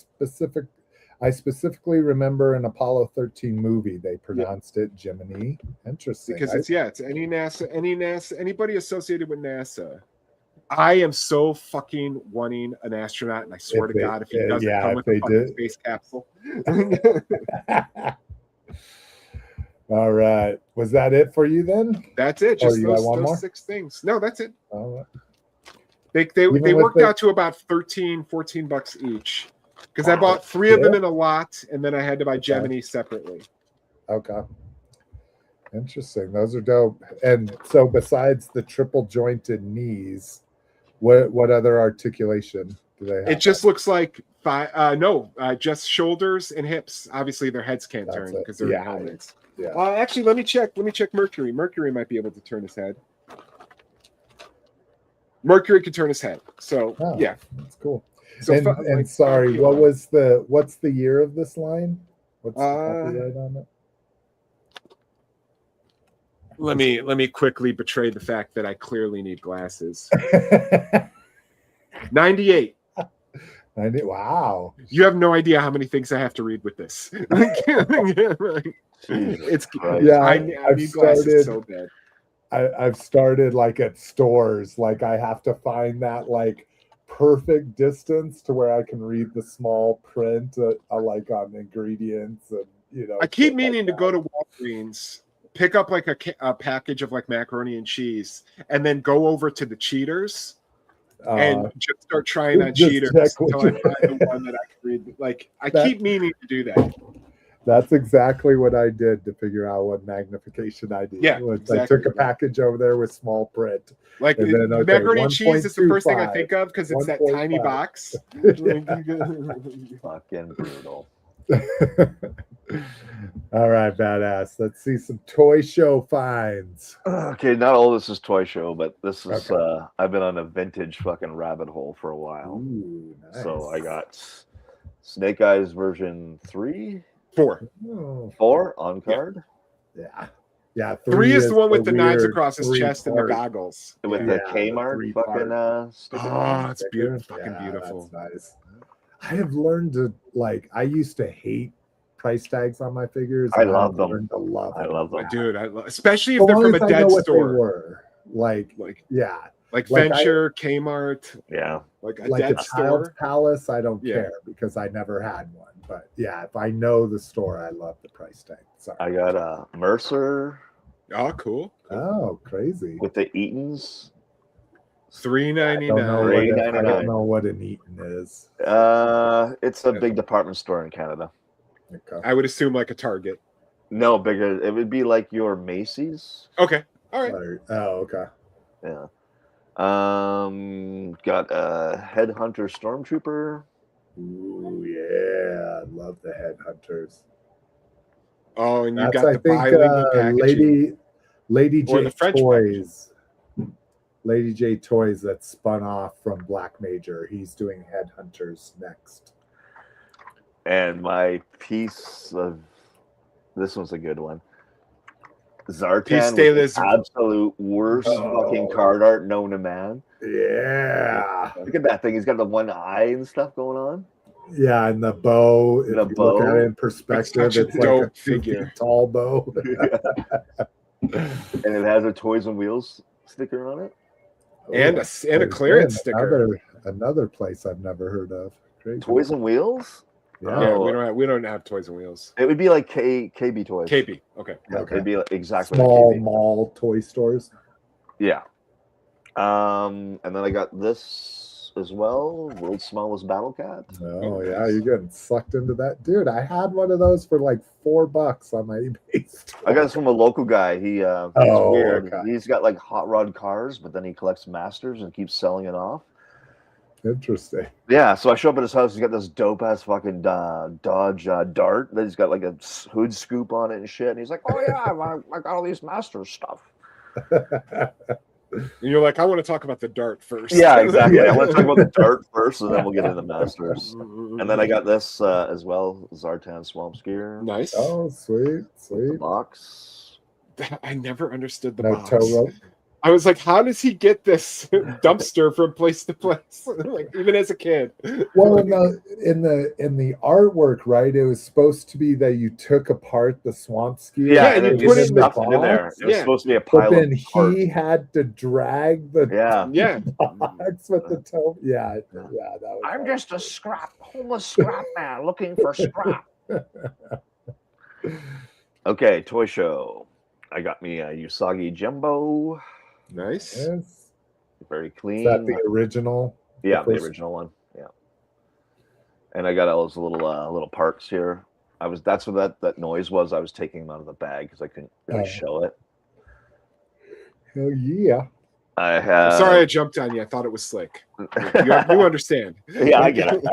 I specifically remember an Apollo 13 movie they pronounced it Gemini. Interesting. Because it's any NASA, anybody associated with NASA. I am so fucking wanting an astronaut, and I swear to God, if he doesn't come with a fucking space capsule. All right. Was that it for you then? That's it. Just those 6 things. No, that's it. All right. They worked out to about $13-14 each. Because I bought 3 of them in a lot, and then I had to buy Gemini separately. Okay. Interesting. Those are dope. And so besides the triple jointed knees, what other articulation do they have? It just looks like just shoulders and hips. Obviously their heads can't turn because they're in helmets. Yeah. Actually, let me check Mercury. Mercury might be able to turn his head. Mercury could turn his head. So yeah. That's cool. So and sorry, what's the year of this line? What's the copyright on it? Let me quickly betray the fact that I clearly need glasses. 98. 90. Wow. You have no idea how many things I have to read with this. It's I need glasses so bad. I've started like at stores, like I have to find that like perfect distance to where I can read the small print like on ingredients and I keep meaning to go to Walgreens, pick up like a package of like macaroni and cheese, and then go over to the cheaters and just start trying on cheaters until I find the one that I can read. Like I keep meaning to do that. That's exactly what I did to figure out what magnification I did. Yeah, exactly. I took a package over there with small print. Like then, macaroni and cheese is the first thing I think of because it's that tiny box. Fucking brutal. All right, badass. Let's see some toy show finds. Okay, not all this is toy show, but this is I've been on a vintage fucking rabbit hole for a while. Ooh, nice. So I got Snake Eyes version 3. 4 on card. Yeah. 3 is the one with the knives across his chest and the goggles with the Kmart fucking it's beautiful. Fucking beautiful. That's nice. I have learned to I used to hate price tags on my figures. I love them. I love them, dude. Especially if they're from a dead store. Like Venture, Kmart. Yeah. Like a like dead a store. Child's Palace, I don't care because I never had one. But yeah, if I know the store, I love the price tag. Sorry. I got a Mercer. Oh, cool. Oh, crazy. With the Eatons. $3.99. I don't know what an Eaton is. It's a big department store in Canada. Okay. I would assume like a Target. No, bigger. It would be like your Macy's. Okay. All right. Oh, okay. Yeah. Got a Headhunter Stormtrooper. Ooh, yeah. I love the Headhunters. Oh, and you That's, got I the think, bilingual packaging. Lady Or J the French Toys. Lady J Toys that spun off from Black Major. He's doing Headhunters next. And my piece of this one's a good one. Zartan was the absolute worst fucking card art known to man. Yeah. Look at that thing. He's got the one eye and stuff going on. Yeah, and the bow. If you look at it in perspective, it's like a figure tall bow. And it has a Toys and Wheels sticker on it. And a clearance sticker. Another place I've never heard of. Crazy. Toys and Wheels? Yeah, we don't have Toys and Wheels. It would be like KB Toys. KB, okay. It'd be like exactly small like mall toy stores. Yeah. And then I got this as well, World's Smallest Battle Cat. Oh yeah, you're getting sucked into that, dude. I had one of those for like $4 on my eBay store. I got this from a local guy. He's weird. Okay. He's got like hot rod cars, but then he collects masters and keeps selling it off. Interesting. Yeah, so I show up at his house. He's got this dope ass fucking Dodge Dart that he's got like a hood scoop on it and shit. And he's like, "Oh yeah, I got all these masters stuff." And you're like, I want to talk about the Dart first. Yeah, exactly. I want to talk about the Dart first, and then we'll get into masters. And then I got this as well, Zartan Swamp Skier. Nice. Oh, sweet. The box. I never understood the box. Tow rope. I was like, how does he get this dumpster from place to place? Like, even as a kid. Well, in the artwork, right? It was supposed to be that you took apart the swamp ski. Yeah, and you put it in the box. In there. It was supposed to be a pile. But then he had to drag the box with the toe. Yeah, that was. I'm just a homeless scrap man looking for scrap. Okay, toy show. I got me a Usagi Jumbo. Nice. Yes. Very clean. Is that the original? Yeah, the original one. Yeah. And I got all those little parts here. That's what that noise was. I was taking them out of the bag because I couldn't really show it. Hell yeah. I'm sorry I jumped on you. I thought it was slick. You understand. Yeah, I get it.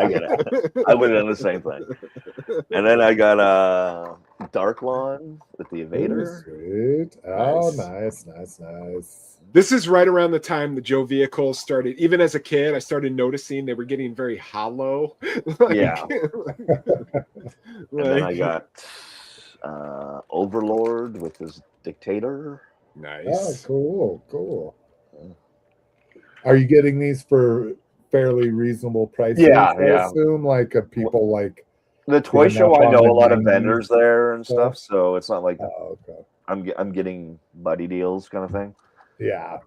I would have done the same thing. And then I got a Dark Lawn with the Evader. Sweet. Oh, nice. This is right around the time the Joe vehicles started. Even as a kid, I started noticing they were getting very hollow. Yeah. And then I got Overlord with his Dictator. Nice. Oh, cool. Are you getting these for fairly reasonable prices? Yeah, I assume like people like the toy show. I know a lot of vendors there and stuff, so it's not like I'm getting buddy deals kind of thing. Yeah.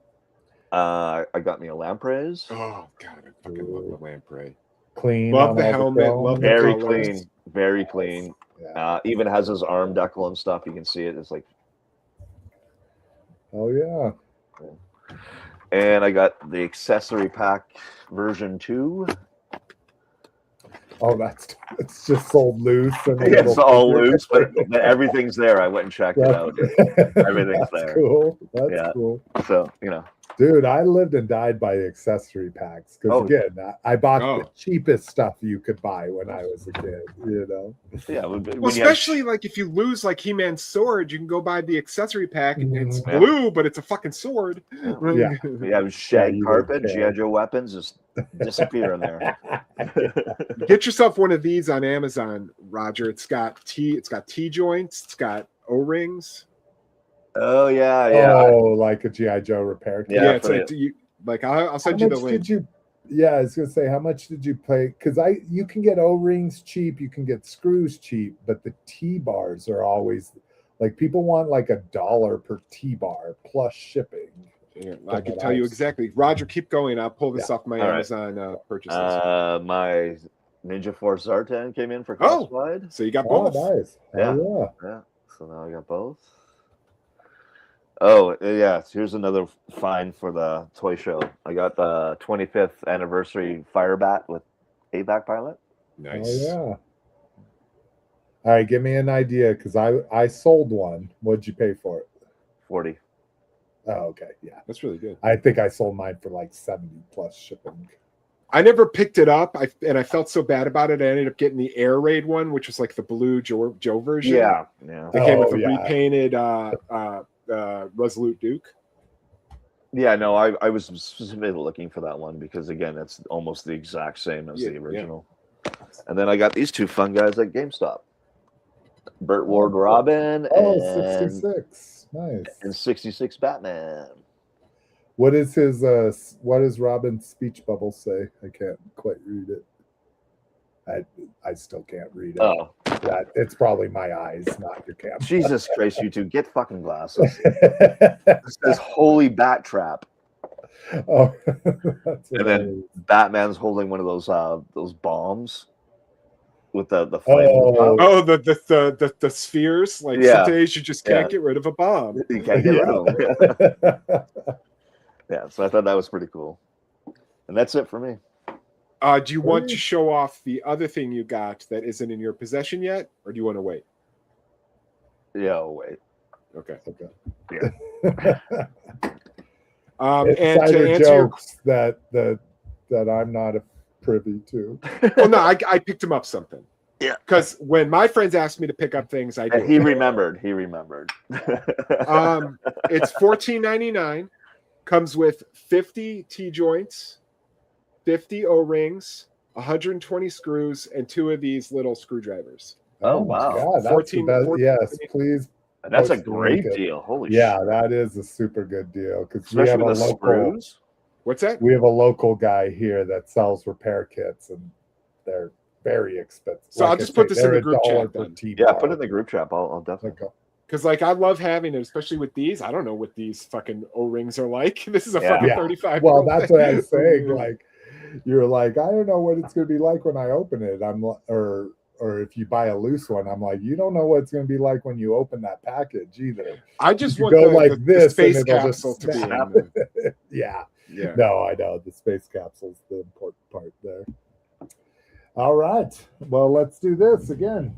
I got me a Lampreys. Oh god, I fucking love the Lamprey. Clean. Love the helmet. Love the very colors. clean. Very clean. Yeah. Even has his arm decal and stuff. You can see it. It's like. Oh yeah. And I got the accessory pack version 2. Oh, it's just sold loose. And it's all loose, but everything's there. I went and checked it out. Everything's there. Cool. That's cool. So, Dude, I lived and died by the accessory packs because again, I bought the cheapest stuff you could buy when I was a kid. Yeah. Well, especially like if you lose like He-Man's sword, you can go buy the accessory pack and it's blue, but it's a fucking sword. Yeah. We have shag carpet, G.I. Joe weapons just disappear in there. Get yourself one of these on Amazon, Roger. It's got T joints, it's got O-rings. Oh yeah. Oh, like a G.I. Joe repair kit. Yeah, it's like I'll send you the link. I was gonna say, how much did you pay? Because you can get O-rings cheap, you can get screws cheap, but the T-bars are always like people want like $1 per T-bar plus shipping. Yeah, I can tell you exactly. Roger, keep going. I'll pull this off my Amazon purchases. My Ninja Force Zartan came in for classified. So you got both. Nice. Yeah. So now I got both. Oh, yeah. Here's another find for the toy show. I got the 25th anniversary Firebat with AVAC pilot. Nice. Oh, yeah. All right, give me an idea, because I sold one. What'd you pay for it? 40. Oh, okay. Yeah. That's really good. I think I sold mine for like 70 plus shipping. I never picked it up, and I felt so bad about it. I ended up getting the Air Raid one, which was like the blue Joe version. Yeah. It came with a repainted Resolute Duke. Yeah, no, I was specifically looking for that one because, again, it's almost the exact same as the original. Yeah. And then I got these two fun guys at GameStop. Burt Ward Robin and 66. Nice. And 66 Batman. What does Robin's speech bubble say? I can't quite read it. I still can't read it. Oh. It's probably my eyes, not your camera. Jesus Christ, you two, get fucking glasses. This is holy bat trap. Oh, and then Batman's holding one of those bombs with the flame. The spheres. Like some days you just can't get rid of a bomb. You can't get rid of them. Yeah, so I thought that was pretty cool. And that's it for me. Do you want to show off the other thing you got that isn't in your possession yet, or do you want to wait? Yeah, I'll wait. Okay. Yeah. And to answer jokes that I'm not privy to. Well, no, I picked him up something. Yeah. Because when my friends asked me to pick up things, I did. He remembered. It's $14.99. Comes with 50 T-joints, 50 O-rings, 120 screws, and 2 of these little screwdrivers. Oh, wow. God, 14, yes, please. That's a great deal. Holy shit. Yeah, that is a super good deal. Because we have a local screws. What's that? We have a local guy here that sells repair kits, and they're very expensive. So I'll just put this in the group chat. Yeah, put it in the group chat. I'll definitely go. Because, like, I love having it, especially with these. I don't know what these fucking O-rings are like. This is a fucking 35. Well, that's what I'm saying. Like, you're like, I don't know what it's going to be like when I open it. Or if you buy a loose one, I'm like, you don't know what it's going to be like when you open that package either. I just want the space capsule to be in. Yeah. No, I know. The space capsule's the important part there. All right. Well, let's do this again.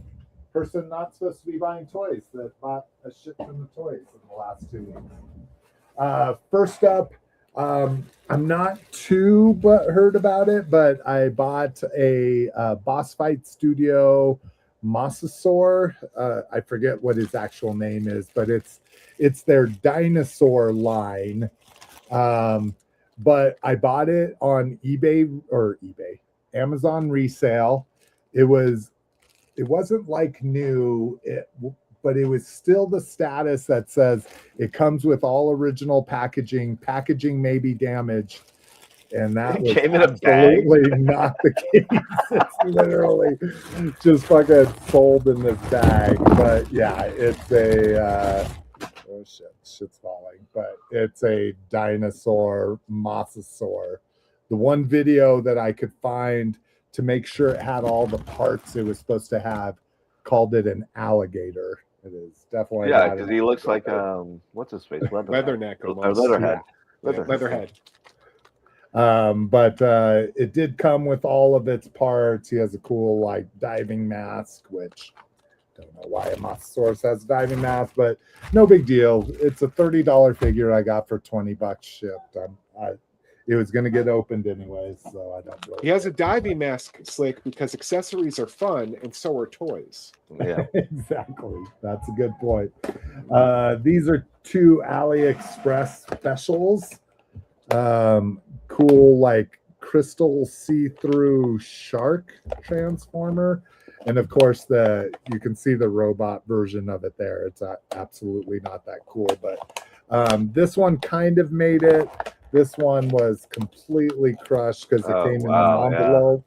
Person not supposed to be buying toys that bought a shit ton of toys in the last 2 weeks. First up, I'm not too butthurt about it, but I bought a Boss Fight Studio Mosasaur. I forget what his actual name is, but it's their dinosaur line. But I bought it on Amazon resale. It wasn't like new, but it was still the status that says it comes with all original packaging. Packaging may be damaged. And that was absolutely not the case. It's literally just fucking sold in this bag. But yeah, it's a oh shit, shit's falling. But it's a dinosaur mosasaur. The one video that I could find to make sure it had all the parts it was supposed to have called it an alligator. It is definitely because he looks like what's his face? Leatherneck. Leatherhead. Leatherhead. But it did come with all of its parts. He has a cool like diving mask, which I don't know why a Mosasaurus has a diving mask, but no big deal. It's a $30 figure I got for $20 shipped. It was going to get opened anyways, so I don't really. He has a diving mask, Slick, because accessories are fun and so are toys. Yeah, exactly. That's a good point. These are 2 AliExpress specials. Cool, like crystal see-through shark transformer, and of course you can see the robot version of it there. It's absolutely not that cool, but this one kind of made it. This one was completely crushed because it came in an envelope.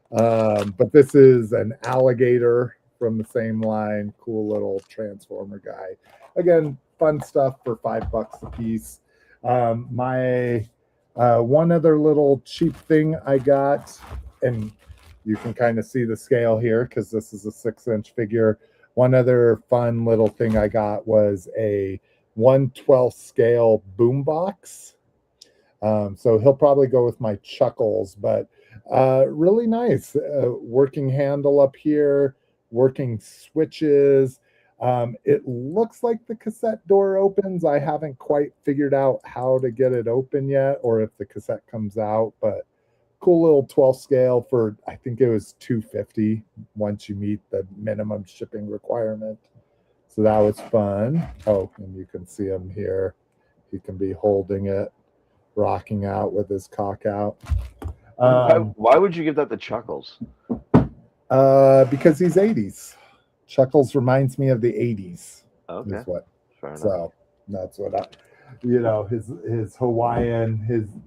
But this is an alligator from the same line. Cool little transformer guy. Again, fun stuff for $5 a piece. My one other little cheap thing I got, and you can kind of see the scale here because this is a 6-inch figure. One other fun little thing I got was a 1/12 scale boombox. So he'll probably go with my Chuckles, but really nice. Working handle up here, working switches. It looks like the cassette door opens. I haven't quite figured out how to get it open yet, or if the cassette comes out, but cool little 12 scale for, I think it was $250 once you meet the minimum shipping requirement. So that was fun. Oh, and you can see him here. He can be holding it, rocking out with his cock out. Why would you give that the Chuckles? Because he's 80s. Chuckles reminds me of the 80s. Okay. Is what. Fair enough. So that's what I, his Hawaiian,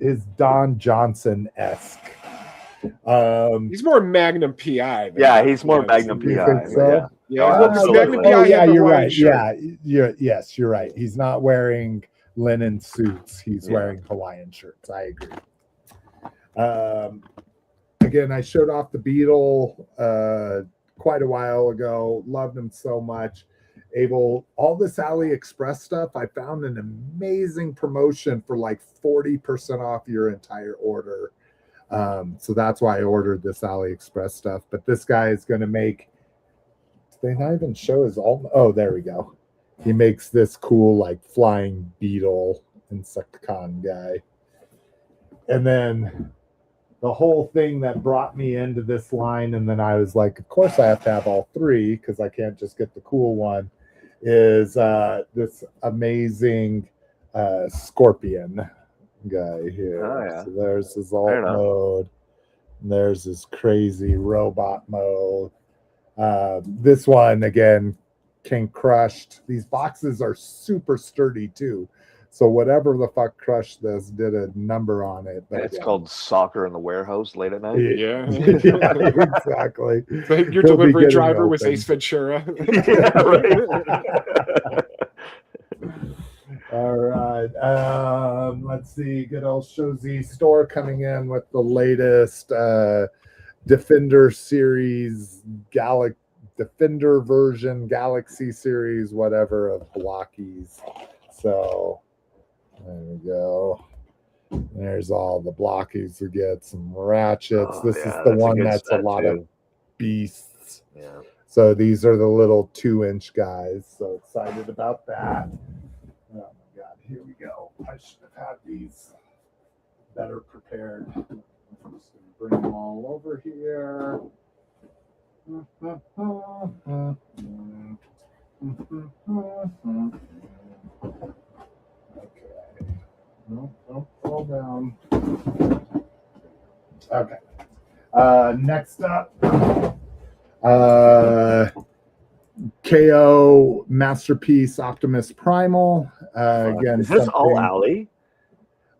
his Don Johnson-esque. He's more Magnum PI. Yeah, he's more Magnum PI. think so? Yeah, Absolutely. Magnum PI Yes, you're right. He's not wearing linen suits. He's wearing Hawaiian shirts. I agree. Again, I showed off the Beetle quite a while ago. Loved him so much. All this AliExpress stuff, I found an amazing promotion for like 40% off your entire order. So that's why I ordered this AliExpress stuff. But this guy is going to make, they not even show his all. Oh, there we go. He makes this cool like flying beetle Insecticon guy. And then the whole thing that brought me into this line, and then I was like, of course I have to have all three because I can't just get the cool one, is this amazing Scorpion guy here. Oh, yeah. So there's his alt mode, and there's his crazy robot mode. This one again, King crushed. These boxes are super sturdy too. So whatever the fuck crushed this did a number on it. But it's called Soccer in the Warehouse late at night. Yeah, yeah, exactly. So your delivery driver was Ace Ventura. Yeah, right. All right. Let's see. Good old Shozi store coming in with the latest Defender series, Defender version, Galaxy series, whatever, of blockies. So there we go. There's all the blockies to get, some ratchets. This is the one that's a lot of beasts. Yeah. So these are the little 2-inch guys. So excited about that. Oh my God, here we go. I should have had these better prepared. I'm just going to bring them all over here. Okay. No, don't fall down. Okay. Next up, KO Masterpiece Optimus Primal. Again, is this all Ali?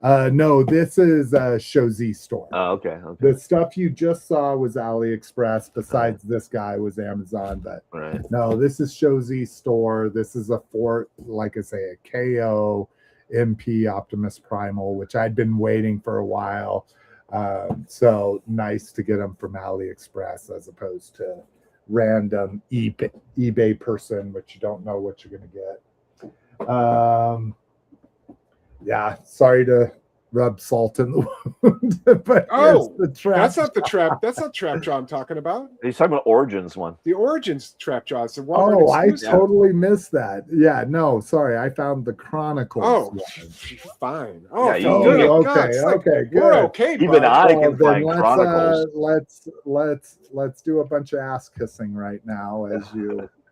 No, this is Shozi store. Oh, okay. The stuff you just saw was AliExpress. Besides this guy was Amazon, but no, this is Shozi store. This is like I say, a KO MP Optimus Primal, which I'd been waiting for a while. So nice to get them from AliExpress as opposed to random eBay person, which you don't know what you're going to get. Yeah, sorry to rub salt in the wound, but the trap. That's not the trap. That's not trap jaw I'm talking about. He's talking about Origins one. The Origins trap jaw. It's I totally missed that. Yeah, no, sorry. I found the Chronicles. Oh, fine. Oh, yeah, good. Okay, good. We're okay. Even I can find Chronicles. Let's do a bunch of ass kissing right now,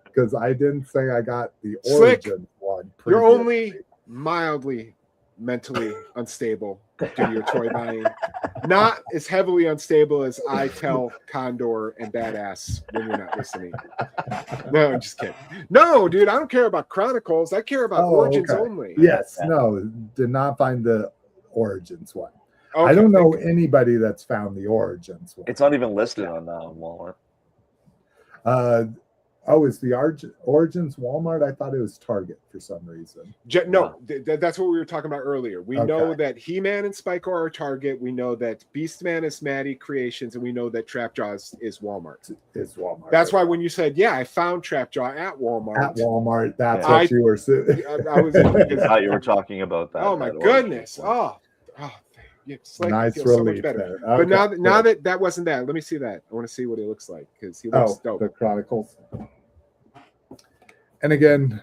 because I didn't say I got the Origin one. You're only mildly mentally unstable due to your toy buying. Not as heavily unstable as I tell Condor and Badass when you're not listening. No, I'm just kidding. No, dude, I don't care about Chronicles. I care about Origins only. Yes, no, did not find the Origins one. Okay, I don't know anybody that's found the Origins one. It's not even listed on Walmart. Oh, is the Origins Walmart? I thought it was Target for some reason. No, that's what we were talking about earlier. We know that He-Man and Spycore are Target. We know that Beastman is Maddie Creations, and we know that Trapjaw is Walmart. Is Walmart. That's why when you said, "Yeah, I found Trapjaw at Walmart." At Walmart, that's what you were saying. I was. I thought you were talking about that. Oh my goodness! Oh, it's like nice it feels so relief much better. there. Okay, but now that wasn't that. Let me see that. I want to see what he looks like because he looks dope. The Chronicles. And again,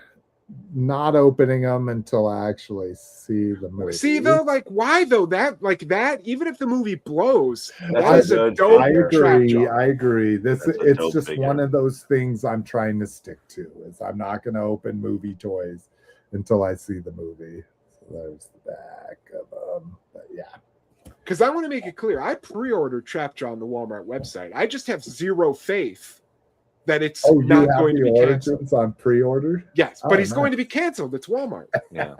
not opening them until I actually see the movie. See though, like why though? That even if the movie blows, that is a dope. I agree. It's just figure. One of those things I'm trying to stick to. Is I'm not going to open movie toys until I see the movie. So there's the back of them. But yeah. Because I want to make it clear, I pre-ordered Trapjaw on the Walmart website. I just have zero faith that it's not going to be canceled. On pre-order? Yes, but he's going to be canceled. It's Walmart. Yeah.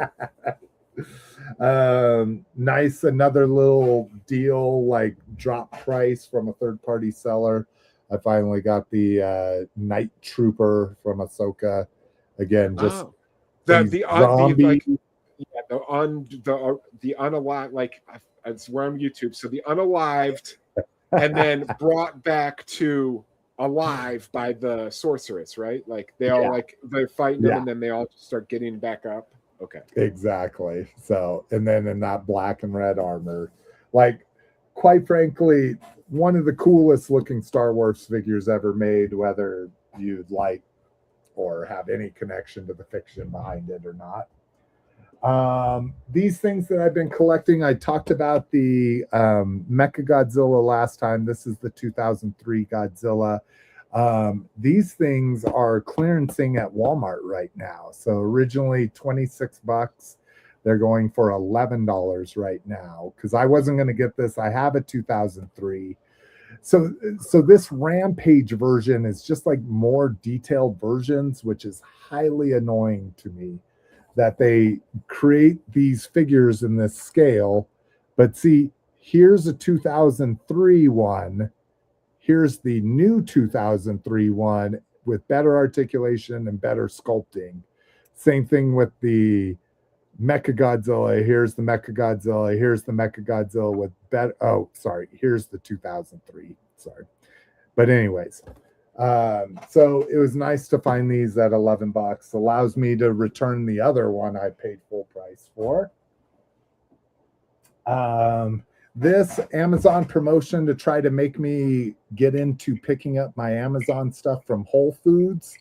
Nice, another little deal, like drop price from a third-party seller. I finally got the Night Trooper from Ahsoka. Again, just the unalived, like we're on YouTube, so the unalived, and then brought back to alive by the sorceress, right? Like they're fighting them, and then they all start getting back up. Okay, exactly. So, and then in that black and red armor, like quite frankly, one of the coolest looking Star Wars figures ever made, whether you like or have any connection to the fiction behind it or not. These things that I've been collecting, I talked about the Mechagodzilla last time. This is the 2003 Godzilla. These things are clearancing at Walmart right now. So originally $26, they're going for $11 right now because I wasn't going to get this. I have a 2003. So this Rampage version is just like more detailed versions, which is highly annoying to me. That they create these figures in this scale, but see, here's a 2003 one, here's the new 2003 one with better articulation and better sculpting. Same thing with the Mechagodzilla. Here's the Mechagodzilla. Here's the Mechagodzilla with better. Oh, sorry. Here's the 2003. Sorry, but anyways. So it was nice to find these at $11. Allows me to return the other one I paid full price for. This Amazon promotion to try to make me get into picking up my Amazon stuff from Whole Foods.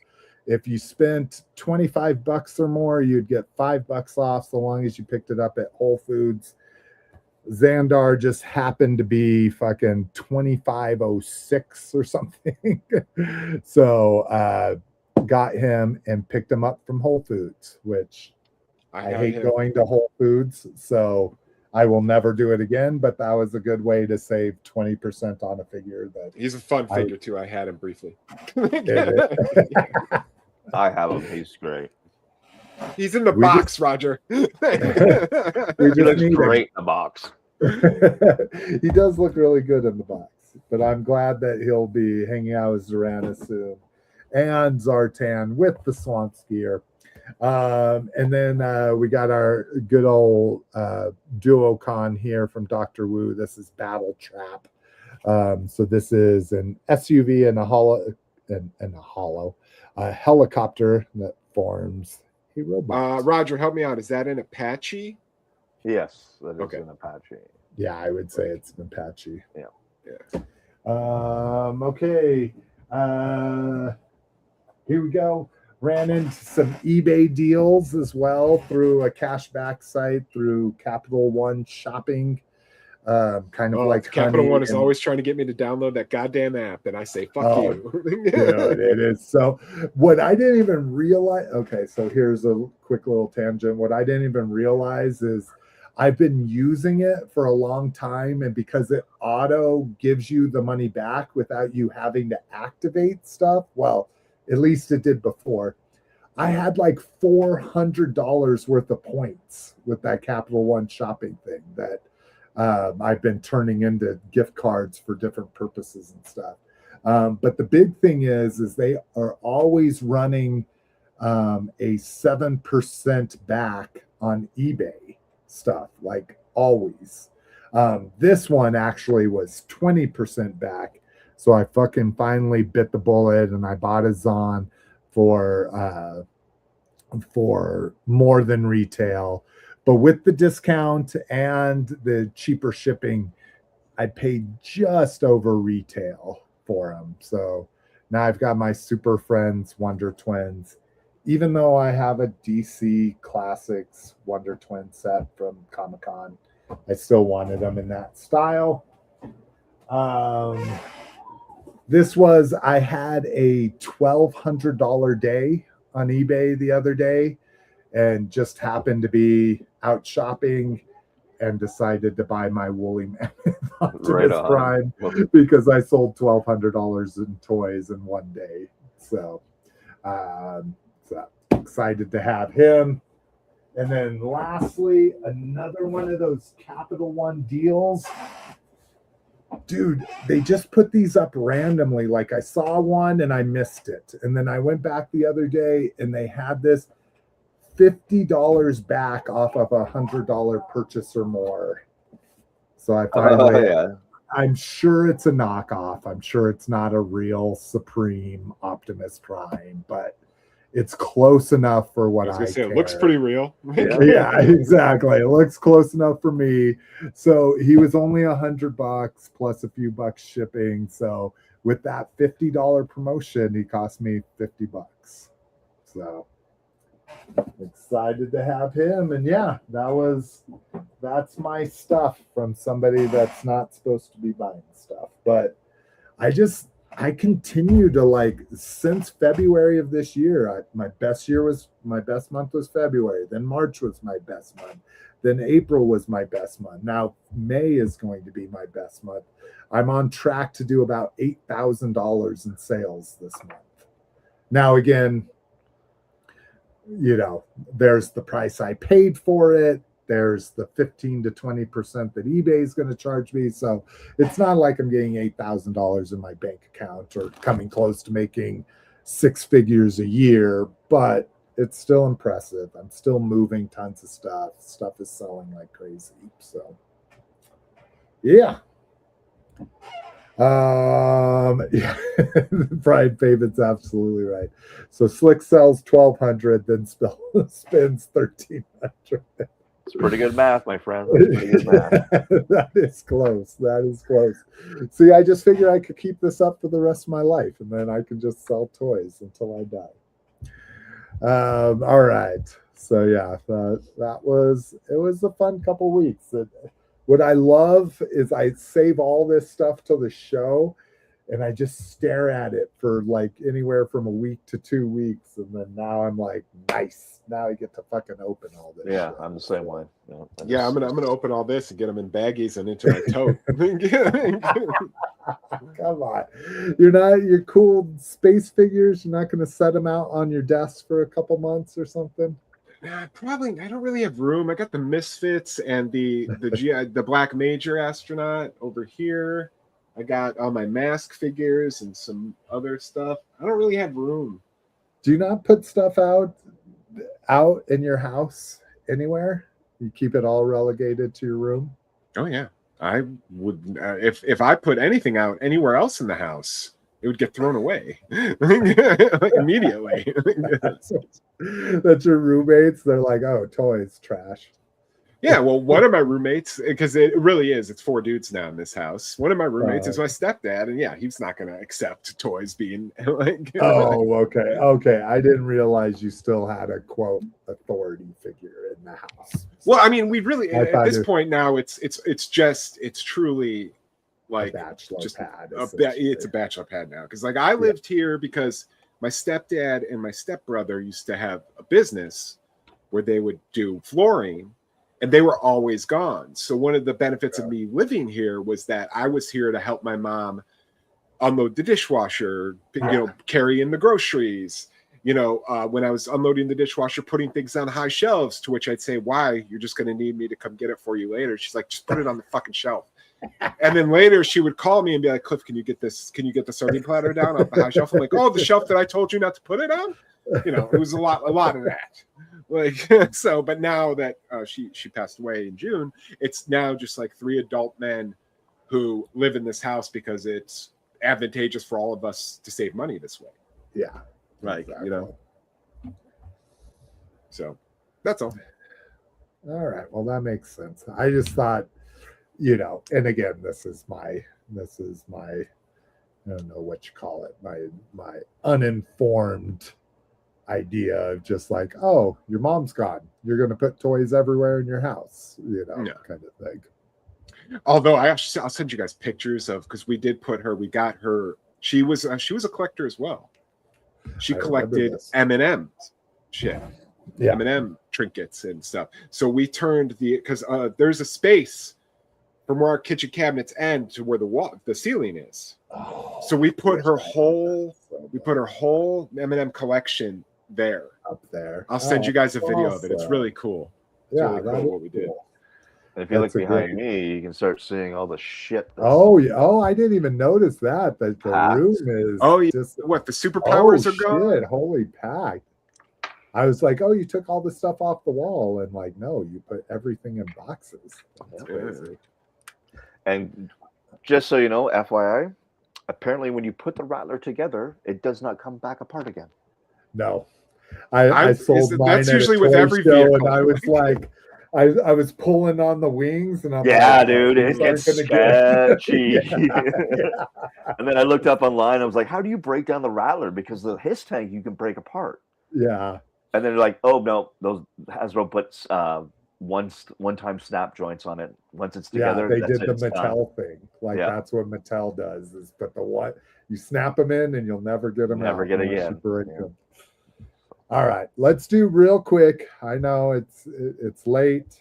If you spent $25 or more, you'd get $5 off so long as you picked it up at Whole Foods. Xandar just happened to be fucking 2506 or something. So got him and picked him up from Whole Foods, which I hate going to Whole Foods, so I will never do it again, but that was a good way to save 20% on a figure. That he's a fun figure too. I had him briefly. I have him. He's great. He's in the box, Roger. He looks great in the box. He does look really good in the box, but I'm glad that he'll be hanging out with Zoranis soon and Zartan with the Swamp Skier. And then we got our good old Duocon here from Dr. Wu. This is Battle Trap. So this is an SUV and a helicopter that forms a robot. Roger, help me out. Is that an Apache? Yes, that is an Apache. Yeah, I would say it's an Apache. Yeah. Okay. Here we go. Ran into some eBay deals as well through a cashback site through Capital One Shopping. Like Capital One is always trying to get me to download that goddamn app, and I say fuck you. It is. So what I didn't even realize, okay, so here's a quick little tangent. What I didn't even realize is I've been using it for a long time, and because it auto gives you the money back without you having to activate stuff, well, at least it did before, I had like $400 worth of points with that Capital One shopping thing that I've been turning into gift cards for different purposes and stuff. But the big thing is they are always running a 7% back on eBay stuff, like always. This one actually was 20% back. So I fucking finally bit the bullet and I bought a Zon for more than retail. But with the discount and the cheaper shipping, I paid just over retail for them. So now I've got my Super Friends Wonder Twins. Even though I have a DC Classics Wonder Twin set from Comic-Con, I still wanted them in that style. I had a $1,200 day on eBay the other day and just happened to be out shopping and decided to buy my Woolly Mammoth Optimus Prime because I sold $1,200 in toys in one day. So excited to have him. And then lastly, another one of those Capital One deals. Dude, they just put these up randomly. Like I saw one and I missed it. And then I went back the other day and they had this $50 back off of a $100 purchase or more. So I finally, I'm sure it's a knockoff. I'm sure it's not a real Supreme Optimus Prime, but it's close enough for what I care. It looks pretty real. Yeah, exactly. It looks close enough for me. So he was only $100 plus a few bucks shipping. So with that $50 promotion, he cost me $50. So excited to have him. And yeah, that's my stuff from somebody that's not supposed to be buying stuff. But I continue to since February of this year, my best month was February. Then March was my best month. Then April was my best month. Now May is going to be my best month. I'm on track to do about $8,000 in sales this month. Now, again, there's the price I paid for it. There's the 15 to 20% that eBay is going to charge me. So it's not like I'm getting $8,000 in my bank account or coming close to making six figures a year, but it's still impressive. I'm still moving tons of stuff. Stuff is selling like crazy. So yeah. Yeah. Brian Favorite's absolutely right. So Slick sells 1,200, then spends 1,300. It's pretty good math, my friend. Pretty good math. That is close. See, I just figured I could keep this up for the rest of my life, and then I can just sell toys until I die. All right. So yeah, it was a fun couple weeks. What I love is I save all this stuff till the show, and I just stare at it for anywhere from a week to 2 weeks, and then now I'm like, nice. Now I get to fucking open all this. Yeah, shit. I'm the same way. Yeah, I'm gonna open all this and get them in baggies and into my tote. Come on, your cool space figures. You're not gonna set them out on your desk for a couple months or something. I don't really have room. I got the Misfits and the Black Major astronaut over here. I got all my mask figures and some other stuff. I don't really have room. Do you not put stuff out in your house anywhere? You keep it all relegated to your room? Oh yeah, I would. If I put anything out anywhere else in the house, it would get thrown away immediately. That's your roommates. They're like, oh, toys, trash. Yeah, well, one of my roommates, because it really is, it's 4 dudes now in this house. One of my roommates is my stepdad, and yeah, he's not going to accept toys being Oh, okay. I didn't realize you still had a quote authority figure in the house. Well, I mean, we really at this point now, it's truly like a bachelor just pad. It's a bachelor pad now, because I lived here because my stepdad and my stepbrother used to have a business where they would do flooring. And they were always gone. So one of the benefits of me living here was that I was here to help my mom unload the dishwasher, carry in the groceries. When I was unloading the dishwasher, putting things on high shelves, to which I'd say, why? You're just going to need me to come get it for you later. She's like, just put it on the fucking shelf. And then later she would call me and be like, Cliff, can you get the sardine platter down off the high shelf? I'm like, oh, the shelf that I told you not to put it on? You know, it was a lot of that. Like, so, but now that she passed away in June, it's now just like 3 adult men who live in this house because it's advantageous for all of us to save money this way. Yeah. Like, you know. So that's all. All right. Well, that makes sense. I just thought, you know, and again, this is my I don't know what you call it, my uninformed idea of just like, oh, your mom's gone, you're going to put toys everywhere in your house, you know, kind of thing. Although I'll send you guys pictures of, because we got her. She was a collector as well. She collected M&M shit, M&M trinkets and stuff. So we turned because there's a space from where our kitchen cabinets end to where the ceiling is. Oh, so we put her whole M&M collection there. Up there. I'll send you guys a video of it. It's really cool. It's really cool what we did. And if you look behind me, you can start seeing all the shit. Oh, yeah. Oh, I didn't even notice that the room is. Oh, yeah. Just, what, the superpowers are gone? Holy packed. I was like, oh, you took all the stuff off the wall, and like, no, you put everything in boxes. That's crazy. And just so you know, FYI, apparently when you put the Rattler together, it does not come back apart again. No, I sold mine. That's usually with every vehicle, and I was like, I was pulling on the wings, and I'm like, dude, it gets sketchy. And then I looked up online. I was like, how do you break down the Rattler? Because the his tank you can break apart. Yeah. And then they're like, oh no, those Hasbro puts one-time snap joints on it. Once it's together, they did the Mattel thing. Like that's what Mattel does, is put the what you snap them in, and you'll never get them never out. Get again. Them. All right, let's do real quick. I know it's late.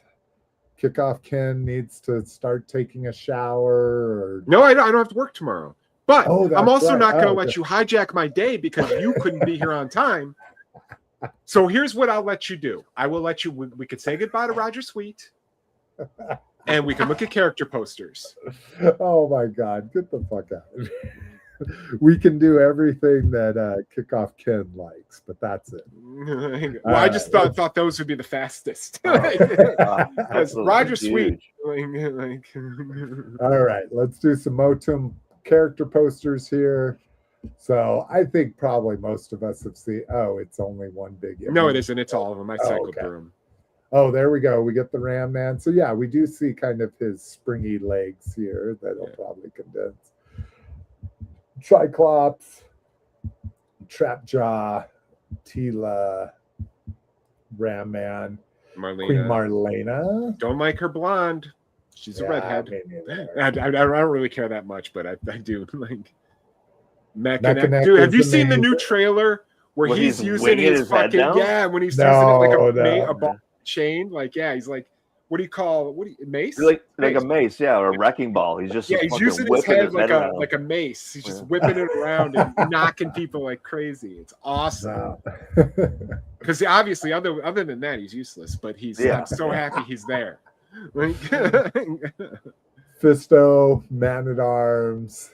Kickoff Ken needs to start taking a shower. No, I don't have to work tomorrow. But I'm also not going to let you hijack my day because you couldn't be here on time. So here's what I'll let you do. I will let you. We could say goodbye to Roger Sweet, and we can look at character posters. Oh my God! Get the fuck out. We can do everything that Kickoff Ken likes, but that's it. Well, I just thought those would be the fastest. Roger Sweet. All right, let's do some MOTU character posters here. So I think probably most of us have seen. Oh, it's only one big image. No, it isn't. It's all of them. I cycled through them. Oh, there we go. We get the Ram Man. So yeah, we do see kind of his springy legs here that'll probably condense. Triclops, Trapjaw, Tila, Ram Man, Queen Marlena. Don't like her blonde. She's a redhead. I don't really care that much, but I do like Mechanic. Dude, have you seen the new trailer where he's using his fucking when he's using it like a ball chain? Like he's like, what do you call mace? Like a mace, or a wrecking ball. He's just he's using his head like a mace. He's just whipping it around and knocking people like crazy. It's awesome. Because obviously, other than that, he's useless. But I'm so happy he's there. Fisto, Man-at-Arms,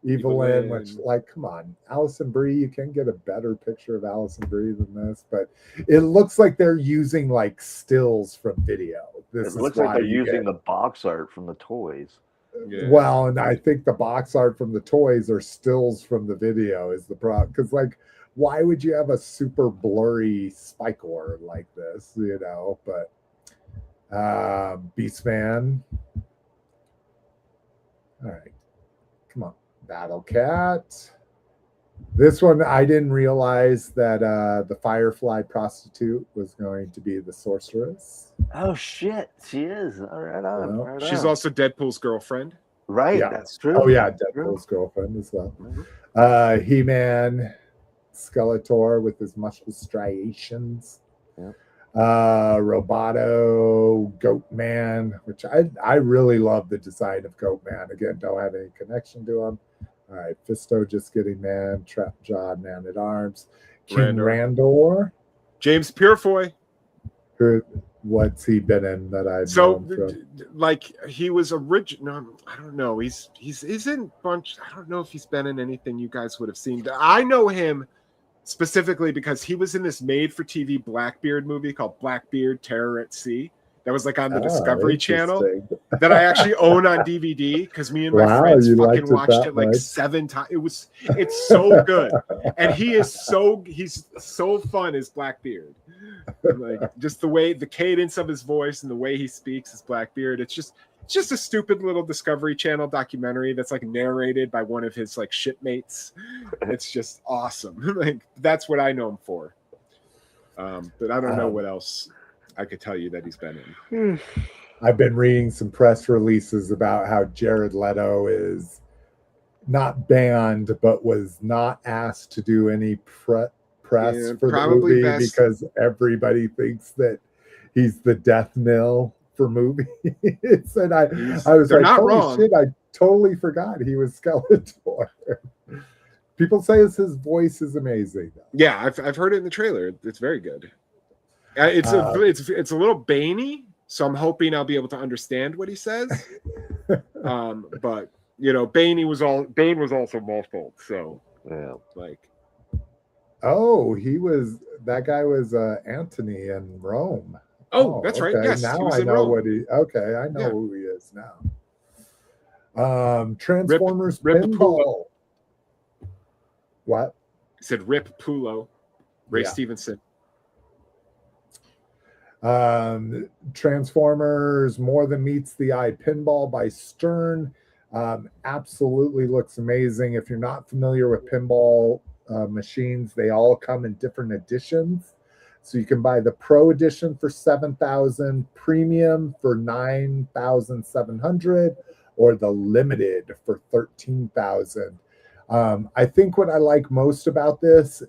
Evelyn, which, like, come on, Allison Brie, you can get a better picture of Allison Brie than this, but it looks like they're using like stills from video. It looks like they're using the box art from the toys. Yeah. Well, and I think the box art from the toys are stills from the video is the problem. Because, like, why would you have a super blurry Spikor like this, you know? But Beastman. All right. Come on. Battle Cat. This one, I didn't realize that the Firefly prostitute was going to be the sorceress. Oh shit, she is. All right on. Well, she's also Deadpool's girlfriend. Right, that's true. Oh yeah, Deadpool's girlfriend as well. He-Man, Skeletor with his muscle striations. Yep. Roboto, Goatman, which I really love the design of Goatman. Again, don't have any connection to him. All right, Fisto just getting man, Trapjaw, Man-at-Arms, King Randor. James Purefoy. Who What's he been in that I So, know him like, he was original. I don't know. He's in bunch. I don't know if he's been in anything you guys would have seen. I know him specifically because he was in this made-for-TV Blackbeard movie called Blackbeard: Terror at Sea. That was like on the Discovery Channel that I actually own on DVD because me and my friends fucking watched it like 7 times. It's so good, and he's so fun as Blackbeard. Like just the way the cadence of his voice and the way he speaks as Blackbeard. It's just a stupid little Discovery Channel documentary that's like narrated by one of his like shipmates. It's just awesome. Like that's what I know him for. But I don't know what else I could tell you that he's been in. I've been reading some press releases about how Jared Leto is not banned, but was not asked to do any press for the movie because everybody thinks that he's the death knell for movies. And I was like, holy shit, I totally forgot he was Skeletor. People say his voice is amazing. Yeah, I've heard it in the trailer. It's very good. It's a little Bane-y, so I'm hoping I'll be able to understand what he says. But you know, Bane was also muffled, so yeah, like. Oh, that guy was Antony in Rome. Oh, that's right. Yes, now I know what he. Okay, I know who he is now. Transformers Pinball. What? He said Rip Pulo, Ray Stevenson. Transformers More Than Meets the Eye Pinball by Stern. Absolutely looks amazing. If you're not familiar with pinball machines, they all come in different editions. So you can buy the Pro Edition for $7,000, Premium for $9,700, or the Limited for $13,000. I think what I like most about this,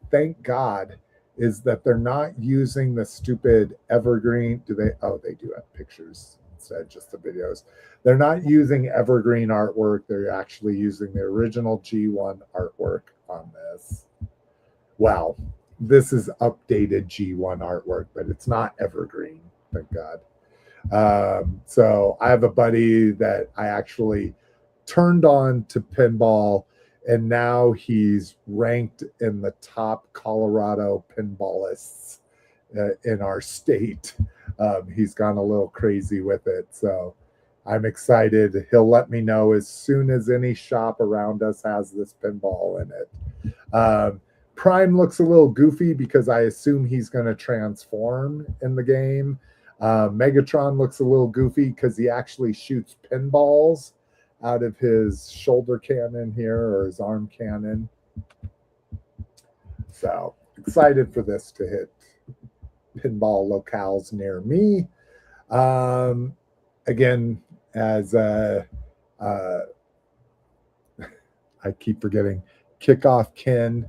thank God, is that they're not using the stupid evergreen. They do have pictures instead of just the videos. They're not using evergreen artwork. They're actually using the original G1 artwork on this. Well, this is updated G1 artwork, but it's not evergreen, thank God. So I have a buddy that I actually turned on to pinball, and now he's ranked in the top Colorado pinballists in our state. He's gone a little crazy with it. So I'm excited. He'll let me know as soon as any shop around us has this pinball in it. Prime looks a little goofy because I assume he's going to transform in the game. Megatron looks a little goofy because he actually shoots pinballs out of his shoulder cannon here, or his arm cannon. So excited for this to hit pinball locales near me. Again, as I keep forgetting, Kickoff Ken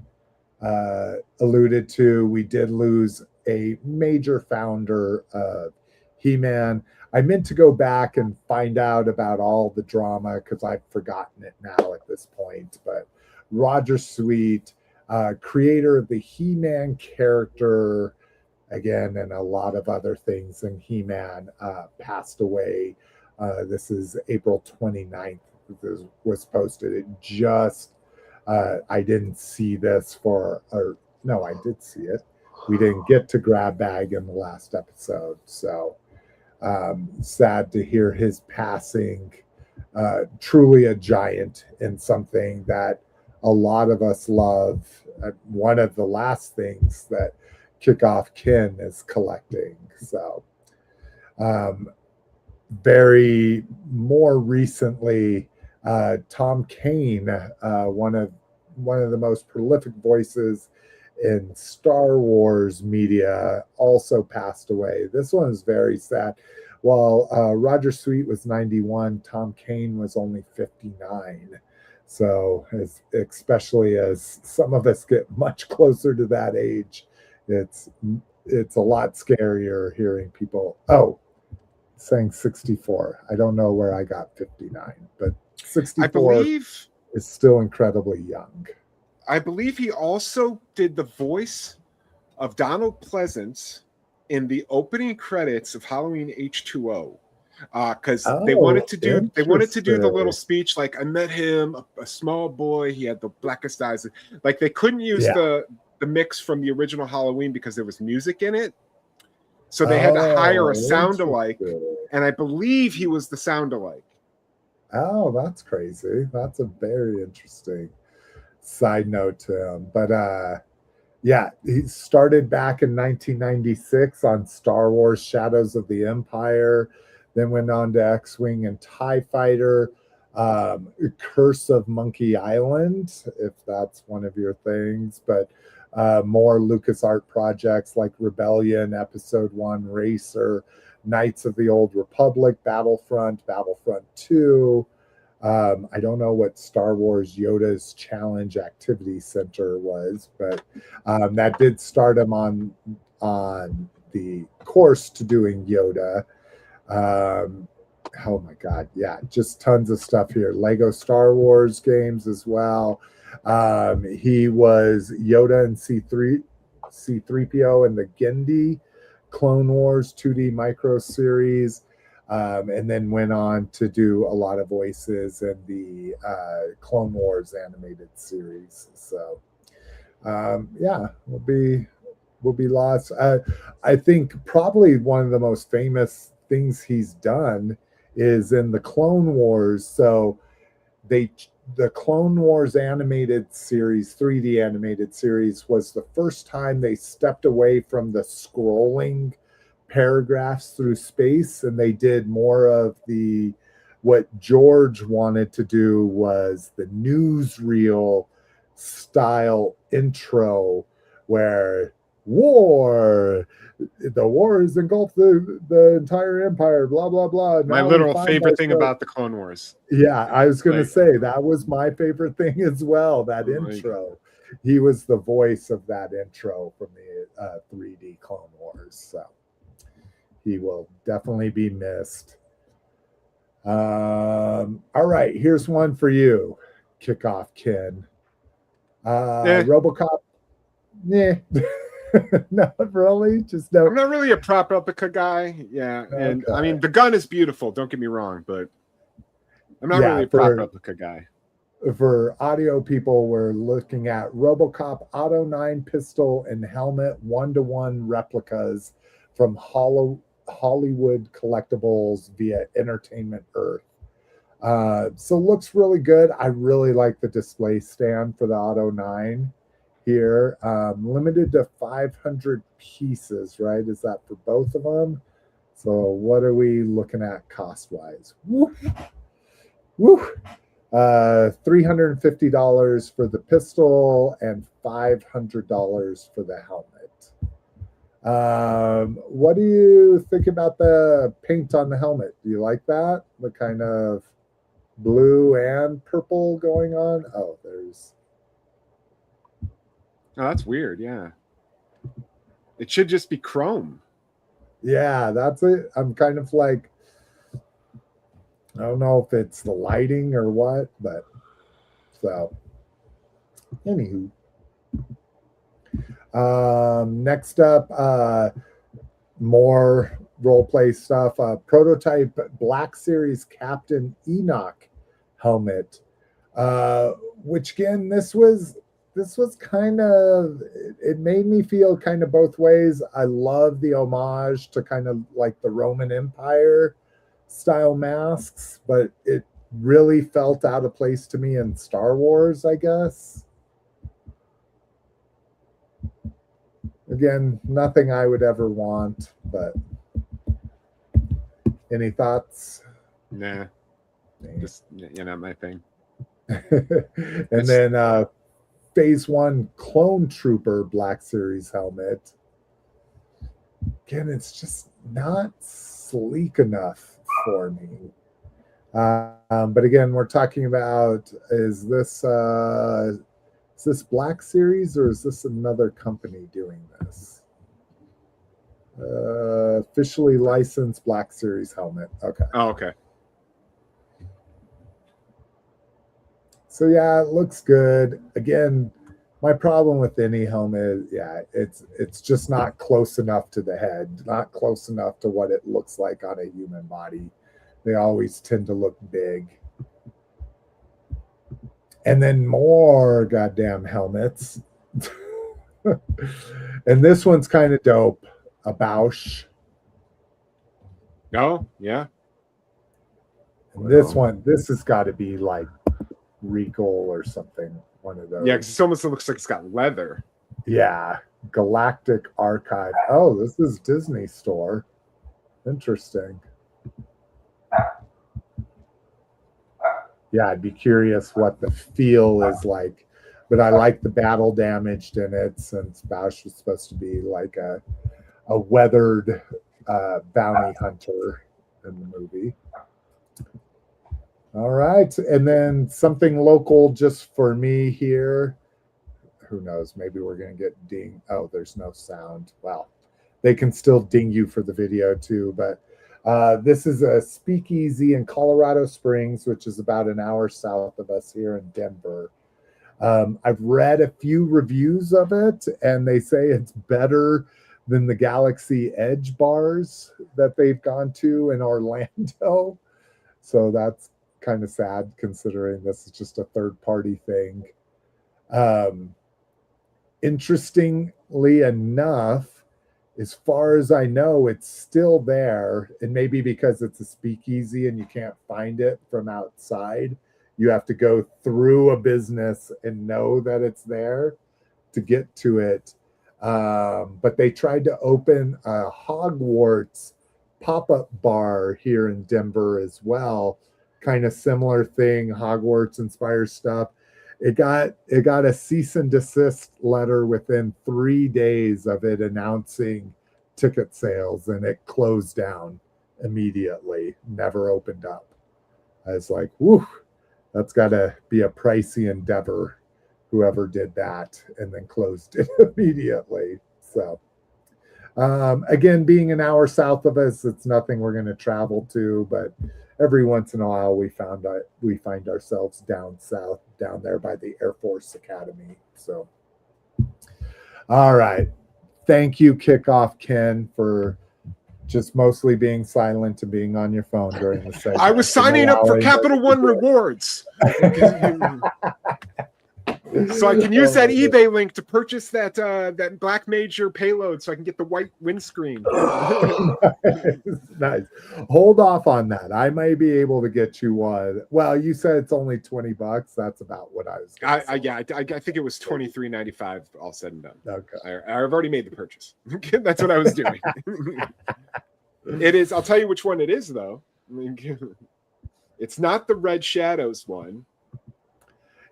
alluded to, we did lose a major founder of He-Man. I meant to go back and find out about all the drama because I've forgotten it now at this point. But Roger Sweet, creator of the He-Man character, again, and a lot of other things in He-Man, passed away. This is April 29th. This was posted. It just, I didn't see this no, I did see it. We didn't get to grab bag in the last episode. So sad to hear his passing. Truly a giant in something that a lot of us love. One of the last things that Kickoff Ken is collecting. So very more recently, Tom Kane, one of the most prolific voices in Star Wars media, also passed away. This one is very sad. While Roger Sweet was 91, Tom Kane was only 59. So especially as some of us get much closer to that age, it's a lot scarier hearing people, saying 64. I don't know where I got 59, but 64 I believe is still incredibly young. I believe he also did the voice of Donald Pleasance in the opening credits of Halloween H2O. Because Oh, they wanted to do the little interesting. speech, like, I met him, a small boy, he had the blackest eyes. Like, they couldn't use Yeah. the mix from the original Halloween because there was music in it. So they had to hire a sound-alike, and I believe he was the sound-alike. Oh, that's crazy. That's a very interesting side note to him. But yeah, he started back in 1996 on Star Wars Shadows of the Empire, then went on to X-Wing and TIE Fighter, Curse of Monkey Island, if that's one of your things, but more LucasArts projects like Rebellion, Episode 1, Racer, Knights of the Old Republic, Battlefront 2. I don't know what Star Wars Yoda's Challenge Activity Center was, but that did start him on the course to doing Yoda. Oh my God, yeah, just tons of stuff here. Lego Star Wars games as well. He was Yoda and C3PO in the Genndy Clone Wars 2D micro series. And then went on to do a lot of voices in the Clone Wars animated series. So, yeah, will be lots. I think probably one of the most famous things he's done is in the Clone Wars. So the Clone Wars animated series, 3D animated series, was the first time they stepped away from the scrolling paragraphs through space, and they did more of what George wanted to do was the newsreel style intro where the war has engulfed the entire empire, blah blah blah. My little favorite thing about the Clone Wars. Yeah, I was gonna say that was my favorite thing as well, that intro. He was the voice of that intro from the 3D Clone Wars, so he will definitely be missed. All right, here's one for you. Kick off, Ken. RoboCop. Yeah. Not really. Just no. I'm not really a prop replica guy. Yeah. And I mean, the gun is beautiful. Don't get me wrong, but I'm not really a prop replica guy. For audio people, we're looking at RoboCop Auto 9 pistol and helmet 1-to-1 replicas from Hollywood Collectibles via Entertainment Earth. So looks really good. I really like the display stand for the Auto 9 here. Limited to 500 pieces, right? Is that for both of them? So what are we looking at cost-wise? Woo! Woo! $350 for the pistol and $500 for the helmet. What do you think about the paint on the helmet? Do you like that? The kind of blue and purple going on? Oh, there's... Oh, that's weird. Yeah. It should just be chrome. Yeah, that's it. I'm kind of like, I don't know if it's the lighting or what, but so anywho. Next up, more role play stuff. Prototype Black Series Captain Enoch helmet, which again, this was kind of, it made me feel kind of both ways. I love the homage to kind of like the Roman Empire style masks, but it really felt out of place to me in Star Wars, I guess. Again, nothing I would ever want, but any thoughts? Nah. Just, not my thing. And then Phase 1 Clone Trooper Black Series helmet. Again, it's just not sleek enough for me. But again, we're talking about, is this Black Series or is this another company doing this? Officially licensed Black Series helmet. Okay. Oh, okay. So yeah, it looks good. Again, My problem with any helmet, it's just not close enough to the head, not close enough to what it looks like on a human body. They always tend to look big. And then more goddamn helmets. And this one's kind of dope. A Bausch. Oh, yeah. And this has got to be like Regal or something. One of those. Yeah, because it almost looks like it's got leather. Yeah. Galactic Archive. Oh, this is Disney Store. Interesting. Yeah, I'd be curious what the feel is like. But I like the battle damaged in it, since Bausch was supposed to be like a weathered bounty hunter in the movie. All right. And then something local just for me here. Who knows? Maybe we're going to get ding. Oh, there's no sound. Well, they can still ding you for the video too. But this is a speakeasy in Colorado Springs, which is about an hour south of us here in Denver. I've read a few reviews of it, and they say it's better than the Galaxy Edge bars that they've gone to in Orlando. So that's kind of sad, considering this is just a third-party thing. Interestingly enough, as far as I know, it's still there. And maybe because it's a speakeasy and you can't find it from outside, you have to go through a business and know that it's there to get to it. But they tried to open a Hogwarts pop-up bar here in Denver as well. Kind of similar thing, Hogwarts inspired stuff. It got a cease and desist letter within 3 days of it announcing ticket sales, and it closed down immediately, never opened up. I was like, whew, that's got to be a pricey endeavor, whoever did that, and then closed it immediately. So again, being an hour south of us, it's nothing we're going to travel to, but every once in a while we find ourselves down south, down there by the Air Force Academy. So all right, thank you, Kickoff Ken, for just mostly being silent and being on your phone during the segment. I was signing up for Capital One rewards. So I can use that eBay link to purchase that Black Major payload so I can get the white windscreen. Nice. Hold off on that. I may be able to get you one. Well, you said it's only $20. That's about what I was I think it was $23.95 all said and done. Okay. I've already made the purchase. That's what I was doing. It is. I'll tell you which one it is, though. It's not the Red Shadows one.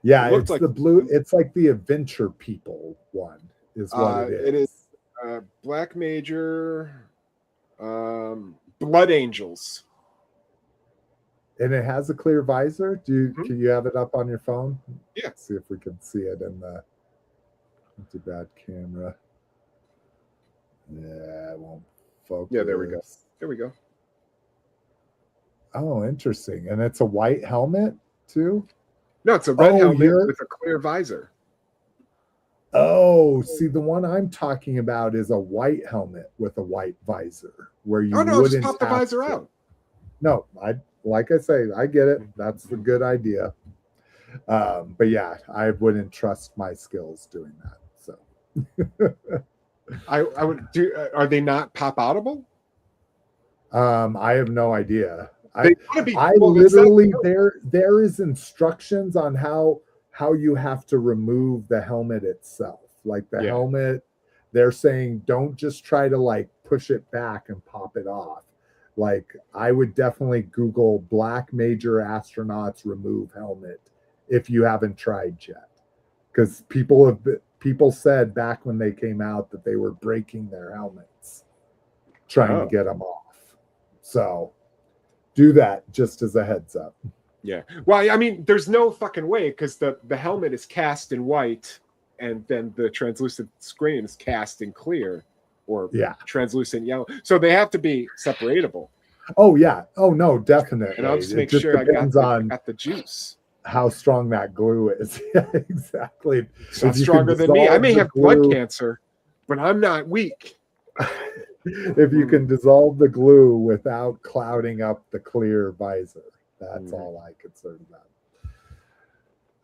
Yeah, it's like the blue. It's like the Adventure People one is what it is. It is Black Major, Blood Angels, and it has a clear visor. Can you have it up on your phone? Yeah. Let's see if we can see it in the. Not too bad camera. Yeah, it won't focus. Yeah, there we go. There we go. Oh, interesting. And it's a white helmet too? No, it's a red helmet with a clear visor. Oh, see, the one I'm talking about is a white helmet with a white visor, where you wouldn't just pop the visor out. No, like I say, I get it. That's a good idea. But yeah, I wouldn't trust my skills doing that. So I would do. Are they not pop outable? I have no idea. There is instructions on how you have to remove the helmet itself. Like the helmet, they're saying don't just try to like push it back and pop it off. Like I would definitely Google Black Major astronauts remove helmet if you haven't tried yet, because people said back when they came out that they were breaking their helmets trying to get them off. So do that just as a heads up. Yeah. Well, I mean, there's no fucking way, because the helmet is cast in white and then the translucent screen is cast in clear or translucent yellow. So they have to be separatable. Oh, yeah. Oh, no, definitely. And I'll just make sure I got the juice. how strong that glue is. Yeah, exactly. It's not If you stronger can than me. I dissolve may the have blood glue- cancer, but I'm not weak. If you can dissolve the glue without clouding up the clear visor, that's all I concerned about.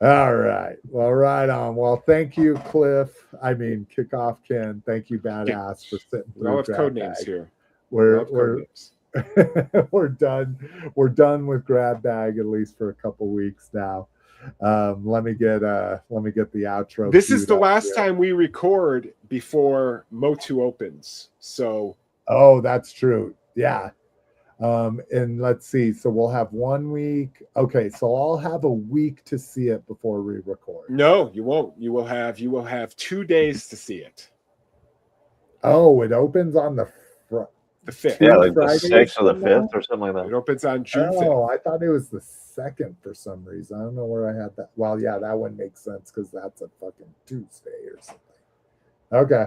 All right. Well, right on. Well, thank you, Cliff. I mean, Kickoff Ken. Thank you, Badass, for sitting We all through have code Grab names Bag. here. We're Code names. we're done. We're done with Grab Bag at least for a couple weeks now. Let me get the outro. This is queued the up last here. time we record before MOTU opens. So Oh, that's true. Yeah. And let's see. So we'll have 1 week. Okay, so I'll have a week to see it before we record. no, you won't. You will have 2 days to see it. Oh, it opens on the The 5th. Yeah, like the Fridays 6th or the from now? 5th or something like It that. opens on June 5th. Oh, I thought it was the 2nd for some reason. I don't know where I had that. Well, yeah, that one makes sense because that's a fucking Tuesday or something. Okay.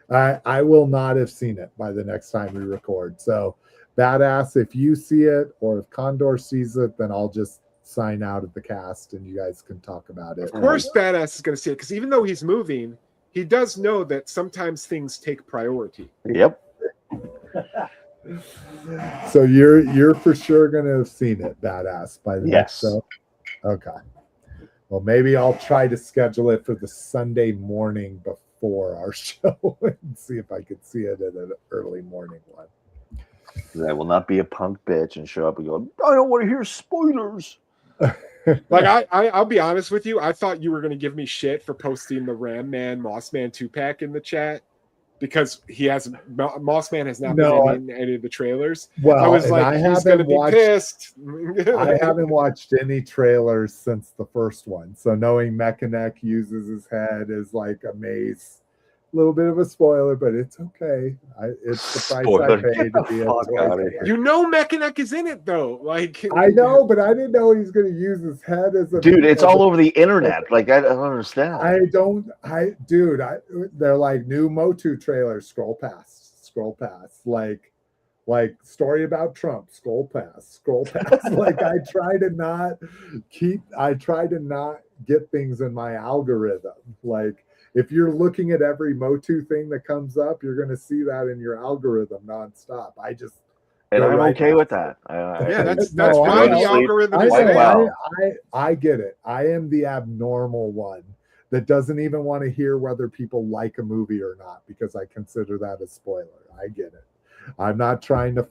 I will not have seen it by the next time we record. So, Badass, if you see it or if Condor sees it, then I'll just sign out of the cast and you guys can talk about it. Of course, Badass is going to see it because even though he's moving, he does know that sometimes things take priority. Yep. So you're for sure gonna have seen it, Badass, by the next show. Okay. Well, maybe I'll try to schedule it for the Sunday morning before our show and see if I could see it at an early morning one. I will not be a punk bitch and show up and go, I don't want to hear spoilers. Like I'll be honest with you, I thought you were going to give me shit for posting the Ram Man Moss Man 2-pack in the chat because Moss Man has not been in any of the trailers. Well, I was like, he's going to be pissed. I haven't watched any trailers since the first one, so knowing Mechanic uses his head is like a mace. A little bit of a spoiler, but it's okay. It's the price I paid to be a toy. You know Mechanic is in it though. Like I know, but I didn't know he's going to use his head as a dude. It's all over the internet. Like I don't understand. They're like new MOTU trailers. Scroll past. Like story about Trump. Scroll past. Like I try to not get things in my algorithm. Like, if you're looking at every MOTU thing that comes up, you're going to see that in your algorithm nonstop. And I'm okay with that. Yeah, that's why the algorithm is I get it. I am the abnormal one that doesn't even want to hear whether people like a movie or not because I consider that a spoiler. I get it. I'm not trying to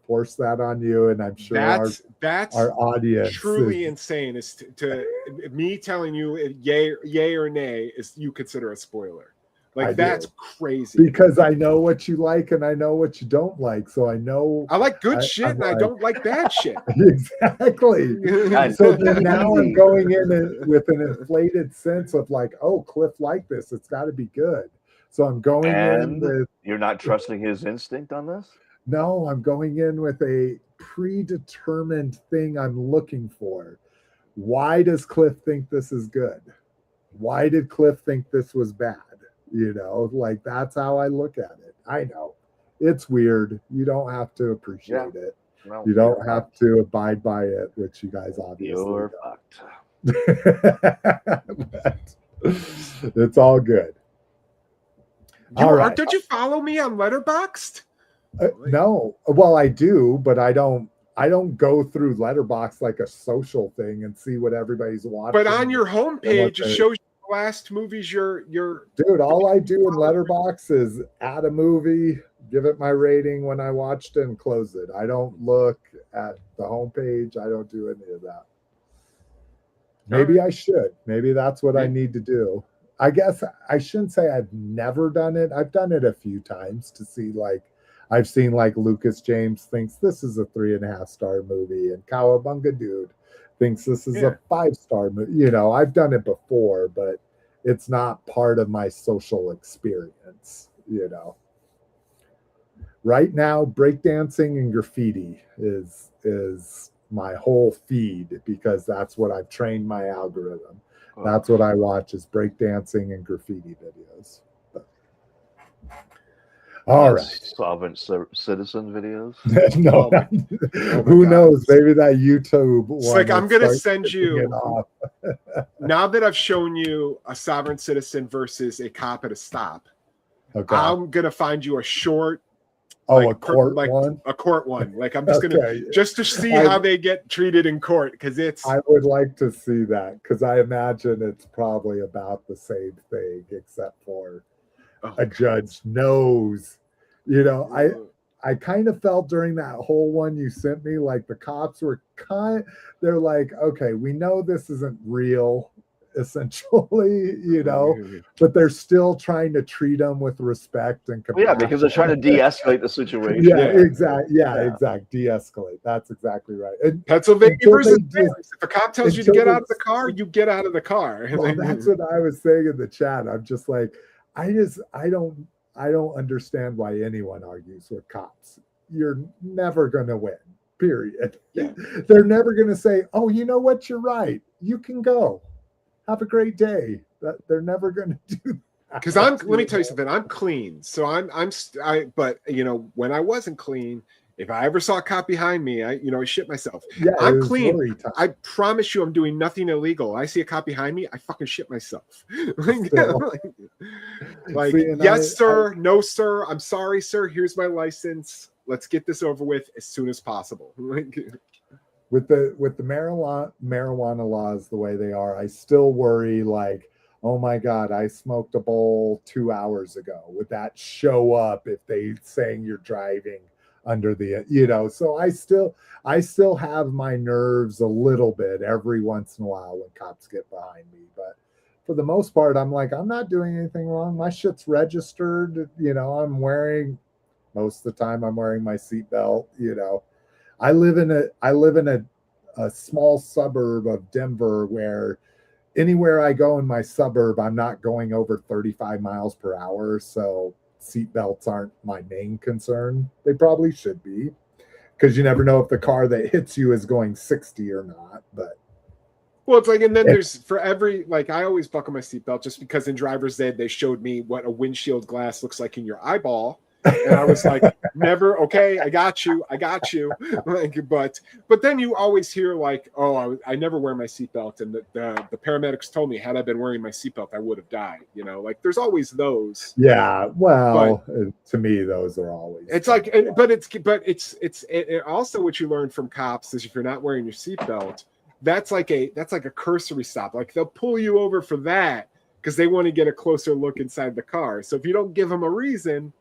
force that on you, and I'm sure that's our audience truly insane. Is to me telling you yay or nay is you consider a spoiler. Like that's crazy because I know what you like and I know what you don't like, so I know I like good shit and I don't like bad shit. Exactly. So then now I'm going in with an inflated sense of like, oh, Cliff liked this, it's got to be good. So I'm going in with... You're not trusting his instinct on this? No, I'm going in with a predetermined thing I'm looking for. Why does Cliff think this is good? Why did Cliff think this was bad? You know, like that's how I look at it. I know it's weird. You don't have to appreciate it. No, you don't have to abide by it, which you guys obviously You're fucked. It's all good. Don't you follow me on Letterboxd? No. Well, I do, but I don't go through Letterboxd like a social thing and see what everybody's watching. But on your homepage, it shows you the last movies you're dude. All I do in Letterboxd is add a movie, give it my rating when I watched it, and close it. I don't look at the homepage. I don't do any of that. Maybe I should. Maybe that's what I need to do. I guess I shouldn't say I've never done it. I've done it a few times to see, like, I've seen like Lucas James thinks this is a 3.5-star movie, and Cowabunga Dude thinks this is a 5-star movie. You know, I've done it before, but it's not part of my social experience, you know. Right now, breakdancing and graffiti is my whole feed because that's what I've trained my algorithm. That's what I watch is breakdancing and graffiti videos. All right. Sovereign citizen videos. No, Oh my who God. knows? Maybe that YouTube It's one. like I'm will gonna start send tipping you it off. now that I've shown you a sovereign citizen versus a cop at a stop. Okay. I'm gonna find you a short. A court one. A court one. Like I'm just Okay. gonna just to see how they get treated in court because it's. I would like to see that because I imagine it's probably about the same thing, except for a judge knows. You know, I kind of felt during that whole one you sent me like the cops were they're like, okay, we know this isn't real, essentially, you know, but they're still trying to treat them with respect and compassion. Yeah, because they're trying to de-escalate the situation. Exactly. De-escalate. That's exactly right. And Pennsylvania versus Paris. If a cop tells you to get out of the car, you get out of the car. Well, that's what I was saying in the chat. I'm just like, I don't understand why anyone argues with cops. You're never going to win. Period. Yeah. They're never going to say, "Oh, you know what? You're right. You can go. Have a great day." They're never going to do that. Because let me tell you something. I'm clean, so but you know, when I wasn't clean, if I ever saw a cop behind me, I shit myself. Yeah, I'm clean. I promise you, I'm doing nothing illegal. I see a cop behind me, I fucking shit myself. Yes, sir. No, sir. I'm sorry, sir. Here's my license. Let's get this over with as soon as possible. With the marijuana laws the way they are, I still worry like, oh my God, I smoked a bowl 2 hours ago. Would that show up if they saying you're driving under the, so I still have my nerves a little bit every once in a while when cops get behind me. But for the most part, I'm like, I'm not doing anything wrong. My shit's registered. Most of the time I'm wearing my seatbelt. I live in a small suburb of Denver where anywhere I go in my suburb, I'm not going over 35 miles per hour. So seatbelts aren't my main concern. They probably should be, because you never know if the car that hits you is going 60 or not. But well, it's like, and then there's for every, like, I always buckle my seatbelt just because in driver's ed they showed me what a windshield glass looks like in your eyeball. And I was like, never, okay, I got you. Like, but then you always hear like, oh, I never wear my seatbelt, and the paramedics told me had I been wearing my seatbelt, I would have died. Like there's always those. Yeah, well, to me, those are always. It's like, but it's also what you learn from cops is if you're not wearing your seatbelt, that's like a cursory stop. Like they'll pull you over for that because they want to get a closer look inside the car. So if you don't give them a reason.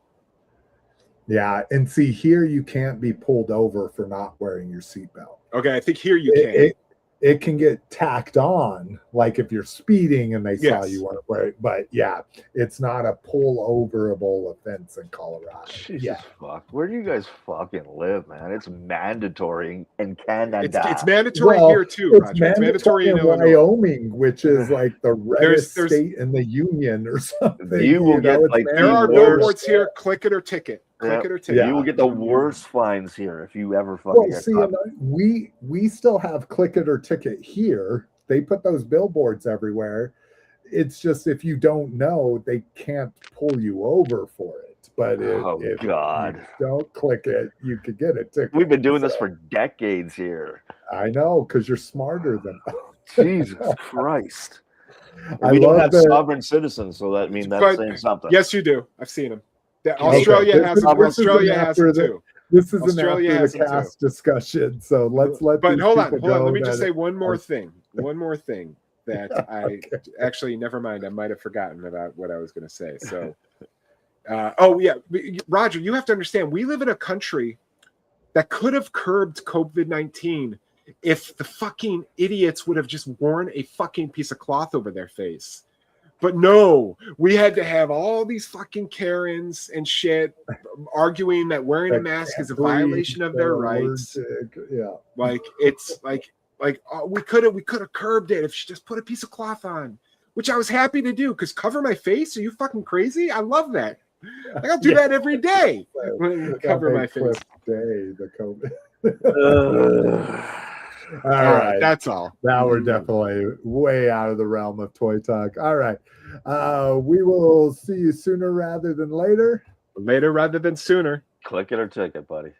Yeah, and see, here you can't be pulled over for not wearing your seatbelt. Okay, I think here you can. It can get tacked on, like if you're speeding and they saw you weren't wearing it. But yeah, it's not a pull-overable offense in Colorado. Jesus fuck. Where do you guys fucking live, man? It's mandatory in Canada. It's mandatory here too, Roger. It's mandatory in Wyoming, which is like the reddest state in the union or something. You will get like there are billboards here. Click it or ticket. Click it or ticket. You will get the worst fines here if you ever fucking get caught. We still have click it or ticket here. They put those billboards everywhere. It's just if you don't know, they can't pull you over for it. But if you don't click it, you could get a ticket. We've been doing this for decades here. I know, because you're smarter than Jesus Christ. We don't have sovereign citizens, so that means that's saying something. Yes, you do. I've seen them. Australia has them too. This is an after the cast discussion, so let's let. But hold on. Let me just say one more thing. One more thing that I actually never mind. I might have forgotten about what I was going to say. So, Roger, you have to understand. We live in a country that could have curbed COVID-19 if the fucking idiots would have just worn a fucking piece of cloth over their face. But no, we had to have all these fucking Karens and shit arguing that wearing a mask is a violation of their rights. Yeah, like it's like we could have curbed it if she just put a piece of cloth on, which I was happy to do because cover my face. Are you fucking crazy? I love that. Like, I'll do that every day. Cover my face. The COVID. All right, that's all. Now we're definitely way out of the realm of toy talk. All right, we will see you sooner rather than later. Later rather than sooner. Click it or ticket, buddy.